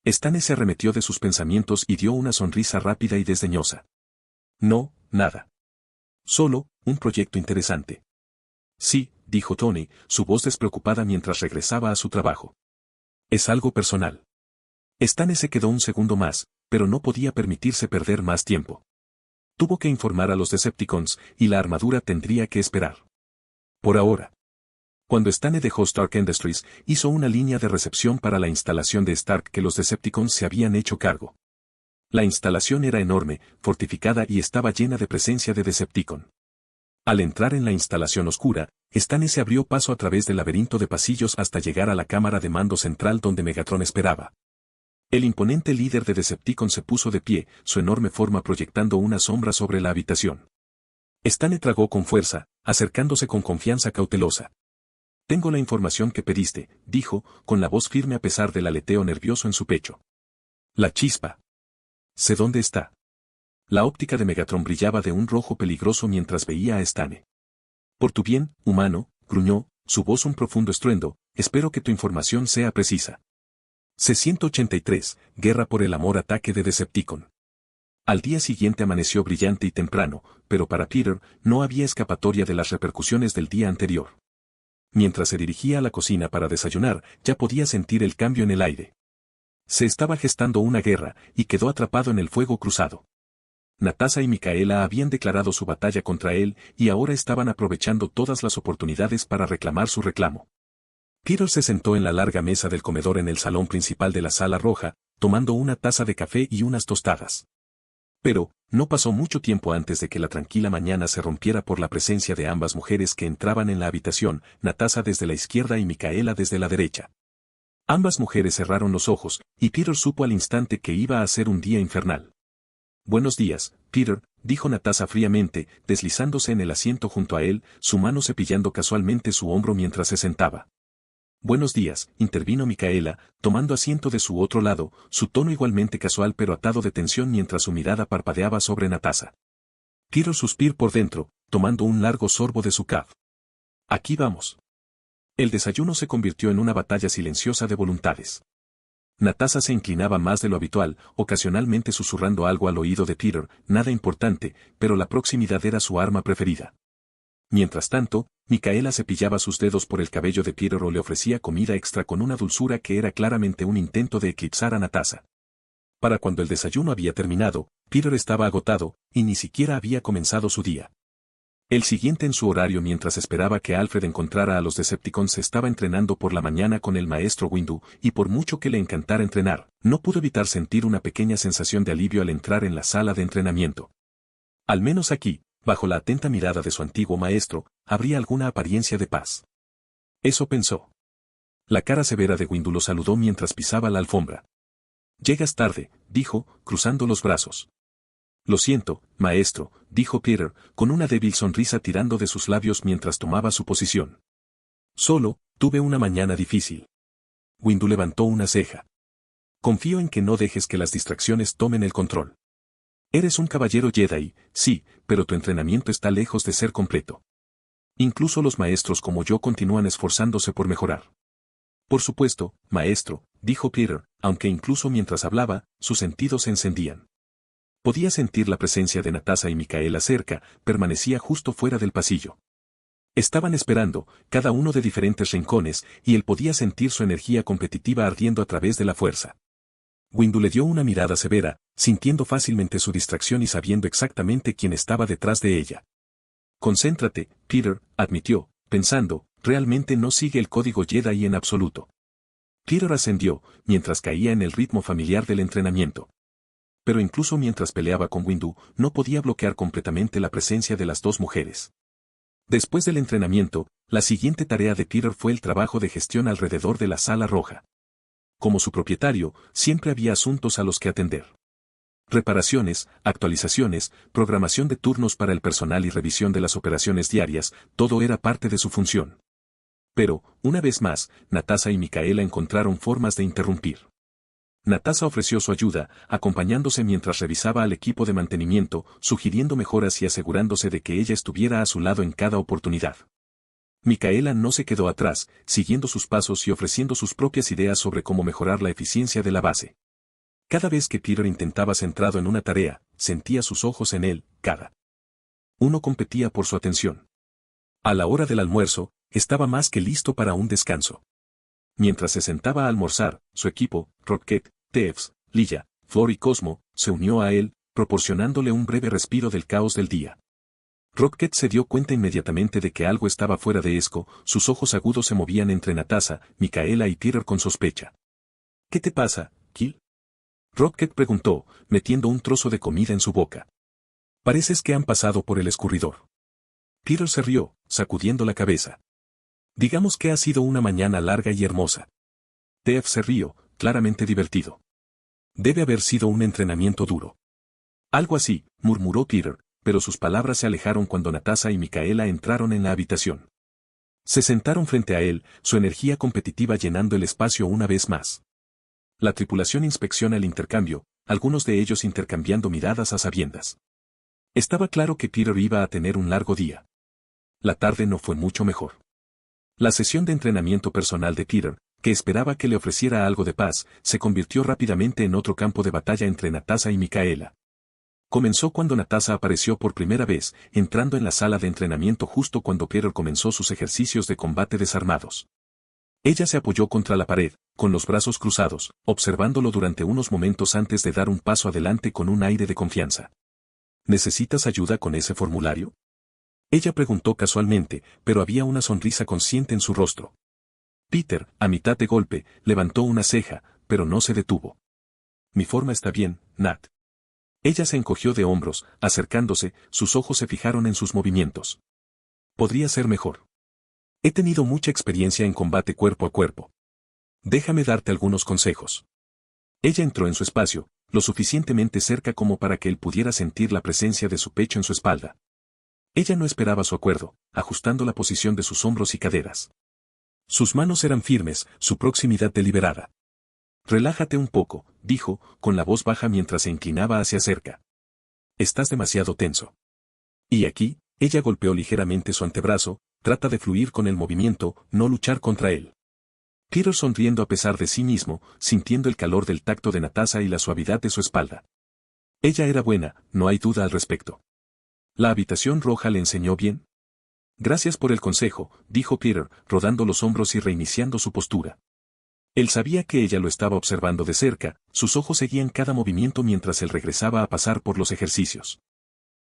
S1: Stane se arremetió de sus pensamientos y dio una sonrisa rápida y desdeñosa. No, nada. Solo, un proyecto interesante. Sí, dijo Tony, su voz despreocupada mientras regresaba a su trabajo. Es algo personal. Stane se quedó un segundo más, pero no podía permitirse perder más tiempo. Tuvo que informar a los Decepticons, y la armadura tendría que esperar. Por ahora. Cuando Stane dejó Stark Industries, hizo una línea de recepción para la instalación de Stark que los Decepticons se habían hecho cargo. La instalación era enorme, fortificada y estaba llena de presencia de Decepticon. Al entrar en la instalación oscura, Stane se abrió paso a través del laberinto de pasillos hasta llegar a la cámara de mando central donde Megatron esperaba. El imponente líder de Decepticon se puso de pie, su enorme forma proyectando una sombra sobre la habitación. Stane tragó con fuerza, acercándose con confianza cautelosa. «Tengo la información que pediste», dijo, con la voz firme a pesar del aleteo nervioso en su pecho. «La chispa. Sé dónde está». La óptica de Megatron brillaba de un rojo peligroso mientras veía a Stane. «Por tu bien, humano», gruñó, su voz un profundo estruendo, «espero que tu información sea precisa». C-183, Guerra por el amor, ataque de Decepticon. Al día siguiente amaneció brillante y temprano, pero para Peter no había escapatoria de las repercusiones del día anterior. Mientras se dirigía a la cocina para desayunar, ya podía sentir el cambio en el aire. Se estaba gestando una guerra, y quedó atrapado en el fuego cruzado. Natasha y Micaela habían declarado su batalla contra él, y ahora estaban aprovechando todas las oportunidades para reclamar su reclamo. Peter se sentó en la larga mesa del comedor en el salón principal de la sala roja, tomando una taza de café y unas tostadas. Pero, no pasó mucho tiempo antes de que la tranquila mañana se rompiera por la presencia de ambas mujeres que entraban en la habitación, Natasha desde la izquierda y Micaela desde la derecha. Ambas mujeres cerraron los ojos, y Peter supo al instante que iba a ser un día infernal. «Buenos días, Peter», dijo Natasha fríamente, deslizándose en el asiento junto a él, su mano cepillando casualmente su hombro mientras se sentaba. Buenos días, intervino Micaela, tomando asiento de su otro lado, su tono igualmente casual pero atado de tensión mientras su mirada parpadeaba sobre Natasha. Peter suspiró por dentro, tomando un largo sorbo de su caf. Aquí vamos. El desayuno se convirtió en una batalla silenciosa de voluntades. Natasha se inclinaba más de lo habitual, ocasionalmente susurrando algo al oído de Peter, nada importante, pero la proximidad era su arma preferida. Mientras tanto, Micaela cepillaba sus dedos por el cabello de Peter o le ofrecía comida extra con una dulzura que era claramente un intento de eclipsar a Natasha. Para cuando el desayuno había terminado, Peter estaba agotado, y ni siquiera había comenzado su día. El siguiente en su horario mientras esperaba que Alfred encontrara a los Decepticons estaba entrenando por la mañana con el maestro Windu, y por mucho que le encantara entrenar, no pudo evitar sentir una pequeña sensación de alivio al entrar en la sala de entrenamiento. Al menos aquí, bajo la atenta mirada de su antiguo maestro, habría alguna apariencia de paz. Eso pensó. La cara severa de Windu lo saludó mientras pisaba la alfombra. Llegas tarde, dijo, cruzando los brazos. Lo siento, maestro, dijo Peter, con una débil sonrisa tirando de sus labios mientras tomaba su posición. Solo, tuve una mañana difícil. Windu levantó una ceja. Confío en que no dejes que las distracciones tomen el control. Eres un caballero Jedi, sí, pero tu entrenamiento está lejos de ser completo. Incluso los maestros como yo continúan esforzándose por mejorar. Por supuesto, maestro, dijo Peter, aunque incluso mientras hablaba, sus sentidos se encendían. Podía sentir la presencia de Natasha y Micaela cerca, permanecía justo fuera del pasillo. Estaban esperando, cada uno de diferentes rincones, y él podía sentir su energía competitiva ardiendo a través de la fuerza. Windu le dio una mirada severa, sintiendo fácilmente su distracción y sabiendo exactamente quién estaba detrás de ella. Concéntrate, Peter, admitió, pensando, realmente no sigue el código Jedi en absoluto. Peter ascendió, mientras caía en el ritmo familiar del entrenamiento. Pero incluso mientras peleaba con Windu, no podía bloquear completamente la presencia de las dos mujeres. Después del entrenamiento, la siguiente tarea de Peter fue el trabajo de gestión alrededor de la sala roja. Como su propietario, siempre había asuntos a los que atender. Reparaciones, actualizaciones, programación de turnos para el personal y revisión de las operaciones diarias, todo era parte de su función. Pero, una vez más, Natasha y Micaela encontraron formas de interrumpir. Natasha ofreció su ayuda, acompañándose mientras revisaba al equipo de mantenimiento, sugiriendo mejoras y asegurándose de que ella estuviera a su lado en cada oportunidad. Micaela no se quedó atrás, siguiendo sus pasos y ofreciendo sus propias ideas sobre cómo mejorar la eficiencia de la base. Cada vez que Peter intentaba centrado en una tarea, sentía sus ojos en él, cada uno competía por su atención. A la hora del almuerzo, estaba más que listo para un descanso. Mientras se sentaba a almorzar, su equipo, Rocket, Tevs, Leia, Flor y Cosmo, se unió a él, proporcionándole un breve respiro del caos del día. Rocket se dio cuenta inmediatamente de que algo estaba fuera de esco, sus ojos agudos se movían entre Natasha, Micaela y Peter con sospecha. ¿Qué te pasa, Kill? Rocket preguntó, metiendo un trozo de comida en su boca. Pareces que han pasado por el escurridor. Peter se rió, sacudiendo la cabeza. Digamos que ha sido una mañana larga y hermosa. Tev se rió, claramente divertido. Debe haber sido un entrenamiento duro. Algo así, murmuró Peter, pero sus palabras se alejaron cuando Natasha y Micaela entraron en la habitación. Se sentaron frente a él, su energía competitiva llenando el espacio una vez más. La tripulación inspecciona el intercambio, algunos de ellos intercambiando miradas a sabiendas. Estaba claro que Peter iba a tener un largo día. La tarde no fue mucho mejor. La sesión de entrenamiento personal de Peter, que esperaba que le ofreciera algo de paz, se convirtió rápidamente en otro campo de batalla entre Natasha y Micaela. Comenzó cuando Natasha apareció por primera vez, entrando en la sala de entrenamiento justo cuando Peter comenzó sus ejercicios de combate desarmados. Ella se apoyó contra la pared, con los brazos cruzados, observándolo durante unos momentos antes de dar un paso adelante con un aire de confianza. ¿Necesitas ayuda con ese formulario? Ella preguntó casualmente, pero había una sonrisa consciente en su rostro. Peter, a mitad de golpe, levantó una ceja, pero no se detuvo. Mi forma está bien, Nat. Ella se encogió de hombros, acercándose, sus ojos se fijaron en sus movimientos. Podría ser mejor. He tenido mucha experiencia en combate cuerpo a cuerpo. Déjame darte algunos consejos. Ella entró en su espacio, lo suficientemente cerca como para que él pudiera sentir la presencia de su pecho en su espalda. Ella no esperaba su acuerdo, ajustando la posición de sus hombros y caderas. Sus manos eran firmes, su proximidad deliberada. Relájate un poco, dijo, con la voz baja mientras se inclinaba hacia cerca. Estás demasiado tenso. Y aquí, ella golpeó ligeramente su antebrazo, trata de fluir con el movimiento, no luchar contra él. Peter sonriendo a pesar de sí mismo, sintiendo el calor del tacto de Natasha y la suavidad de su espalda. Ella era buena, no hay duda al respecto. ¿La habitación roja le enseñó bien? Gracias por el consejo, dijo Peter, rodando los hombros y reiniciando su postura. Él sabía que ella lo estaba observando de cerca, sus ojos seguían cada movimiento mientras él regresaba a pasar por los ejercicios.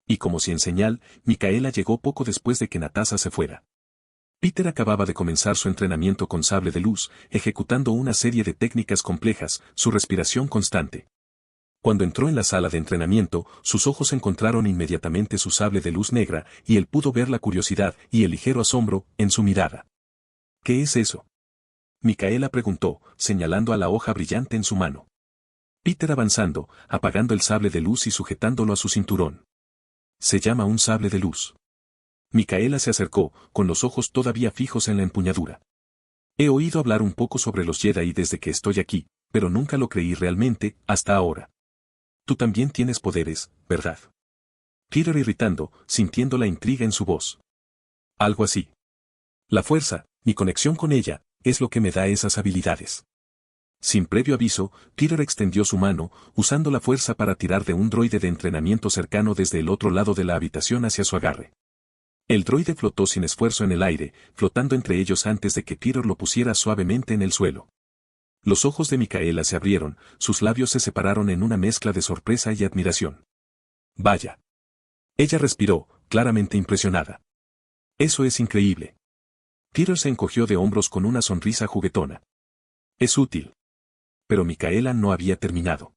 S1: Y como si en señal, Micaela llegó poco después de que Natasha se fuera. Peter acababa de comenzar su entrenamiento con sable de luz, ejecutando una serie de técnicas complejas, su respiración constante. Cuando entró en la sala de entrenamiento, sus ojos encontraron inmediatamente su sable de luz negra, y él pudo ver la curiosidad y el ligero asombro en su mirada. ¿Qué es eso? Micaela preguntó, señalando a la hoja brillante en su mano. Peter avanzando, apagando el sable de luz y sujetándolo a su cinturón. Se llama un sable de luz. Micaela se acercó, con los ojos todavía fijos en la empuñadura. He oído hablar un poco sobre los Jedi desde que estoy aquí, pero nunca lo creí realmente, hasta ahora. Tú también tienes poderes, ¿verdad? Peter irritando, sintiendo la intriga en su voz. Algo así. La fuerza, mi conexión con ella, es lo que me da esas habilidades. Sin previo aviso, Peter extendió su mano, usando la fuerza para tirar de un droide de entrenamiento cercano desde el otro lado de la habitación hacia su agarre. El droide flotó sin esfuerzo en el aire, flotando entre ellos antes de que Peter lo pusiera suavemente en el suelo. Los ojos de Micaela se abrieron, sus labios se separaron en una mezcla de sorpresa y admiración. Vaya. Ella respiró, claramente impresionada. Eso es increíble. Peter se encogió de hombros con una sonrisa juguetona. Es útil. Pero Micaela no había terminado.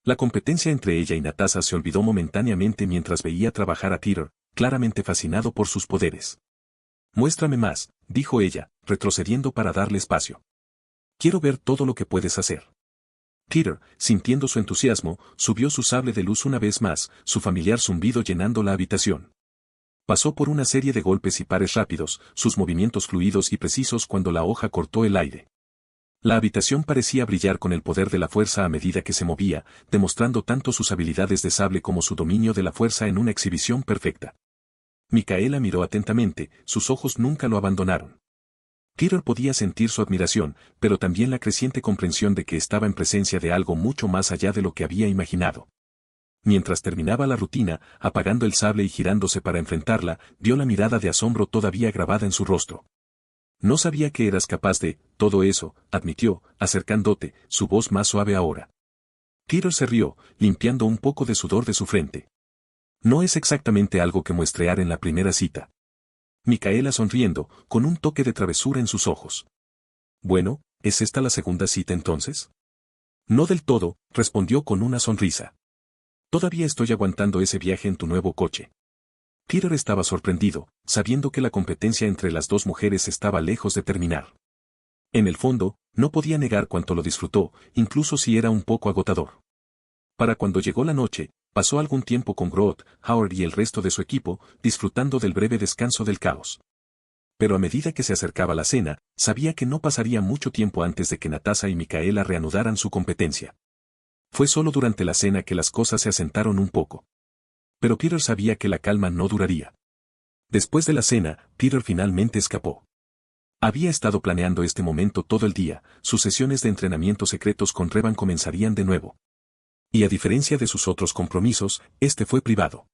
S1: La competencia entre ella y Natasha se olvidó momentáneamente mientras veía trabajar a Peter, claramente fascinado por sus poderes. Muéstrame más, dijo ella, retrocediendo para darle espacio. Quiero ver todo lo que puedes hacer. Peter, sintiendo su entusiasmo, subió su sable de luz una vez más, su familiar zumbido llenando la habitación. Pasó por una serie de golpes y pares rápidos, sus movimientos fluidos y precisos cuando la hoja cortó el aire. La habitación parecía brillar con el poder de la fuerza a medida que se movía, demostrando tanto sus habilidades de sable como su dominio de la fuerza en una exhibición perfecta. Micaela miró atentamente, sus ojos nunca lo abandonaron. Peter podía sentir su admiración, pero también la creciente comprensión de que estaba en presencia de algo mucho más allá de lo que había imaginado. Mientras terminaba la rutina, apagando el sable y girándose para enfrentarla, vio la mirada de asombro todavía grabada en su rostro. No sabía que eras capaz de todo eso, admitió, acercándote, su voz más suave ahora. Peter se rió, limpiando un poco de sudor de su frente. No es exactamente algo que muestrear en la primera cita. Micaela sonriendo, con un toque de travesura en sus ojos. Bueno, ¿es esta la segunda cita entonces? No del todo, respondió con una sonrisa. Todavía estoy aguantando ese viaje en tu nuevo coche. Peter estaba sorprendido, sabiendo que la competencia entre las dos mujeres estaba lejos de terminar. En el fondo, no podía negar cuánto lo disfrutó, incluso si era un poco agotador. Para cuando llegó la noche, pasó algún tiempo con Grodd, Howard y el resto de su equipo, disfrutando del breve descanso del caos. Pero a medida que se acercaba la cena, sabía que no pasaría mucho tiempo antes de que Natasha y Micaela reanudaran su competencia. Fue solo durante la cena que las cosas se asentaron un poco. Pero Peter sabía que la calma no duraría. Después de la cena, Peter finalmente escapó. Había estado planeando este momento todo el día, sus sesiones de entrenamiento secretos con Revan comenzarían de nuevo. Y a diferencia de sus otros compromisos, este fue privado.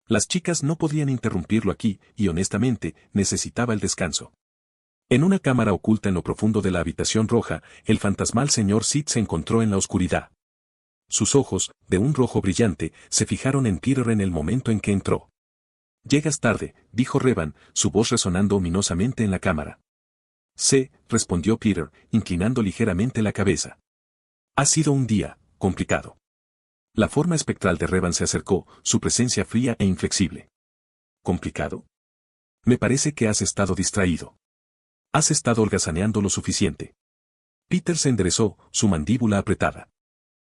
S1: Las chicas no podían interrumpirlo aquí, y honestamente, necesitaba el descanso. En una cámara oculta en lo profundo de la habitación roja, el fantasmal señor Sid se encontró en la oscuridad. Sus ojos, de un rojo brillante, se fijaron en Peter en el momento en que entró. Llegas tarde, dijo Revan, su voz resonando ominosamente en la cámara. Sí, respondió Peter, inclinando ligeramente la cabeza. Ha sido un día complicado. La forma espectral de Revan se acercó, su presencia fría e inflexible. ¿Complicado? Me parece que has estado distraído. Has estado holgazaneando lo suficiente. Peter se enderezó, su mandíbula apretada.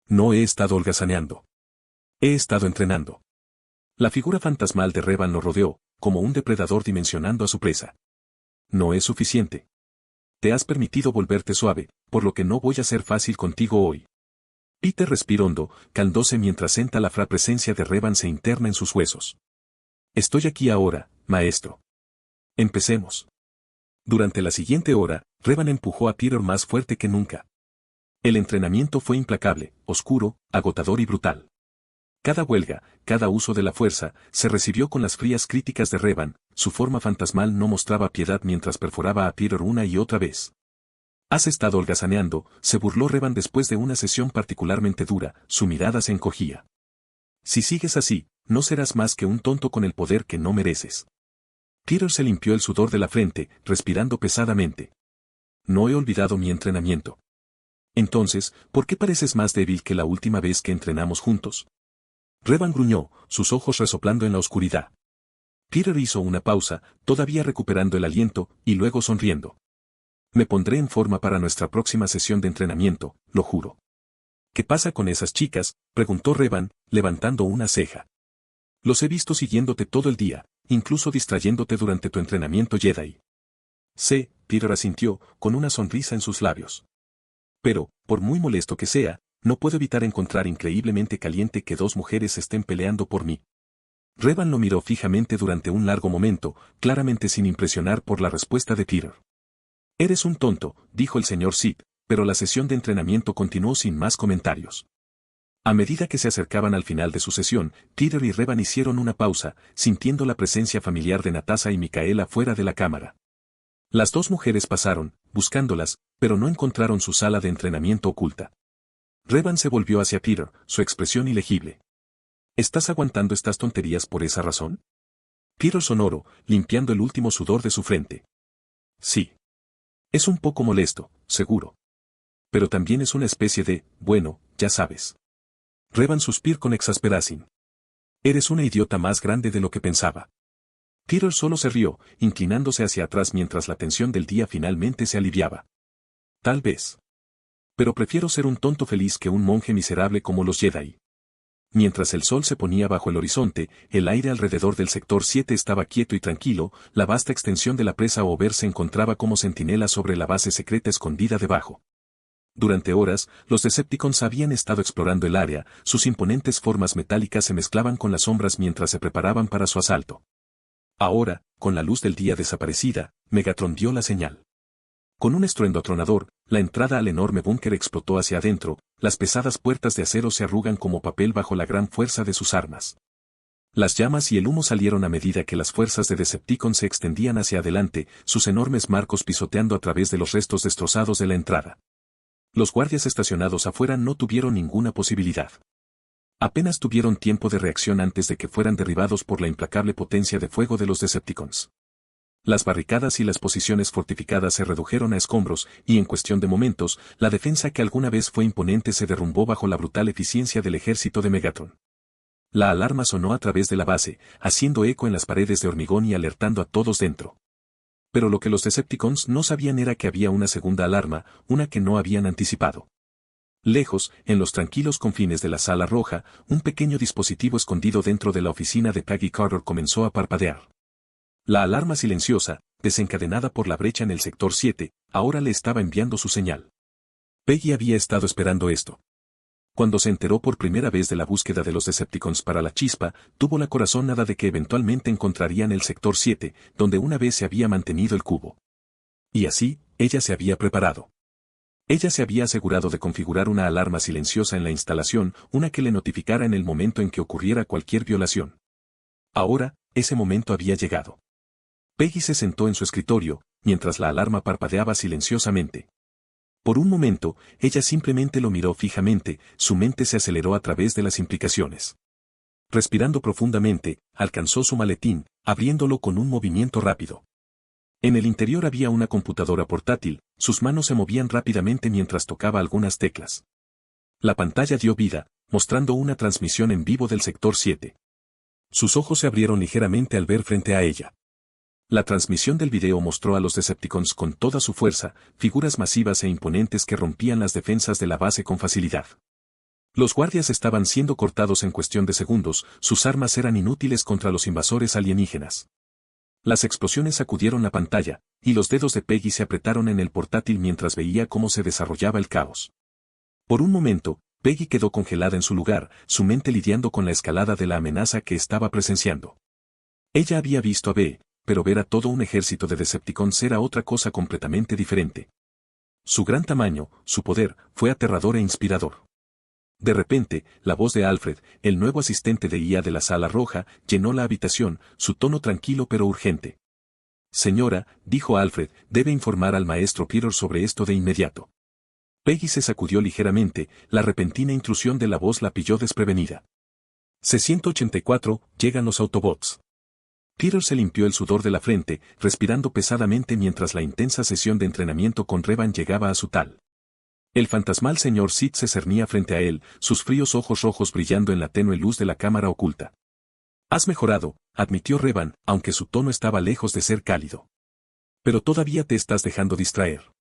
S1: No he estado holgazaneando. He estado entrenando. La figura fantasmal de Revan lo rodeó, como un depredador dimensionando a su presa. No es suficiente. Te has permitido volverte suave, por lo que no voy a ser fácil contigo hoy. Peter respira hondo, calmándose mientras senta la presencia de Revan se interna en sus huesos. Estoy aquí ahora, maestro. Empecemos. Durante la siguiente hora, Revan empujó a Peter más fuerte que nunca. El entrenamiento fue implacable, oscuro, agotador y brutal. Cada huelga, cada uso de la fuerza, se recibió con las frías críticas de Revan. Su forma fantasmal no mostraba piedad mientras perforaba a Peter una y otra vez. Has estado holgazaneando, se burló Revan después de una sesión particularmente dura, su mirada se encogía. Si sigues así, no serás más que un tonto con el poder que no mereces. Peter se limpió el sudor de la frente, respirando pesadamente. No he olvidado mi entrenamiento. Entonces, ¿por qué pareces más débil que la última vez que entrenamos juntos? Revan gruñó, sus ojos resoplando en la oscuridad. Peter hizo una pausa, todavía recuperando el aliento, y luego sonriendo. Me pondré en forma para nuestra próxima sesión de entrenamiento, lo juro. ¿Qué pasa con esas chicas?, preguntó Revan, levantando una ceja. Los he visto siguiéndote todo el día, incluso distrayéndote durante tu entrenamiento Jedi. Sé, Peter asintió, con una sonrisa en sus labios. Pero, por muy molesto que sea, no puedo evitar encontrar increíblemente caliente que dos mujeres estén peleando por mí. Revan lo miró fijamente durante un largo momento, claramente sin impresionar por la respuesta de Peter. Eres un tonto, dijo el señor Sith, pero la sesión de entrenamiento continuó sin más comentarios. A medida que se acercaban al final de su sesión, Peter y Revan hicieron una pausa, sintiendo la presencia familiar de Natasha y Micaela fuera de la cámara. Las dos mujeres pasaron, buscándolas, pero no encontraron su sala de entrenamiento oculta. Revan se volvió hacia Peter, su expresión ilegible. ¿Estás aguantando estas tonterías por esa razón? Peter sonoro, limpiando el último sudor de su frente. Sí. Es un poco molesto, seguro. Pero también es una especie de, bueno, ya sabes. Revan suspiró con exasperación. Eres una idiota más grande de lo que pensaba. Peter solo se rió, inclinándose hacia atrás mientras la tensión del día finalmente se aliviaba. Tal vez. Pero prefiero ser un tonto feliz que un monje miserable como los Jedi. Mientras el sol se ponía bajo el horizonte, el aire alrededor del sector 7 estaba quieto y tranquilo, la vasta extensión de la presa Over se encontraba como centinela sobre la base secreta escondida debajo. Durante horas, los Decepticons habían estado explorando el área, sus imponentes formas metálicas se mezclaban con las sombras mientras se preparaban para su asalto. Ahora, con la luz del día desaparecida, Megatron dio la señal. Con un estruendo atronador, la entrada al enorme búnker explotó hacia adentro, las pesadas puertas de acero se arrugan como papel bajo la gran fuerza de sus armas. Las llamas y el humo salieron a medida que las fuerzas de Decepticon se extendían hacia adelante, sus enormes marcos pisoteando a través de los restos destrozados de la entrada. Los guardias estacionados afuera no tuvieron ninguna posibilidad. Apenas tuvieron tiempo de reacción antes de que fueran derribados por la implacable potencia de fuego de los Decepticons. Las barricadas y las posiciones fortificadas se redujeron a escombros, y en cuestión de momentos, la defensa que alguna vez fue imponente se derrumbó bajo la brutal eficiencia del ejército de Megatron. La alarma sonó a través de la base, haciendo eco en las paredes de hormigón y alertando a todos dentro. Pero lo que los Decepticons no sabían era que había una segunda alarma, una que no habían anticipado. Lejos, en los tranquilos confines de la sala roja, un pequeño dispositivo escondido dentro de la oficina de Peggy Carter comenzó a parpadear. La alarma silenciosa, desencadenada por la brecha en el sector 7, ahora le estaba enviando su señal. Peggy había estado esperando esto. Cuando se enteró por primera vez de la búsqueda de los Decepticons para la chispa, tuvo la corazonada de que eventualmente encontrarían el sector 7, donde una vez se había mantenido el cubo. Y así, ella se había preparado. Ella se había asegurado de configurar una alarma silenciosa en la instalación, una que le notificara en el momento en que ocurriera cualquier violación. Ahora, ese momento había llegado. Peggy se sentó en su escritorio, mientras la alarma parpadeaba silenciosamente. Por un momento, ella simplemente lo miró fijamente, su mente se aceleró a través de las implicaciones. Respirando profundamente, alcanzó su maletín, abriéndolo con un movimiento rápido. En el interior había una computadora portátil, sus manos se movían rápidamente mientras tocaba algunas teclas. La pantalla dio vida, mostrando una transmisión en vivo del sector 7. Sus ojos se abrieron ligeramente al ver frente a ella. La transmisión del video mostró a los Decepticons con toda su fuerza, figuras masivas e imponentes que rompían las defensas de la base con facilidad. Los guardias estaban siendo cortados en cuestión de segundos, sus armas eran inútiles contra los invasores alienígenas. Las explosiones sacudieron la pantalla, y los dedos de Peggy se apretaron en el portátil mientras veía cómo se desarrollaba el caos. Por un momento, Peggy quedó congelada en su lugar, su mente lidiando con la escalada de la amenaza que estaba presenciando. Ella había visto a B, pero ver a todo un ejército de Decepticons era otra cosa completamente diferente. Su gran tamaño, su poder, fue aterrador e inspirador. De repente, la voz de Alfred, el nuevo asistente de IA de la Sala Roja, llenó la habitación, su tono tranquilo pero urgente. Señora, dijo Alfred, debe informar al maestro Peter sobre esto de inmediato. Peggy se sacudió ligeramente, la repentina intrusión de la voz la pilló desprevenida. C-184, llegan los Autobots. Peter se limpió el sudor de la frente, respirando pesadamente mientras la intensa sesión de entrenamiento con Revan llegaba a su tal. El fantasmal señor Sid se cernía frente a él, sus fríos ojos rojos brillando en la tenue luz de la cámara oculta. Has mejorado, admitió Revan, aunque su tono estaba lejos de ser cálido. Pero todavía te estás dejando distraer.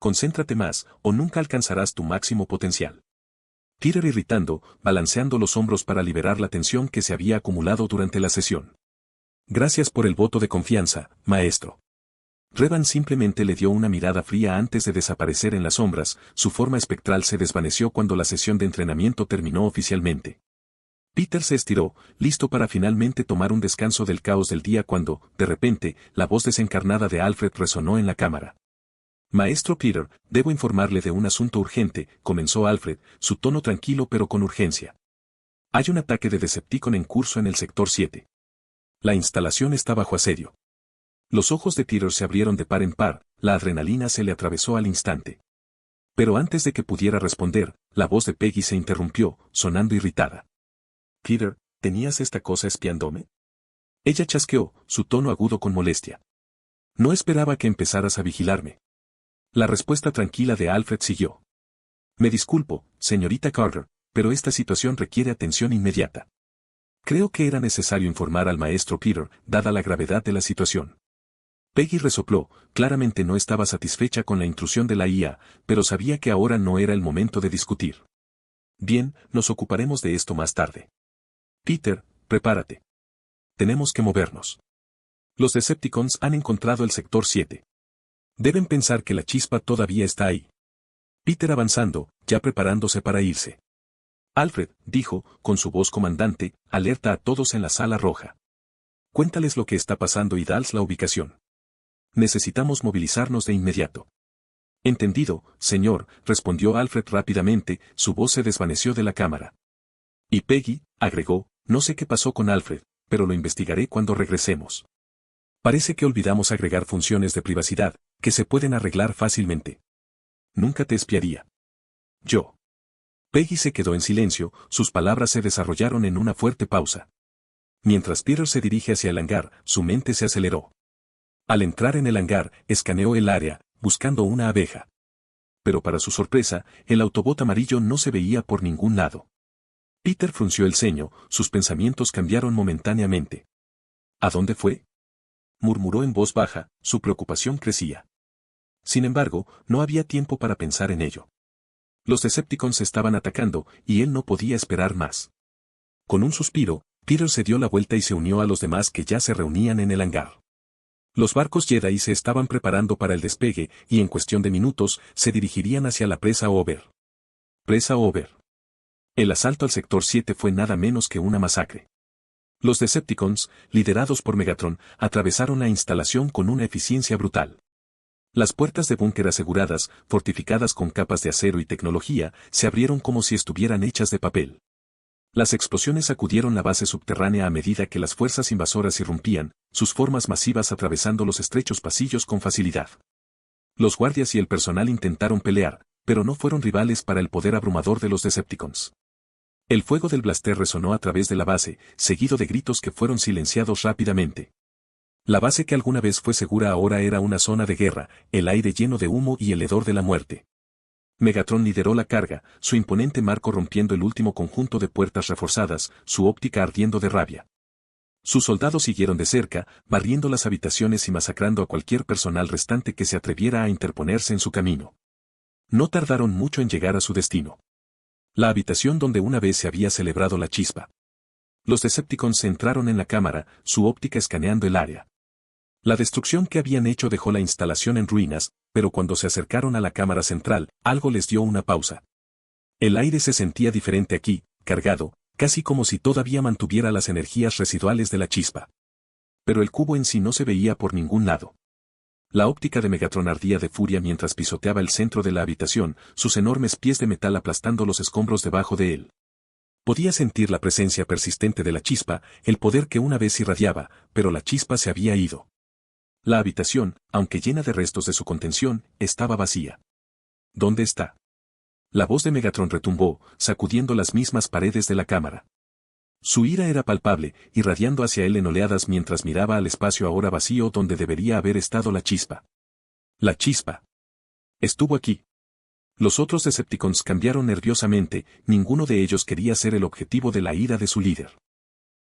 S1: Concéntrate más, o nunca alcanzarás tu máximo potencial. Peter irritando, balanceando los hombros para liberar la tensión que se había acumulado durante la sesión. Gracias por el voto de confianza, maestro. Revan simplemente le dio una mirada fría antes de desaparecer en las sombras, su forma espectral se desvaneció cuando la sesión de entrenamiento terminó oficialmente. Peter se estiró, listo para finalmente tomar un descanso del caos del día cuando, de repente, la voz desencarnada de Alfred resonó en la cámara. Maestro Peter, debo informarle de un asunto urgente, comenzó Alfred, su tono tranquilo pero con urgencia. Hay un ataque de Decepticon en curso en el sector 7. La instalación está bajo asedio. Los ojos de Peter se abrieron de par en par, la adrenalina se le atravesó al instante. Pero antes de que pudiera responder, la voz de Peggy se interrumpió, sonando irritada. Peter, ¿tenías esta cosa espiándome? Ella chasqueó, su tono agudo con molestia. No esperaba que empezaras a vigilarme. La respuesta tranquila de Alfred siguió. Me disculpo, señorita Carter, pero esta situación requiere atención inmediata. Creo que era necesario informar al maestro Peter, dada la gravedad de la situación. Peggy resopló, claramente no estaba satisfecha con la intrusión de la IA, pero sabía que ahora no era el momento de discutir. Bien, nos ocuparemos de esto más tarde. Peter, prepárate. Tenemos que movernos. Los Decepticons han encontrado el sector 7. Deben pensar que la chispa todavía está ahí. Peter avanzando, ya preparándose para irse. Alfred, dijo, con su voz comandante, alerta a todos en la Sala Roja. Cuéntales lo que está pasando y dales la ubicación. Necesitamos movilizarnos de inmediato. Entendido, señor, respondió Alfred rápidamente, su voz se desvaneció de la cámara. Y Peggy, agregó, no sé qué pasó con Alfred, pero lo investigaré cuando regresemos. Parece que olvidamos agregar funciones de privacidad, que se pueden arreglar fácilmente. Nunca te espiaría. Yo. Peggy se quedó en silencio, sus palabras se desarrollaron en una fuerte pausa. Mientras Peter se dirige hacia el hangar, su mente se aceleró. Al entrar en el hangar, escaneó el área, buscando una abeja. Pero para su sorpresa, el Autobot amarillo no se veía por ningún lado. Peter frunció el ceño, sus pensamientos cambiaron momentáneamente. ¿A dónde fue? Murmuró en voz baja, su preocupación crecía. Sin embargo, no había tiempo para pensar en ello. Los Decepticons estaban atacando, y él no podía esperar más. Con un suspiro, Peter se dio la vuelta y se unió a los demás que ya se reunían en el hangar. Los barcos Jedi se estaban preparando para el despegue, y en cuestión de minutos, se dirigirían hacia la presa Over. Presa Over. El asalto al sector 7 fue nada menos que una masacre. Los Decepticons, liderados por Megatron, atravesaron la instalación con una eficiencia brutal. Las puertas de búnker aseguradas, fortificadas con capas de acero y tecnología, se abrieron como si estuvieran hechas de papel. Las explosiones sacudieron la base subterránea a medida que las fuerzas invasoras irrumpían, sus formas masivas atravesando los estrechos pasillos con facilidad. Los guardias y el personal intentaron pelear, pero no fueron rivales para el poder abrumador de los Decepticons. El fuego del blaster resonó a través de la base, seguido de gritos que fueron silenciados rápidamente. La base que alguna vez fue segura ahora era una zona de guerra, el aire lleno de humo y el hedor de la muerte. Megatron lideró la carga, su imponente marco rompiendo el último conjunto de puertas reforzadas, su óptica ardiendo de rabia. Sus soldados siguieron de cerca, barriendo las habitaciones y masacrando a cualquier personal restante que se atreviera a interponerse en su camino. No tardaron mucho en llegar a su destino. La habitación donde una vez se había celebrado la chispa. Los Decepticons entraron en la cámara, su óptica escaneando el área. La destrucción que habían hecho dejó la instalación en ruinas, pero cuando se acercaron a la cámara central, algo les dio una pausa. El aire se sentía diferente aquí, cargado, casi como si todavía mantuviera las energías residuales de la chispa. Pero el cubo en sí no se veía por ningún lado. La óptica de Megatron ardía de furia mientras pisoteaba el centro de la habitación, sus enormes pies de metal aplastando los escombros debajo de él. Podía sentir la presencia persistente de la chispa, el poder que una vez irradiaba, pero la chispa se había ido. La habitación, aunque llena de restos de su contención, estaba vacía. ¿Dónde está? La voz de Megatron retumbó, sacudiendo las mismas paredes de la cámara. Su ira era palpable, irradiando hacia él en oleadas mientras miraba al espacio ahora vacío donde debería haber estado la chispa. La chispa. Estuvo aquí. Los otros Decepticons cambiaron nerviosamente, ninguno de ellos quería ser el objetivo de la ira de su líder.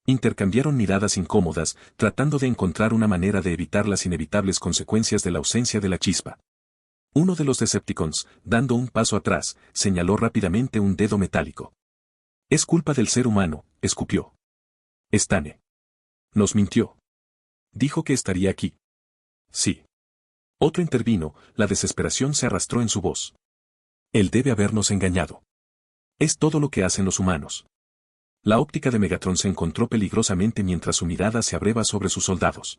S1: Intercambiaron miradas incómodas, tratando de encontrar una manera de evitar las inevitables consecuencias de la ausencia de la chispa. Uno de los Decepticons, dando un paso atrás, señaló rápidamente un dedo metálico. Es culpa del ser humano, escupió. Stane. Nos mintió. Dijo que estaría aquí. Sí. Otro intervino, la desesperación se arrastró en su voz. Él debe habernos engañado. Es todo lo que hacen los humanos. La óptica de Megatron se encontró peligrosamente mientras su mirada se abreva sobre sus soldados.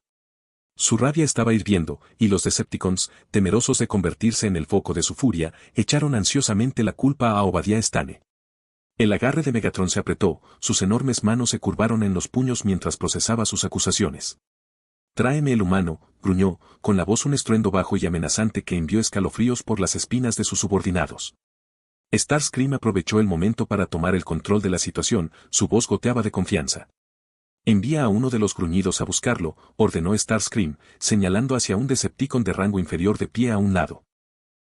S1: Su rabia estaba hirviendo, y los Decepticons, temerosos de convertirse en el foco de su furia, echaron ansiosamente la culpa a Obadiah Stane. El agarre de Megatron se apretó, sus enormes manos se curvaron en los puños mientras procesaba sus acusaciones. Tráeme el humano, gruñó, con la voz un estruendo bajo y amenazante que envió escalofríos por las espinas de sus subordinados. Starscream aprovechó el momento para tomar el control de la situación, su voz goteaba de confianza. Envía a uno de los gruñidos a buscarlo, ordenó Starscream, señalando hacia un Decepticon de rango inferior de pie a un lado.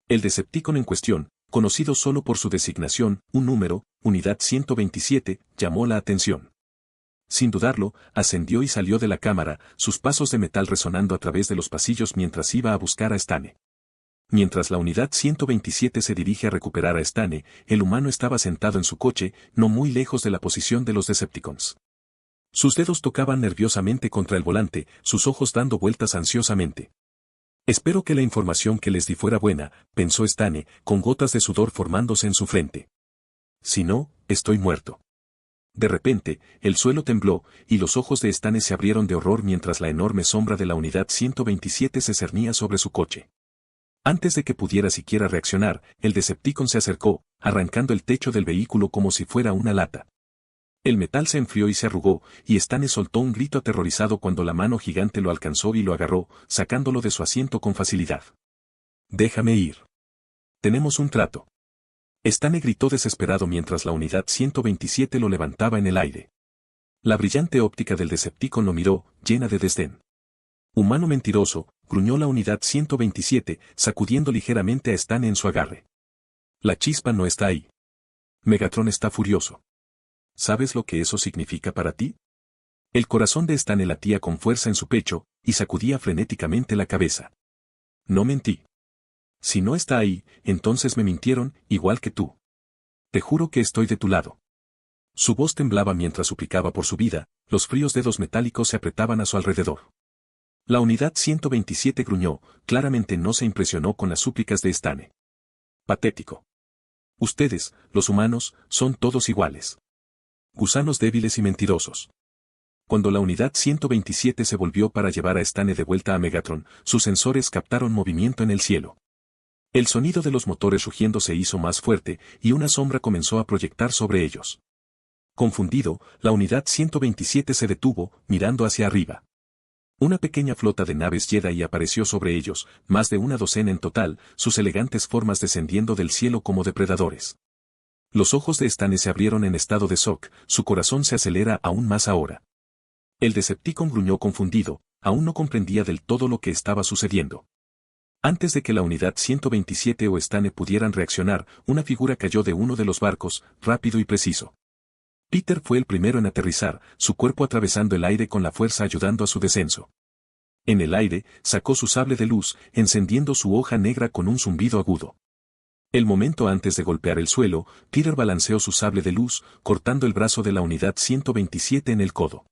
S1: El Decepticon en cuestión, conocido solo por su designación, un número, Unidad 127, llamó la atención. Sin dudarlo, ascendió y salió de la cámara, sus pasos de metal resonando a través de los pasillos mientras iba a buscar a Stane. Mientras la Unidad 127 se dirige a recuperar a Stane, el humano estaba sentado en su coche, no muy lejos de la posición de los Decepticons. Sus dedos tocaban nerviosamente contra el volante, sus ojos dando vueltas ansiosamente. Espero que la información que les di fuera buena, pensó Stane, con gotas de sudor formándose en su frente. Si no, estoy muerto. De repente, el suelo tembló, y los ojos de Stane se abrieron de horror mientras la enorme sombra de la Unidad 127 se cernía sobre su coche. Antes de que pudiera siquiera reaccionar, el Decepticon se acercó, arrancando el techo del vehículo como si fuera una lata. El metal se enfrió y se arrugó, y Stane soltó un grito aterrorizado cuando la mano gigante lo alcanzó y lo agarró, sacándolo de su asiento con facilidad. Déjame ir. Tenemos un trato. Stane gritó desesperado mientras la Unidad 127 lo levantaba en el aire. La brillante óptica del Decepticon lo miró, llena de desdén. Humano mentiroso, gruñó la Unidad 127, sacudiendo ligeramente a Stane en su agarre. La chispa no está ahí. Megatron está furioso. ¿Sabes lo que eso significa para ti? El corazón de Stane latía con fuerza en su pecho, y sacudía frenéticamente la cabeza. No mentí. Si no está ahí, entonces me mintieron, igual que tú. Te juro que estoy de tu lado. Su voz temblaba mientras suplicaba por su vida, los fríos dedos metálicos se apretaban a su alrededor. La Unidad 127 gruñó, claramente no se impresionó con las súplicas de Stane. Patético. Ustedes, los humanos, son todos iguales. Gusanos débiles y mentirosos. Cuando la Unidad 127 se volvió para llevar a Stane de vuelta a Megatron, sus sensores captaron movimiento en el cielo. El sonido de los motores rugiendo se hizo más fuerte, y una sombra comenzó a proyectar sobre ellos. Confundido, la Unidad 127 se detuvo, mirando hacia arriba. Una pequeña flota de naves Jedi apareció sobre ellos, más de una docena en total, sus elegantes formas descendiendo del cielo como depredadores. Los ojos de Stane se abrieron en estado de shock, su corazón se acelera aún más ahora. El Decepticon gruñó confundido, aún no comprendía del todo lo que estaba sucediendo. Antes de que la Unidad 127 o Stane pudieran reaccionar, una figura cayó de uno de los barcos, rápido y preciso. Peter fue el primero en aterrizar, su cuerpo atravesando el aire con la fuerza ayudando a su descenso. En el aire, sacó su sable de luz, encendiendo su hoja negra con un zumbido agudo. El momento antes de golpear el suelo, Peter balanceó su sable de luz, cortando el brazo de la Unidad 127 en el codo.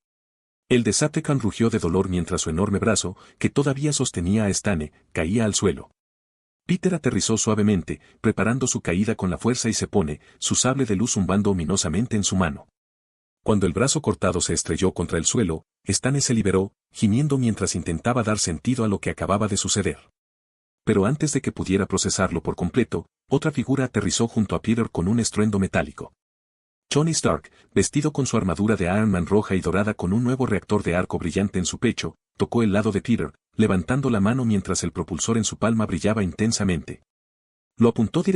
S1: El Decepticon rugió de dolor mientras su enorme brazo, que todavía sostenía a Stane, caía al suelo. Peter aterrizó suavemente, preparando su caída con la fuerza y se pone, su sable de luz zumbando ominosamente en su mano. Cuando el brazo cortado se estrelló contra el suelo, Stane se liberó, gimiendo mientras intentaba dar sentido a lo que acababa de suceder. Pero antes de que pudiera procesarlo por completo, otra figura aterrizó junto a Peter con un estruendo metálico. Tony Stark, vestido con su armadura de Iron Man roja y dorada con un nuevo reactor de arco brillante en su pecho, tocó el lado de Peter, levantando la mano mientras el propulsor en su palma brillaba intensamente. Lo apuntó directamente